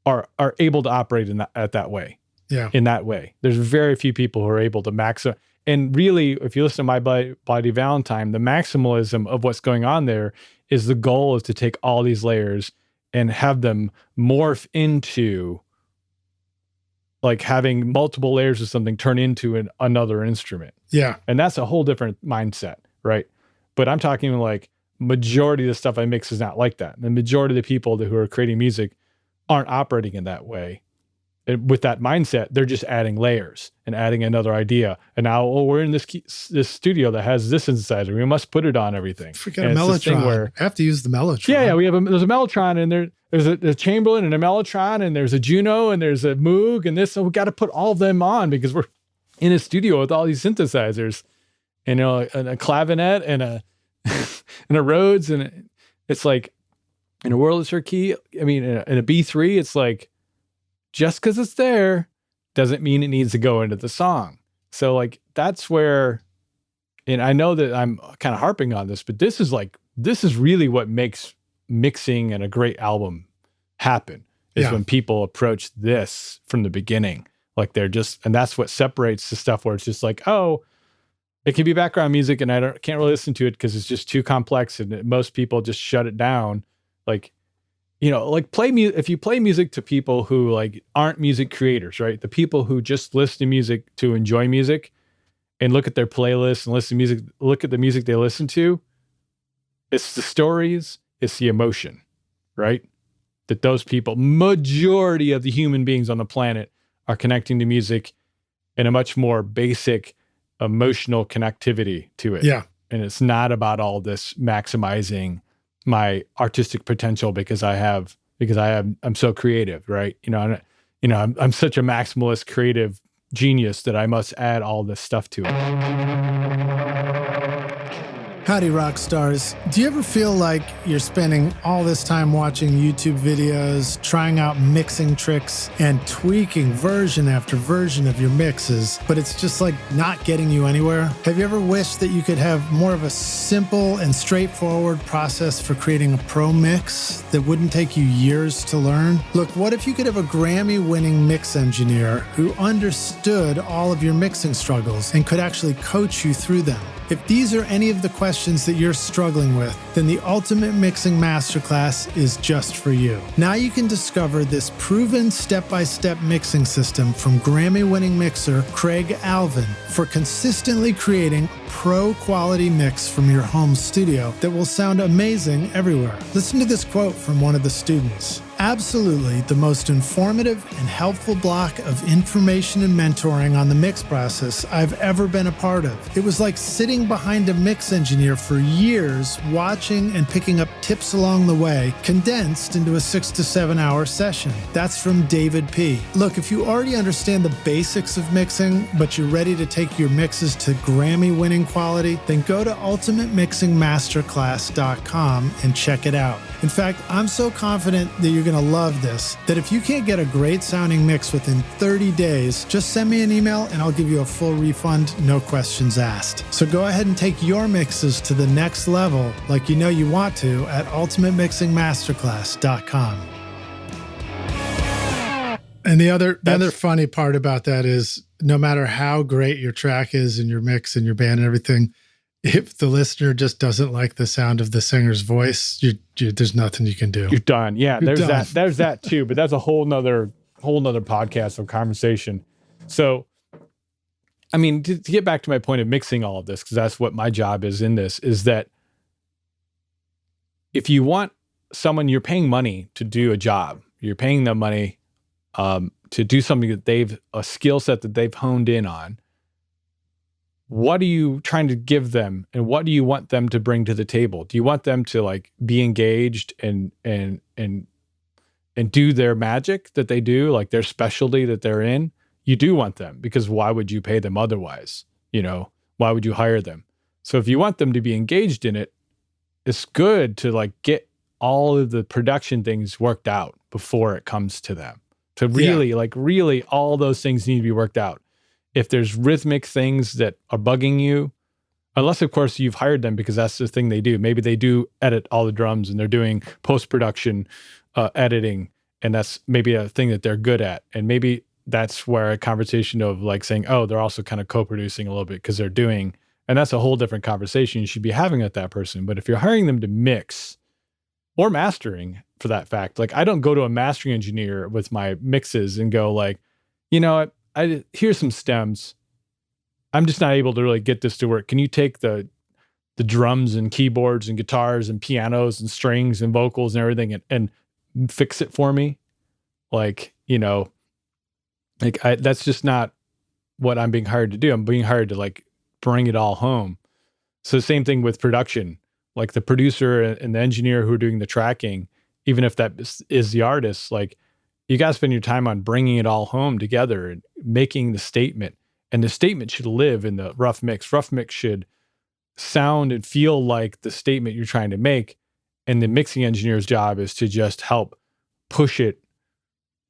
are able to operate in that way. Yeah. In that way. There's very few people who are able to maximize. And really, if you listen to My Bloody Valentine, the maximalism of what's going on there is the goal is to take all these layers and have them morph into like having multiple layers of something turn into another instrument. Yeah. And that's a whole different mindset, right? But I'm talking like majority of the stuff I mix is not like that. The majority of the people who are creating music aren't operating in that way. And with that mindset, they're just adding layers and adding another idea. And now, we're in this studio that has this synthesizer. We must put it on everything. Freaking a Mellotron. I have to use the Mellotron. Yeah. There's a Mellotron and there's a Chamberlain and a Mellotron and there's a Juno and there's a Moog and this. So we got to put all of them on because we're in a studio with all these synthesizers and a clavinet and a and a Rhodes. And it's like in a Wurlitzer key, I mean, in a B3, it's like, just because it's there doesn't mean it needs to go into the song. So like, that's where, and I know that I'm kind of harping on this, but this is really what makes mixing and a great album happen is when people approach this from the beginning. Like and that's what separates the stuff where it's just like, oh, it can be background music and I can't really listen to it because it's just too complex and most people just shut it down. Like, like if you play music to people who like aren't music creators, right? The people who just listen to music to enjoy music and look at their playlists and listen to music, look at the music they listen to. It's the stories, it's the emotion, right? That those people, majority of the human beings on the planet are connecting to music in a much more basic emotional connectivity to it. Yeah. And it's not about all this maximizing my artistic potential because I'm so creative, right? I'm such a maximalist creative genius that I must add all this stuff to it. Howdy, rock stars. Do you ever feel like you're spending all this time watching YouTube videos, trying out mixing tricks, and tweaking version after version of your mixes, but it's just like not getting you anywhere? Have you ever wished that you could have more of a simple and straightforward process for creating a pro mix that wouldn't take you years to learn? Look, what if you could have a Grammy-winning mix engineer who understood all of your mixing struggles and could actually coach you through them? If these are any of the questions that you're struggling with, then the Ultimate Mixing Masterclass is just for you. Now you can discover this proven step-by-step mixing system from Grammy-winning mixer Craig Alvin for consistently creating a pro-quality mix from your home studio that will sound amazing everywhere. Listen to this quote from one of the students. Absolutely the most informative and helpful block of information and mentoring on the mix process I've ever been a part of. It was like sitting behind a mix engineer for years, watching and picking up tips along the way, condensed into a 6 to 7 hour session. That's from David P. Look, if you already understand the basics of mixing, but you're ready to take your mixes to Grammy-winning quality, then go to ultimatemixingmasterclass.com and check it out. In fact, I'm so confident that you're going to love this, that if you can't get a great sounding mix within 30 days, just send me an email and I'll give you a full refund, no questions asked. So go ahead and take your mixes to the next level like you know you want to at ultimatemixingmasterclass.com. And the other funny part about that is no matter how great your track is and your mix and your band and everything, if the listener just doesn't like the sound of the singer's voice, there's nothing you can do. You're done. Yeah, there's that too, but that's a whole nother podcast of conversation. So, I mean, to get back to my point of mixing all of this, because that's what my job is in this, is that if you want someone, you're paying money to do a job, you're paying them money to do something that a skill set that they've honed in on. What are you trying to give them, and what do you want them to bring to the table? Do you want them to like be engaged and do their magic that they do, like their specialty that they're in? You do want them, because why would you pay them otherwise? You know, why would you hire them? So if you want them to be engaged in it, it's good to like get all of the production things worked out before it comes to them. To really all those things need to be worked out. If there's rhythmic things that are bugging you, unless of course you've hired them because that's the thing they do. Maybe they do edit all the drums and they're doing post-production editing, and that's maybe a thing that they're good at. And maybe that's where a conversation of like saying, oh, they're also kind of co-producing a little bit because they're doing, and that's a whole different conversation you should be having with that person. But if you're hiring them to mix or mastering for that fact, like I don't go to a mastering engineer with my mixes and go like, you know what? Here's some stems. I'm just not able to really get this to work. Can you take the drums and keyboards and guitars and pianos and strings and vocals and everything and fix it for me? Like, you know, like that's just not what I'm being hired to do. I'm being hired to like bring it all home. So same thing with production, like the producer and the engineer who are doing the tracking, even if that is the artist, like you got to spend your time on bringing it all home together and making the statement. And the statement should live in the rough mix. Rough mix should sound and feel like the statement you're trying to make. And the mixing engineer's job is to just help push it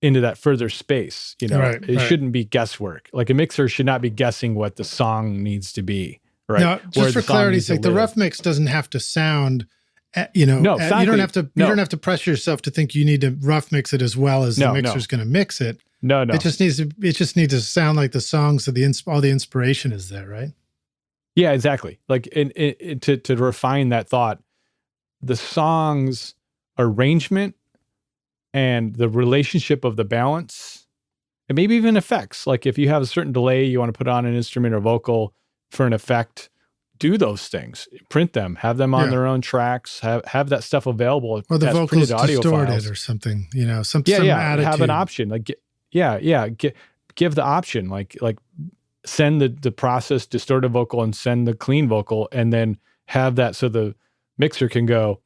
into that further space. You know, it shouldn't be guesswork. Like a mixer should not be guessing what the song needs to be. Right. Now, just for clarity's sake, the rough mix doesn't have to sound, you don't have to pressure yourself to think you need to rough mix it as well as the mixer's going to mix it. No. It just needs to sound like the songs, so all the inspiration is there, right? Yeah, exactly. Like to refine that thought, the song's arrangement and the relationship of the balance, and maybe even effects. Like if you have a certain delay, you want to put on an instrument or vocal for an effect, do those things, print them, have them on their own tracks, have that stuff available. Or the vocals distorted or something, you know, some attitude. Have an option. Like, give the option, like send the processed distorted vocal and send the clean vocal, and then have that so the mixer can go,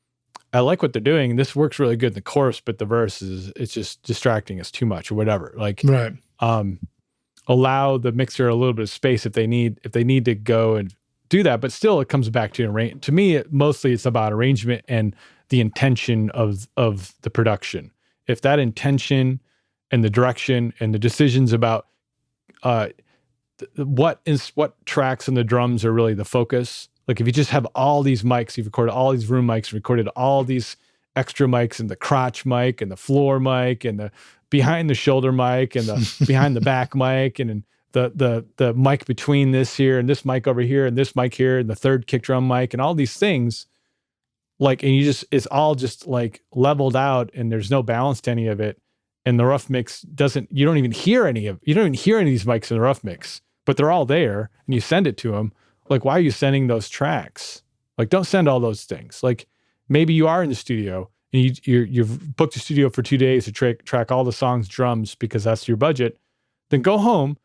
I like what they're doing. This works really good in the chorus, but the verse it's just distracting. It's too much or whatever. Like, right. Allow the mixer a little bit of space if they need to go and do that, but still it comes back to to me, mostly it's about arrangement and the intention of the production. If that intention and the direction and the decisions about what tracks and the drums are really the focus. Like if you just have all these mics, you've recorded all these room mics, recorded all these extra mics and the crotch mic and the floor mic and the behind the shoulder mic and the behind the back mic and the mic between this here and this mic over here and this mic here and the third kick drum mic and all these things, like, and it's all just like leveled out and there's no balance to any of it. And the rough mix you don't even hear any of these mics in the rough mix, but they're all there and you send it to them. Like, why are you sending those tracks? Like, don't send all those things. Like, maybe you are in the studio and you've booked a studio for 2 days to track all the songs, drums, because that's your budget. Then go home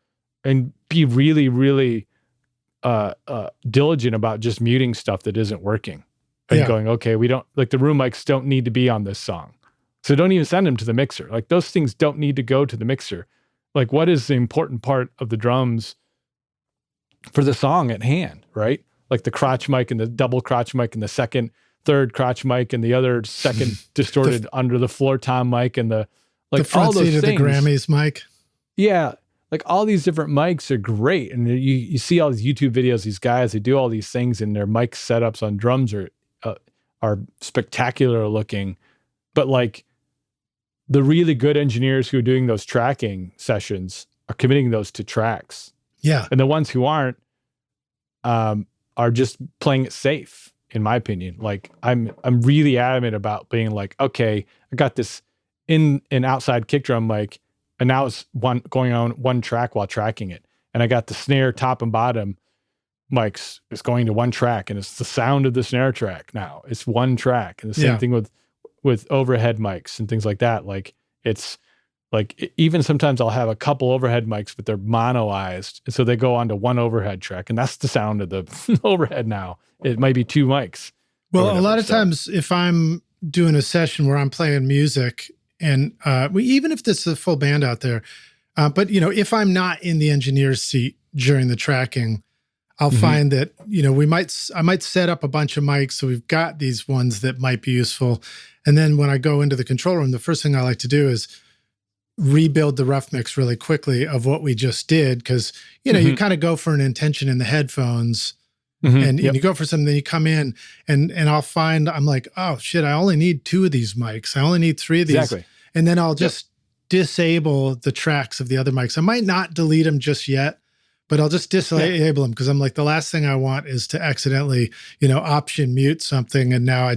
and be really, really diligent about just muting stuff that isn't working and going, okay, we don't, like, the room mics don't need to be on this song. So don't even send them to the mixer. Like, those things don't need to go to the mixer. Like, what is the important part of the drums for the song at hand, right? Like the crotch mic and the double crotch mic and the third crotch mic and the other second distorted under the floor tom mic and the front all those seat of things. the Grammys mic. Yeah. Like all these different mics are great. And you see all these YouTube videos, these guys, they do all these things and their mic setups on drums are spectacular looking. But like the really good engineers who are doing those tracking sessions are committing those to tracks. Yeah. And the ones who aren't are just playing it safe, in my opinion. Like I'm really adamant about being like, okay, I got this in an outside kick drum mic, and now it's going on one track while tracking it. And I got the snare top and bottom mics. It's going to one track, and it's the sound of the snare track now. It's one track. And the same thing with overhead mics and things like that. Like it's like, even sometimes I'll have a couple overhead mics, but they're monoized. And so they go onto one overhead track, and that's the sound of the overhead now. It might be two mics. Well, a lot of times if I'm doing a session where I'm playing music and even if there's a full band out there, but if I'm not in the engineer's seat during the tracking, I'll find that, I might set up a bunch of mics. So we've got these ones that might be useful. And then when I go into the control room, the first thing I like to do is rebuild the rough mix really quickly of what we just did. Because, you kind of go for an intention in the headphones and you go for something, then you come in and I'll find, I'm like, oh shit, I only need 2 of these mics. I only need 3 of these. Exactly. And then I'll just disable the tracks of the other mics. I might not delete them just yet, but I'll just disable them because I'm like, the last thing I want is to accidentally, option mute something. And now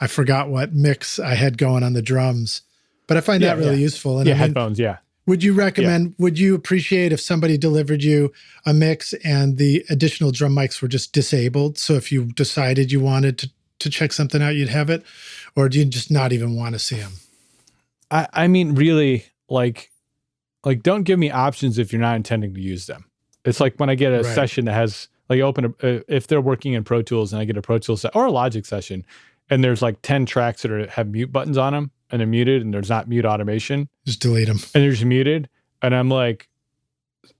I forgot what mix I had going on the drums. But I find that really useful. And headphones, would you recommend, would you appreciate if somebody delivered you a mix and the additional drum mics were just disabled? So if you decided you wanted to check something out, you'd have it? Or do you just not even want to see them? I mean, really, like don't give me options if you're not intending to use them. It's like when I get a session that has, like, if they're working in Pro Tools and I get a Pro Tools or a Logic session, and there's like 10 tracks that have mute buttons on them and they're muted and there's not mute automation. Just delete them. And they're just muted. And I'm like,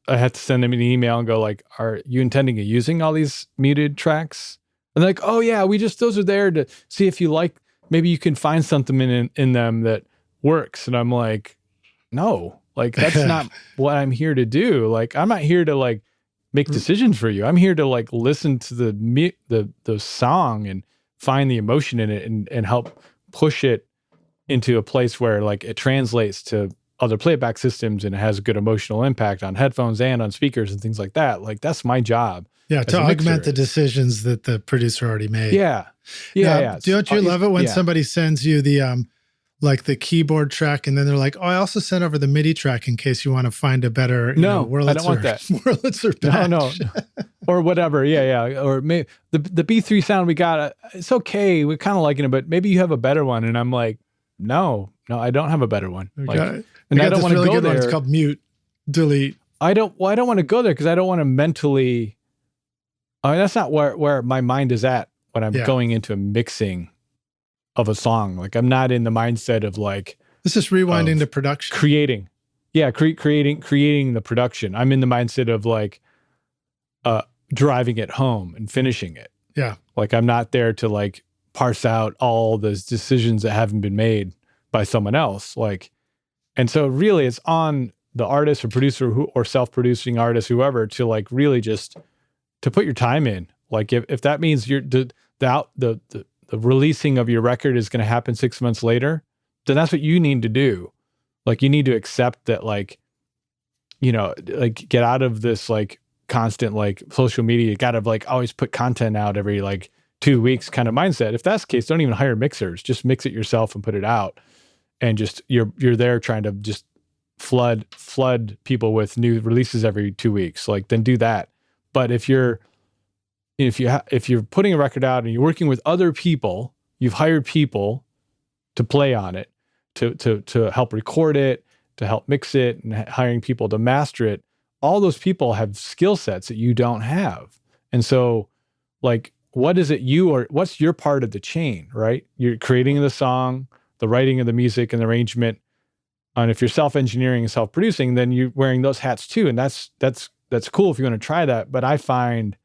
I have to send them an email and go like, are you intending on using all these muted tracks? And they're like, oh yeah, those are there to see if you like, maybe you can find something in them that works. And I'm like, no, like that's not what I'm here to do. Like, I'm not here to like make decisions for you. I'm here to like listen to the song and find the emotion in it and help push it into a place where like it translates to other playback systems and it has a good emotional impact on headphones and on speakers and things like that. Like, that's my job. Yeah, to augment the decisions that the producer already made. Yeah. Don't you love it when somebody sends you the like the keyboard track and then they're like, oh, I also sent over the MIDI track in case you want to find a better Wurlitzer, I don't want that. Wurlitzer patch. No. Or whatever. Yeah. Or maybe the B3 sound we got, it's okay. We're kind of liking it, but maybe you have a better one. And I'm like, no, I don't have a better one. Like, and I don't want to go there. It's called mute, delete. I don't want to go there because I don't want to mentally. I mean, that's not where my mind is at when I'm going into a mixing of a song. Like, I'm not in the mindset of like. This is rewinding the production. Creating. Yeah, creating the production. I'm in the mindset of like, driving it home and finishing it. Yeah. Like I'm not there to like parse out all those decisions that haven't been made by someone else. Like, and so really it's on the artist or producer or self-producing artist, whoever, to like really just to put your time in. Like if that means the releasing of your record is going to happen 6 months later, then that's what you need to do. Like you need to accept that, like, you know, like get out of this like constant like social media, you got to like always put content out every like 2 weeks kind of mindset. If that's the case, don't even hire mixers, just mix it yourself and put it out. And just you're there trying to just flood people with new releases every 2 weeks, like then do that. But if you're putting a record out and you're working with other people, you've hired people to play on it, to help record it, to help mix it, and hiring people to master it, all those people have skill sets that you don't have. And so like, what is it what's your part of the chain, right? You're creating the song, the writing of the music and the arrangement. And if you're self-engineering and self-producing, then you're wearing those hats too. And that's cool if you want to try that. But I find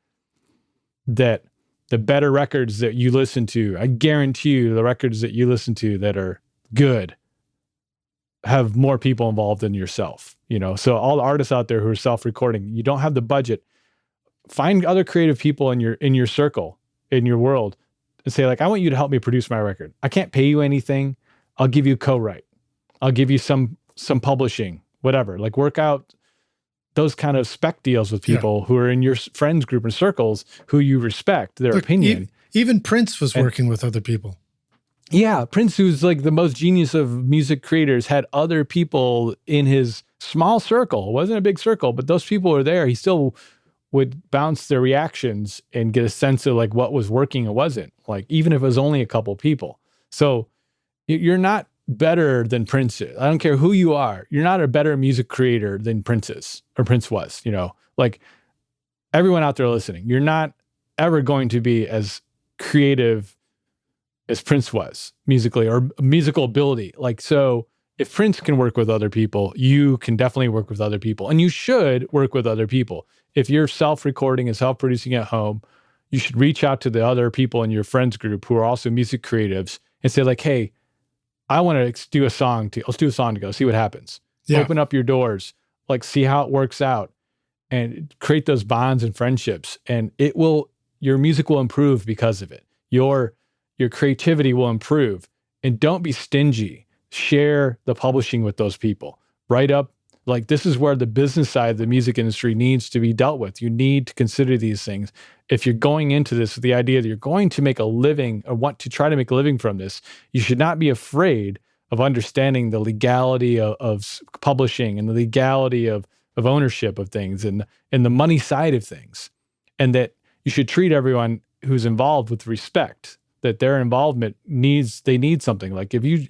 that the better records that you listen to, I guarantee you the records that you listen to that are good have more people involved than yourself, you know? So all the artists out there who are self-recording, you don't have the budget, find other creative people in your circle, in your world, and say like, I want you to help me produce my record. I can't pay you anything. I'll give you co-write. I'll give you some publishing, whatever. Like work out those kind of spec deals with people who are in your friends group and circles who you respect their opinion. Even Prince was working with other people. Yeah, Prince, who's like the most genius of music creators, had other people in his small circle. It wasn't a big circle, but those people were there. He still would bounce their reactions and get a sense of like what was working and wasn't, like even if it was only a couple people. So you're not better than Prince is. I don't care who you are. You're not a better music creator than Prince is, or Prince was, you know, like everyone out there listening, you're not ever going to be as creative as Prince was musically or musical ability. Like, so if Prince can work with other people, you can definitely work with other people, and you should work with other people. If you're self-recording and self-producing at home, you should reach out to the other people in your friends group who are also music creatives and say like, hey, I want to do a song let's do a song together, see what happens. Yeah. Open up your doors, like see how it works out, and create those bonds and friendships. And your music will improve because of it. Your creativity will improve. And don't be stingy. Share the publishing with those people. Write up, like this is where the business side of the music industry needs to be dealt with. You need to consider these things. If you're going into this with the idea that you're going to make a living or want to try to make a living from this, you should not be afraid of understanding the legality of publishing and the legality of ownership of things and the money side of things. And that you should treat everyone who's involved with respect, that their involvement they need something. Like if you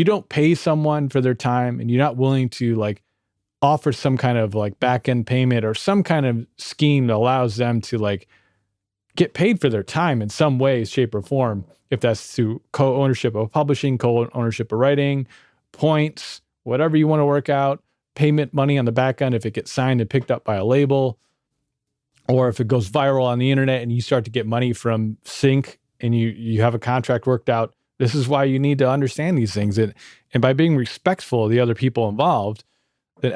don't pay someone for their time and you're not willing to like offer some kind of like back-end payment or some kind of scheme that allows them to like get paid for their time in some way, shape, or form, if that's through co-ownership of publishing, co-ownership of writing, points, whatever you want to work out, payment money on the back end if it gets signed and picked up by a label, or if it goes viral on the internet and you start to get money from sync and you have a contract worked out. This is why you need to understand these things. And by being respectful of the other people involved, that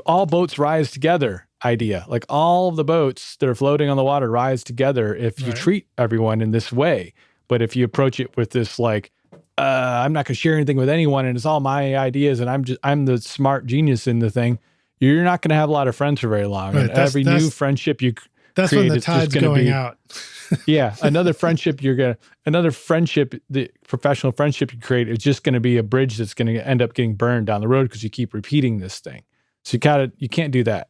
all boats rise together idea. Like all of the boats that are floating on the water rise together if you treat everyone in this way. But if you approach it with this like, I'm not going to share anything with anyone and it's all my ideas and I'm the smart genius in the thing, you're not going to have a lot of friends for very long. Right. And every new friendship you that's create, when the tide's going out. Yeah. Another friendship, the professional friendship you create is just going to be a bridge that's going to end up getting burned down the road because you keep repeating this thing. So you can't do that.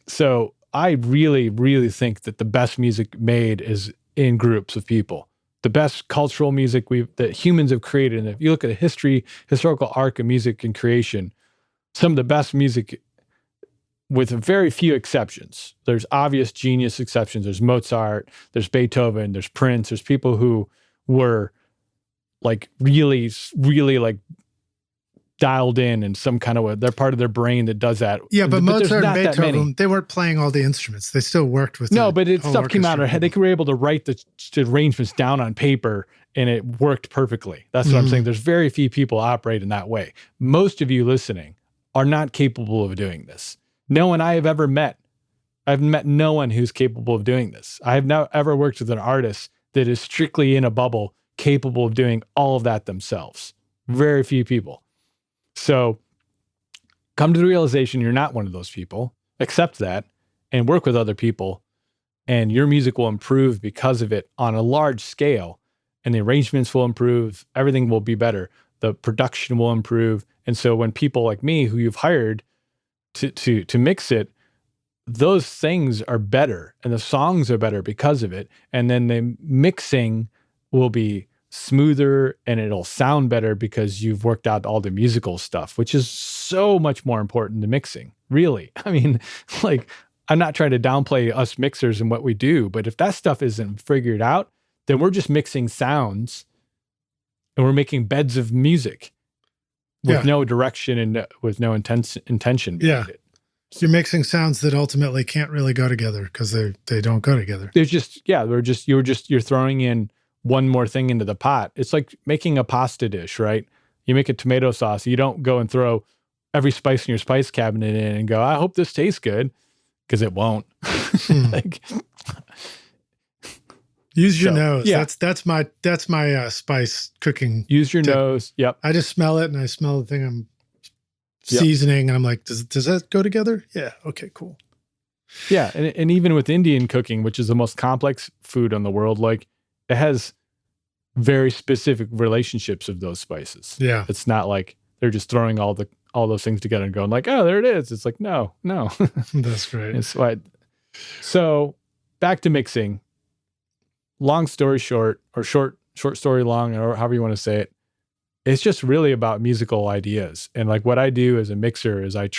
So I really, really think that the best music made is in groups of people. The best cultural music that humans have created. And if you look at the historical arc of music and creation, some of the best music, with very few exceptions. There's obvious genius exceptions. There's Mozart, there's Beethoven, there's Prince, there's people who were like really, really like dialed in some kind of way. They're part of their brain that does that. Yeah, but Mozart and that many. Beethoven, they weren't playing all the instruments. They still worked with but stuff came out of their head. They were able to write the arrangements down on paper, and it worked perfectly. That's what I'm saying. There's very few people operate in that way. Most of you listening are not capable of doing this. No one I have ever met. I've met no one who's capable of doing this. I have not ever worked with an artist that is strictly in a bubble capable of doing all of that themselves. Very few people. So come to the realization you're not one of those people. Accept that and work with other people, and your music will improve because of it on a large scale, and the arrangements will improve. Everything will be better. The production will improve. And so when people like me, who you've hired to mix it, those things are better and the songs are better because of it. And then the mixing will be smoother and it'll sound better because you've worked out all the musical stuff, which is so much more important than mixing, really. I mean, like, I'm not trying to downplay us mixers and what we do, but if that stuff isn't figured out, then we're just mixing sounds and we're making beds of music with no direction and with no intention behind it. So you're mixing sounds that ultimately can't really go together because they don't go together. There's just, you're throwing in one more thing into the pot. It's like making a pasta dish, right? You make a tomato sauce. You don't go and throw every spice in your spice cabinet in and go, I hope this tastes good, because it won't. Like, use your nose. Yeah. That's my spice cooking. Use your nose. Yep. I just smell it and I smell the thing I'm seasoning and I'm like, does that go together? Yeah. Okay, cool. Yeah. And even with Indian cooking, which is the most complex food in the world, like, it has very specific relationships of those spices. Yeah. It's not like they're just throwing all those things together and going like, oh, there it is. It's like, no. That's great. So back to mixing. Long story short, or short story long, or however you want to say it. It's just really about musical ideas. And like what I do as a mixer is I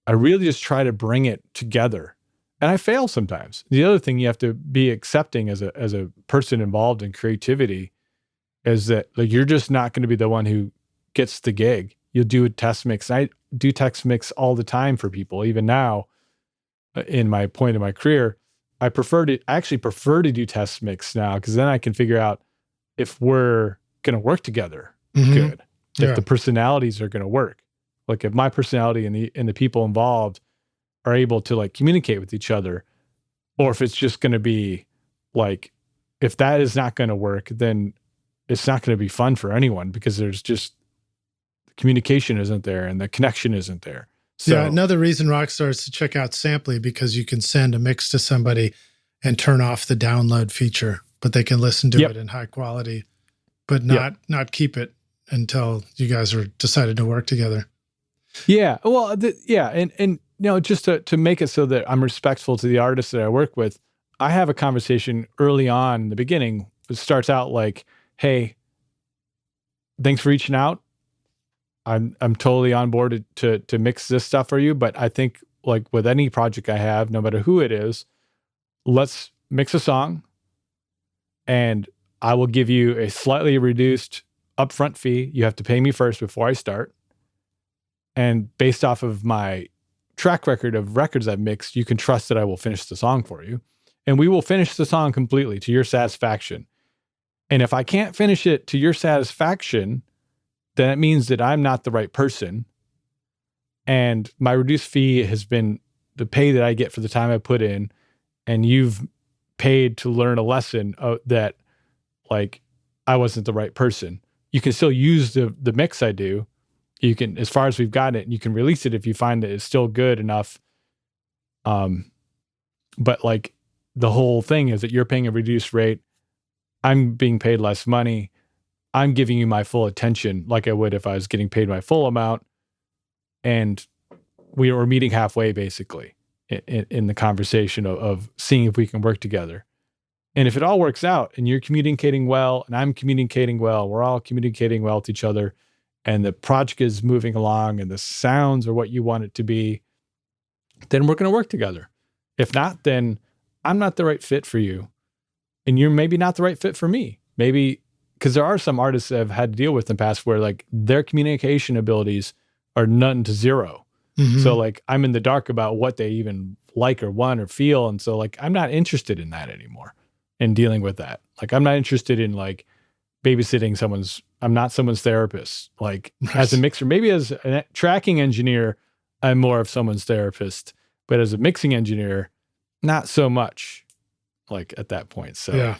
really just try to bring it together. And I fail sometimes. The other thing you have to be accepting as a person involved in creativity is that, like, you're just not going to be the one who gets the gig. You'll do a test mix. I do test mix all the time for people. Even now, in my point of my career, I actually prefer to do test mix now, because then I can figure out if we're going to work together good. If the personalities are going to work. Like, if my personality and the people involved are able to, like, communicate with each other, or if it's just going to be like, if that is not going to work, then it's not going to be fun for anyone, because there's just, communication isn't there and the connection isn't there. So, yeah, another reason Rockstar is to check out Samply, because you can send a mix to somebody and turn off the download feature, but they can listen to it in high quality, but not keep it until you guys are decided to work together. Yeah. Well, and just to make it so that I'm respectful to the artists that I work with, I have a conversation early on in the beginning. It starts out like, hey, thanks for reaching out. I'm totally on board to mix this stuff for you. But I think, like with any project I have, no matter who it is, let's mix a song and I will give you a slightly reduced upfront fee. You have to pay me first before I start. And based off of my track record of records I've mixed, you can trust that I will finish the song for you. And we will finish the song completely to your satisfaction. And if I can't finish it to your satisfaction, then it means that I'm not the right person. And my reduced fee has been the pay that I get for the time I put in. And you've paid to learn a lesson that, like, I wasn't the right person. You can still use the mix I do. You can, as far as we've gotten it, you can release it if you find that it's still good enough. But like, the whole thing is that you're paying a reduced rate. I'm being paid less money. I'm giving you my full attention like I would if I was getting paid my full amount. And we were meeting halfway, basically, in the conversation of seeing if we can work together. And if it all works out and you're communicating well and I'm communicating well, we're all communicating well with each other, and the project is moving along and the sounds are what you want it to be, then we're going to work together. If not, then I'm not the right fit for you. And you're maybe not the right fit for me. Maybe because there are some artists that have had to deal with in the past where like their communication abilities are none to zero. So like I'm in the dark about what they even like or want or feel. And so like, I'm not interested in that anymore and dealing with that. Like, I'm not interested in like babysitting I'm not someone's therapist. Like as a mixer, maybe as a tracking engineer, I'm more of someone's therapist, but as a mixing engineer, not so much like at that point. So yeah.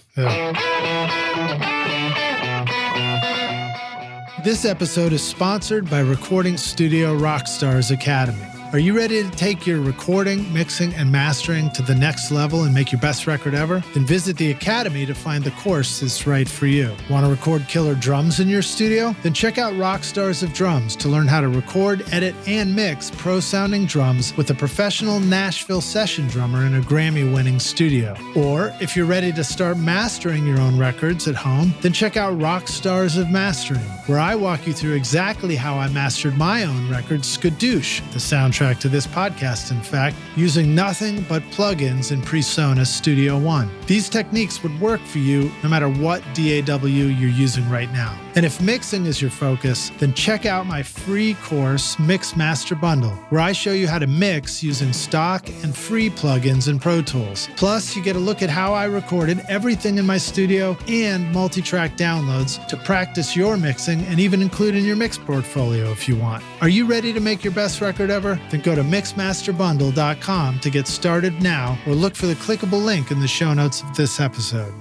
This episode is sponsored by Recording Studio Rockstars Academy. Are you ready to take your recording, mixing, and mastering to the next level and make your best record ever? Then visit the Academy to find the course that's right for you. Want to record killer drums in your studio? Then check out Rockstars of Drums to learn how to record, edit, and mix pro-sounding drums with a professional Nashville session drummer in a Grammy-winning studio. Or if you're ready to start mastering your own records at home, then check out Rockstars of Mastering, where I walk you through exactly how I mastered my own record, Skadoosh, the soundtrack to this podcast, in fact, using nothing but plugins in PreSonus Studio One. These techniques would work for you no matter what DAW you're using right now. And if mixing is your focus, then check out my free course, Mix Master Bundle, where I show you how to mix using stock and free plugins in Pro Tools. Plus, you get a look at how I recorded everything in my studio and multi-track downloads to practice your mixing and even include in your mix portfolio if you want. Are you ready to make your best record ever? Then go to mixmasterbundle.com to get started now, or look for the clickable link in the show notes of this episode.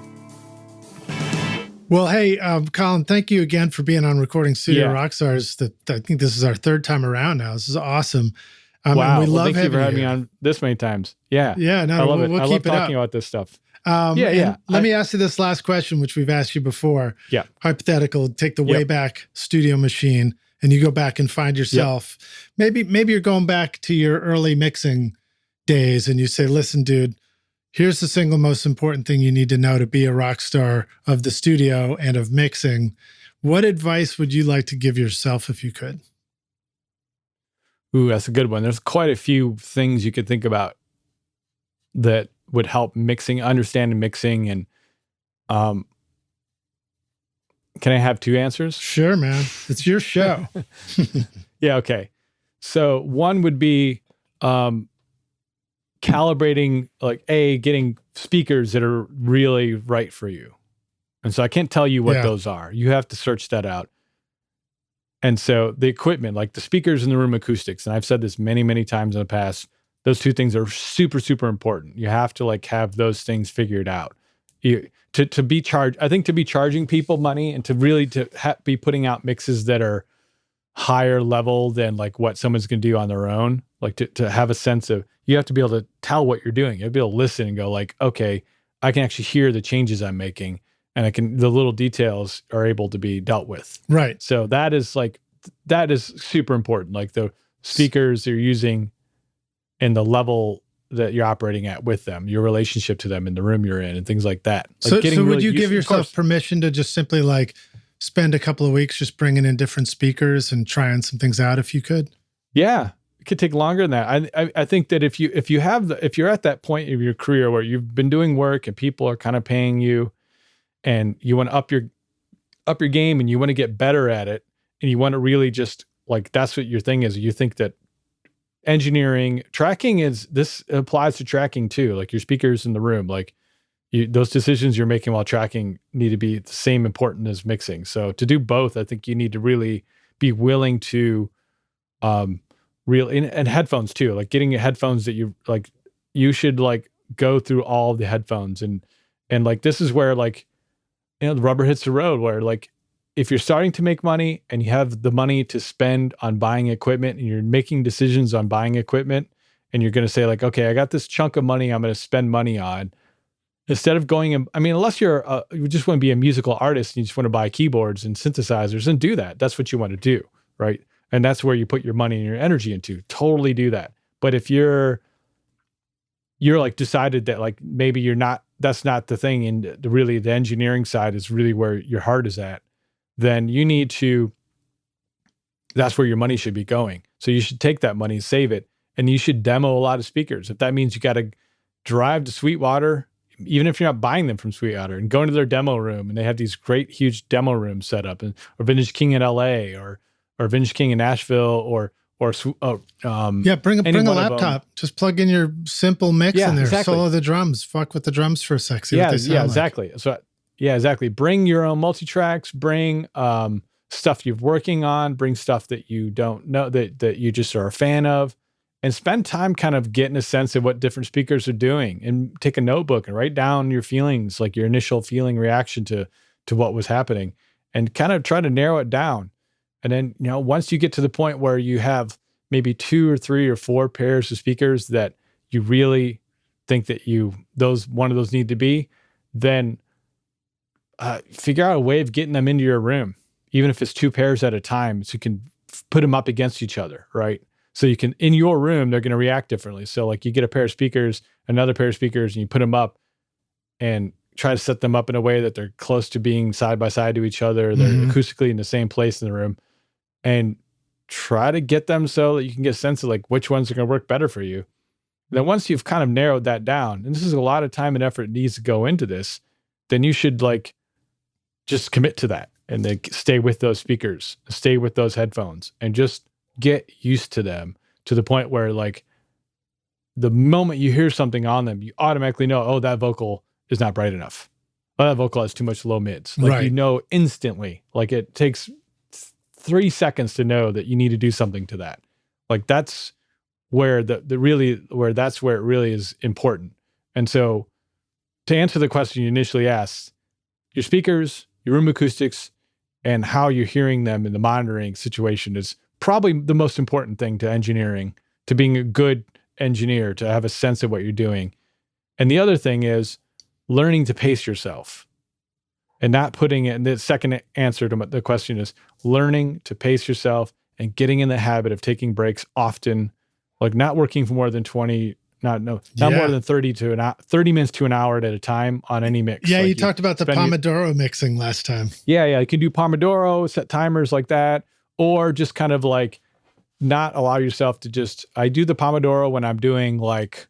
Well, hey, Collin, thank you again for being on Recording Studio Rockstars. I think this is our third time around now. This is awesome. Wow. And we love thank you for having you me on this many times. Yeah. Yeah, no, I love it. We'll I keep love it talking up. about this stuff. Let me ask you this last question, which we've asked you before. Yeah. Hypothetical, take the Wayback Studio machine and you go back and find yourself. Maybe you're going back to your early mixing days and you say, listen, dude, here's the single most important thing you need to know to be a rock star of the studio and of mixing. What advice would you like to give yourself if you could? Ooh, that's a good one. There's quite a few things you could think about that would help understanding mixing. And can I have two answers? Sure, man. It's your show. Yeah, okay. So one would be calibrating, like getting speakers that are really right for you. And so I can't tell you what those are. You have to search that out. And so the equipment, like the speakers in the room acoustics, and I've said this many, many times in the past, those two things are super, super important. You have to like have those things figured out. To be charged, I think to be charging people money and to really be putting out mixes that are higher level than like what someone's going to do on their own, like to have a sense of, you have to be able to tell what you're doing. You have to be able to listen and go like, okay, I can actually hear the changes I'm making and the little details are able to be dealt with. Right. So that is super important. Like the speakers you're using and the level that you're operating at with them, your relationship to them in the room you're in and things like that. Like so would you give yourself permission to just simply like spend a couple of weeks just bringing in different speakers and trying some things out if you could? Yeah, it could take longer than that. I think that if you're at that point of your career where you've been doing work and people are kind of paying you and you want to up your game and you want to get better at it and you want to really just like, that's what your thing is. You think that tracking this applies to tracking too, like your speakers in the room, like those decisions you're making while tracking need to be the same important as mixing. So to do both, I think you need to really be willing to and headphones too, like getting headphones that you should like go through all the headphones and like, this is where like, the rubber hits the road where like, if you're starting to make money and you have the money to spend on buying equipment and you're making decisions on buying equipment and you're going to say like, okay, I got this chunk of money I'm going to spend money on, instead of going, unless you just want to be a musical artist and you just want to buy keyboards and synthesizers and do that. That's what you want to do. Right. And that's where you put your money and your energy into. Totally do that. But if you're like decided that like, maybe that's not the thing. And really the engineering side is really where your heart is at. Then that's where your money should be going. So you should take that money, save it, and you should demo a lot of speakers. If that means you got to drive to Sweetwater, even if you're not buying them from Sweetwater, and going to their demo room, and they have these great, huge demo rooms set up, or Vintage King in LA, or Vintage King in Nashville, bring a laptop. Just plug in your simple mix in there. Exactly. Solo the drums. Fuck with the drums for a sec. See what they sound like. Exactly. So exactly. Bring your own multi-tracks. Bring stuff you're working on. Bring stuff that you don't know that you just are a fan of, and spend time kind of getting a sense of what different speakers are doing, and take a notebook and write down your feelings, like your initial feeling reaction to what was happening, and kind of try to narrow it down. And then, once you get to the point where you have maybe 2 or 3 or 4 pairs of speakers that you really think that one of those need to be, then figure out a way of getting them into your room, even if it's 2 pairs at a time, so you can put them up against each other, right? So you can, in your room, they're going to react differently. So like you get a pair of speakers, another pair of speakers, and you put them up and try to set them up in a way that they're close to being side by side to each other. They're acoustically in the same place in the room, and try to get them so that you can get a sense of like which ones are going to work better for you. And then once you've kind of narrowed that down, and this is a lot of time and effort needs to go into this, then you should like just commit to that, and then stay with those speakers, stay with those headphones, and just get used to them to the point where like the moment you hear something on them, you automatically know, oh, that vocal is not bright enough. Oh, that vocal has too much low mids. Like, instantly, like it takes 3 seconds to know that you need to do something to that. Like that's where that's where it really is important. And so to answer the question you initially asked, your speakers, your room acoustics, and how you're hearing them in the monitoring situation is probably the most important thing to engineering, to being a good engineer, to have a sense of what you're doing. And the other thing is learning to pace yourself, and not putting it. And the second answer to the question is learning to pace yourself and getting in the habit of taking breaks often, like not working for more than 30 minutes to an hour at a time on any mix. Yeah, like you talked about the Pomodoro mixing last time. Yeah, you can do Pomodoro, set timers like that, or just kind of like not allow yourself to just, I do the Pomodoro when I'm doing like,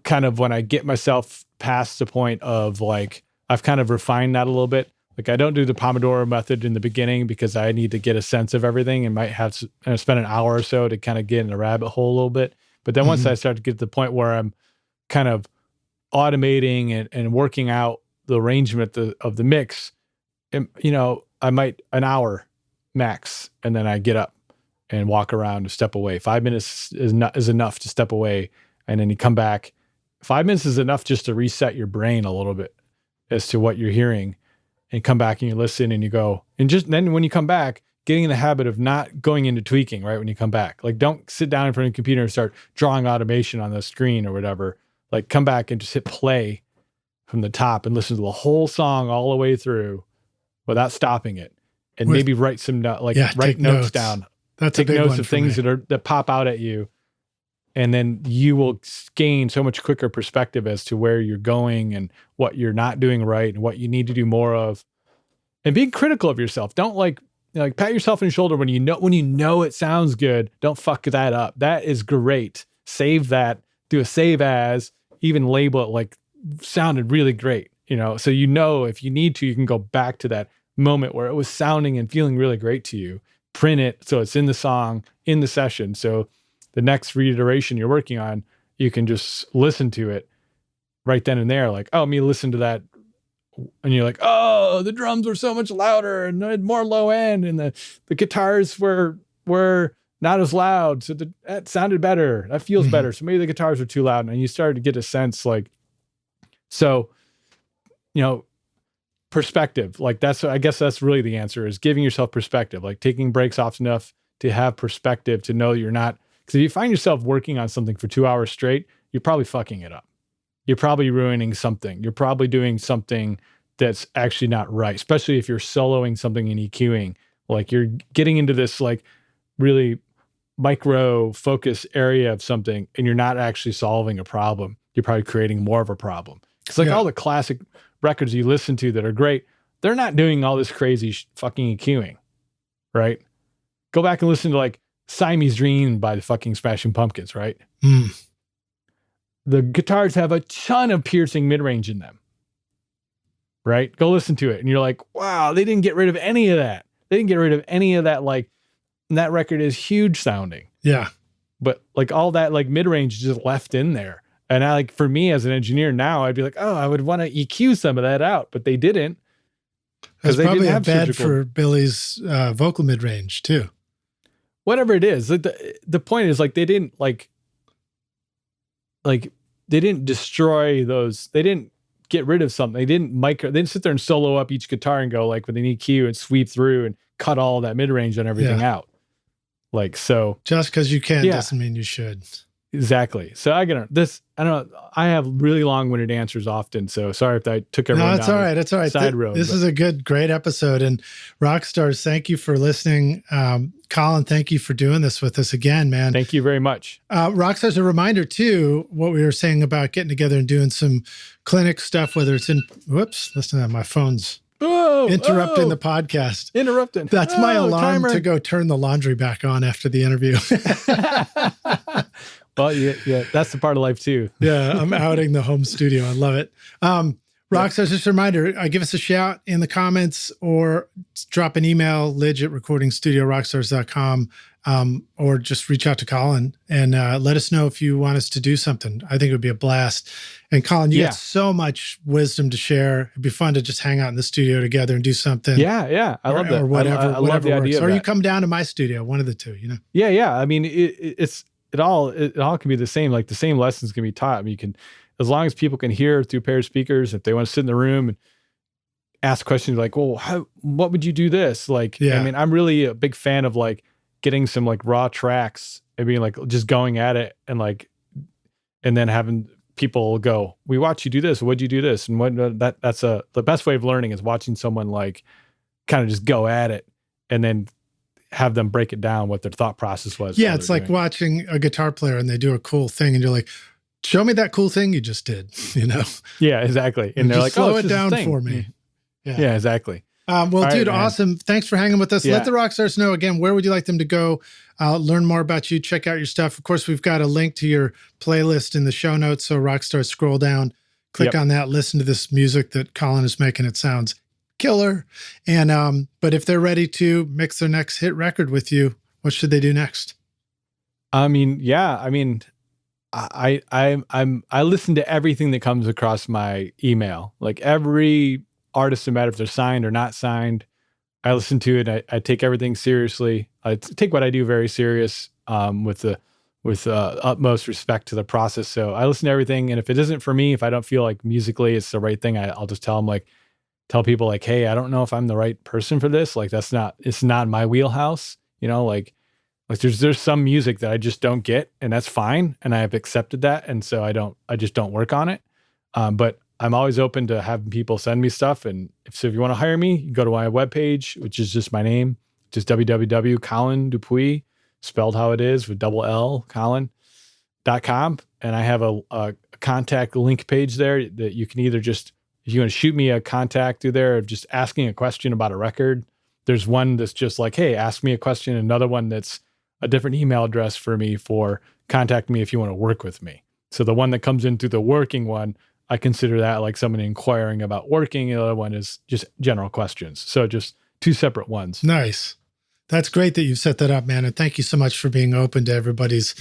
kind of when I get myself past the point of like, I've kind of refined that a little bit. Like I don't do the Pomodoro method in the beginning because I need to get a sense of everything and might have to spend an hour or so to kind of get in the rabbit hole a little bit. But then once I start to get to the point where I'm kind of automating and working out the arrangement of the mix, and, I might an hour max, and then I get up and walk around and step away. 5 minutes is enough to step away, and then you come back. 5 minutes is enough just to reset your brain a little bit as to what you're hearing, and come back and you listen and you go, and just then when you come back, getting in the habit of not going into tweaking right when you come back. Like don't sit down in front of the computer and start drawing automation on the screen or whatever. Like come back and just hit play from the top and listen to the whole song all the way through without stopping it. And maybe write some write notes down. Take notes of things that pop out at you. And then you will gain so much quicker perspective as to where you're going and what you're not doing right and what you need to do more of. And being critical of yourself. Don't like pat yourself on the shoulder when you know it sounds good. Don't fuck that up. That is great. Save that. Do a save as. Even label it like sounded really great. So if you need to, you can go back to that moment where it was sounding and feeling really great to you. Print it so it's in the song, in the session. So the next reiteration you're working on, you can just listen to it right then and there. Like, oh, me listen to that. And you're like, oh, the drums were so much louder and had more low end, and the guitars were not as loud. So that sounded better. That feels better. So maybe the guitars are too loud. And you start to get a sense perspective. Like I guess that's really the answer, is giving yourself perspective, like taking breaks often enough to have perspective, to know you're not, because if you find yourself working on something for 2 hours straight, you're probably fucking it up. You're probably ruining something. You're probably doing something that's actually not right, especially if you're soloing something and EQing. Like you're getting into this like really micro focus area of something, and you're not actually solving a problem. You're probably creating more of a problem. It's like all the classic records you listen to that are great, they're not doing all this crazy fucking EQing, right? Go back and listen to like Siamese Dream by the fucking Smashing Pumpkins, right? the guitars have a ton of piercing mid-range in them. Right? Go listen to it. And you're like, wow, they didn't get rid of any of that. They didn't get rid of any of that. Like, that record is huge sounding. Yeah. But like all that like mid-range just left in there. And I like, for me as an engineer now, I'd be like, oh, I would want to EQ some of that out, but they didn't. That's probably bad for Billy's vocal mid-range too. Whatever it is. Like the point is like, they didn't they didn't destroy those. They didn't get rid of something. They didn't sit there and solo up each guitar and go like with an EQ and sweep through and cut all that mid-range and everything out. Like, so just because you can doesn't mean you should. Exactly. So I don't know. I have really long-winded answers often. So sorry if I took everyone down. All right. It's all right. Side road. This is a great episode. And Rockstars, thank you for listening. Collin, thank you for doing this with us again, man. Thank you very much. Rockstars, a reminder too, what we were saying about getting together and doing some clinic stuff, whether it's listen to that. My phone's interrupting the podcast. Interrupting. That's my alarm to go turn the laundry back on after the interview. Well, yeah, that's the part of life too. Yeah, I'm outing the home studio. I love it. Rockstars, just a reminder, give us a shout in the comments or drop an email, lidge@recordingstudiorockstars.com, or just reach out to Collin and let us know if you want us to do something. I think it would be a blast. And Collin, you got so much wisdom to share. It'd be fun to just hang out in the studio together and do something. Yeah. I love that. Or whatever, I love the idea of or that. you come down to my studio, one of the two, Yeah. I mean, it all can be the same. Like the same lessons can be taught. I mean, you can, as long as people can hear through a pair of speakers, if they want to sit in the room and ask questions like, well, what would you do this? Like, I mean, I'm really a big fan of like getting some like raw tracks and being like, just going at it and then having people go, we watch you do this. What'd you do this? And that's the best way of learning is watching someone like kind of just go at it and then have them break it down what their thought process was. Yeah, it's like watching a guitar player and they do a cool thing and you're like, show me that cool thing you just did, Yeah, exactly. And they're like, slow it down for me. Yeah, exactly. Well, dude, awesome. Thanks for hanging with us. Let the Rockstars know again, where would you like them to go? Learn more about you, check out your stuff. Of course, we've got a link to your playlist in the show notes. So Rockstars, scroll down, click on that, listen to this music that Collin is making. It sounds killer. And but if they're ready to mix their next hit record with you, what should they do next? I listen to everything that comes across my email. Like every artist, no matter if they're signed or not signed, I listen to it. I take everything seriously. I take what I do very serious, with utmost respect to the process. So I listen to everything. And if it isn't for me, if I don't feel like musically it's the right thing, I'll just tell people like, hey, I don't know if I'm the right person for this. Like it's not my wheelhouse, like there's some music that I just don't get, and that's fine. And I have accepted that. And so I just don't work on it. But I'm always open to having people send me stuff. And if you want to hire me, you go to my webpage, which is just my name, just www.Collin Dupuis, spelled how it is with double L, Collin.com. And I have a contact link page there that you can either just, if you want to shoot me a contact through there of just asking a question about a record, there's one that's just like, hey, ask me a question. Another one that's a different email address for me for contact me if you want to work with me. So the one that comes in through the working one, I consider that like someone inquiring about working. And the other one is just general questions. So just two separate ones. Nice. That's great that you've set that up, man. And thank you so much for being open to everybody's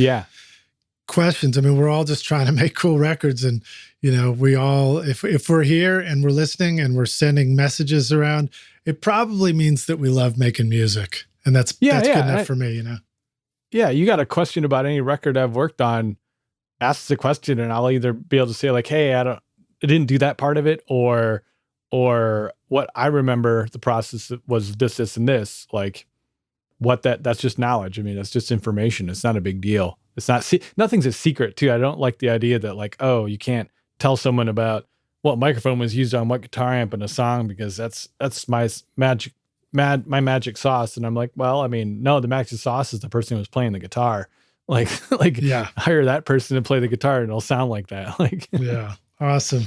questions. I mean, we're all just trying to make cool records. And, we all, if we're here and we're listening and we're sending messages around, it probably means that we love making music. And that's good enough for me, Yeah. You got a question about any record I've worked on, ask the question and I'll either be able to say like, hey, I didn't do that part of it, or what I remember the process was this, and this, like that's just knowledge. I mean, that's just information. It's not a big deal. It's not, nothing's a secret too. I don't like the idea that like, oh, you can't tell someone about what microphone was used on what guitar amp in a song because that's my magic sauce. And I'm like, well, I mean, no, the magic sauce is the person who was playing the guitar. Hire that person to play the guitar and it'll sound like that. Yeah. Awesome.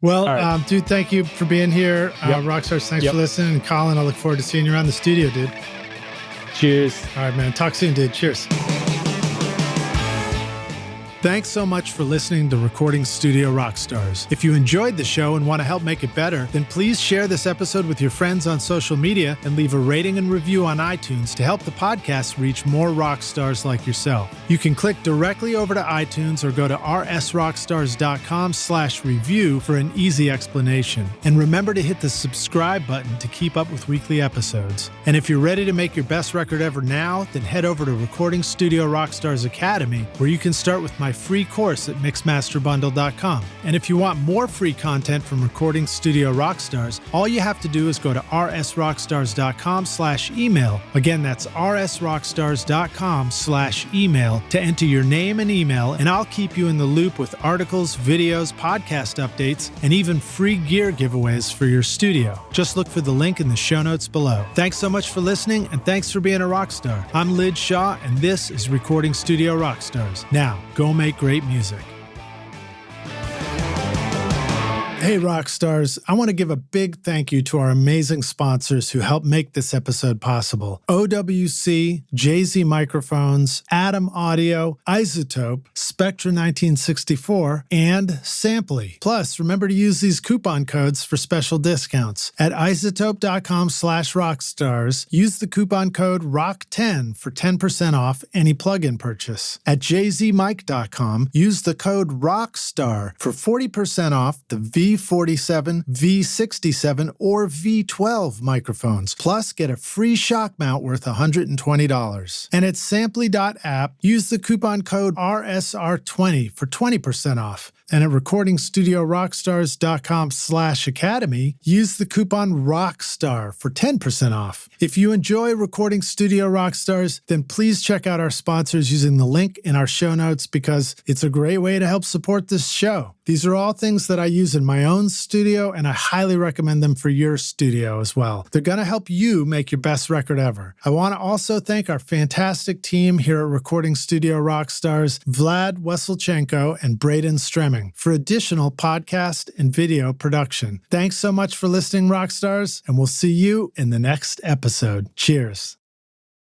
Well, dude, thank you for being here. Rockstars, thanks for listening. And Collin, I look forward to seeing you around the studio, dude. Cheers. All right, man. Talk soon, dude. Cheers. Thanks so much for listening to Recording Studio Rockstars. If you enjoyed the show and want to help make it better, then please share this episode with your friends on social media and leave a rating and review on iTunes to help the podcast reach more rock stars like yourself. You can click directly over to iTunes or go to rsrockstars.com/review for an easy explanation. And remember to hit the subscribe button to keep up with weekly episodes. And if you're ready to make your best record ever now, then head over to Recording Studio Rockstars Academy, where you can start with my free course at mixmasterbundle.com. And if you want more free content from Recording Studio Rockstars, all you have to do is go to rsrockstars.com/email. Again, that's rsrockstars.com/email to enter your name and email, and I'll keep you in the loop with articles, videos, podcast updates, and even free gear giveaways for your studio. Just look for the link in the show notes below. Thanks so much for listening, and thanks for being a rock star. I'm Lid Shaw, and this is Recording Studio Rockstars. Now, go make great music. Hey, rock stars. I want to give a big thank you to our amazing sponsors who help make this episode possible. OWC, Jay-Z Microphones, Atom Audio, Isotope, Spectra 1964, and Sampley. Plus, remember to use these coupon codes for special discounts. At isotope.com/rockstars, use the coupon code ROCK10 for 10% off any plugin purchase. At jzmic.com, use the code ROCKSTAR for 40% off the V47, V67, or V12 microphones. Plus, get a free shock mount worth $120. And at Sampley.app, use the coupon code RSR20 for 20% off. And at recordingstudiorockstars.com/academy, use the coupon ROCKSTAR for 10% off. If you enjoy Recording Studio Rockstars, then please check out our sponsors using the link in our show notes, because it's a great way to help support this show. These are all things that I use in my own studio, and I highly recommend them for your studio as well. They're going to help you make your best record ever. I want to also thank our fantastic team here at Recording Studio Rockstars, Vlad Weselchenko and Braden Stremming, for additional podcast and video production. Thanks so much for listening, Rockstars, and we'll see you in the next episode. Cheers.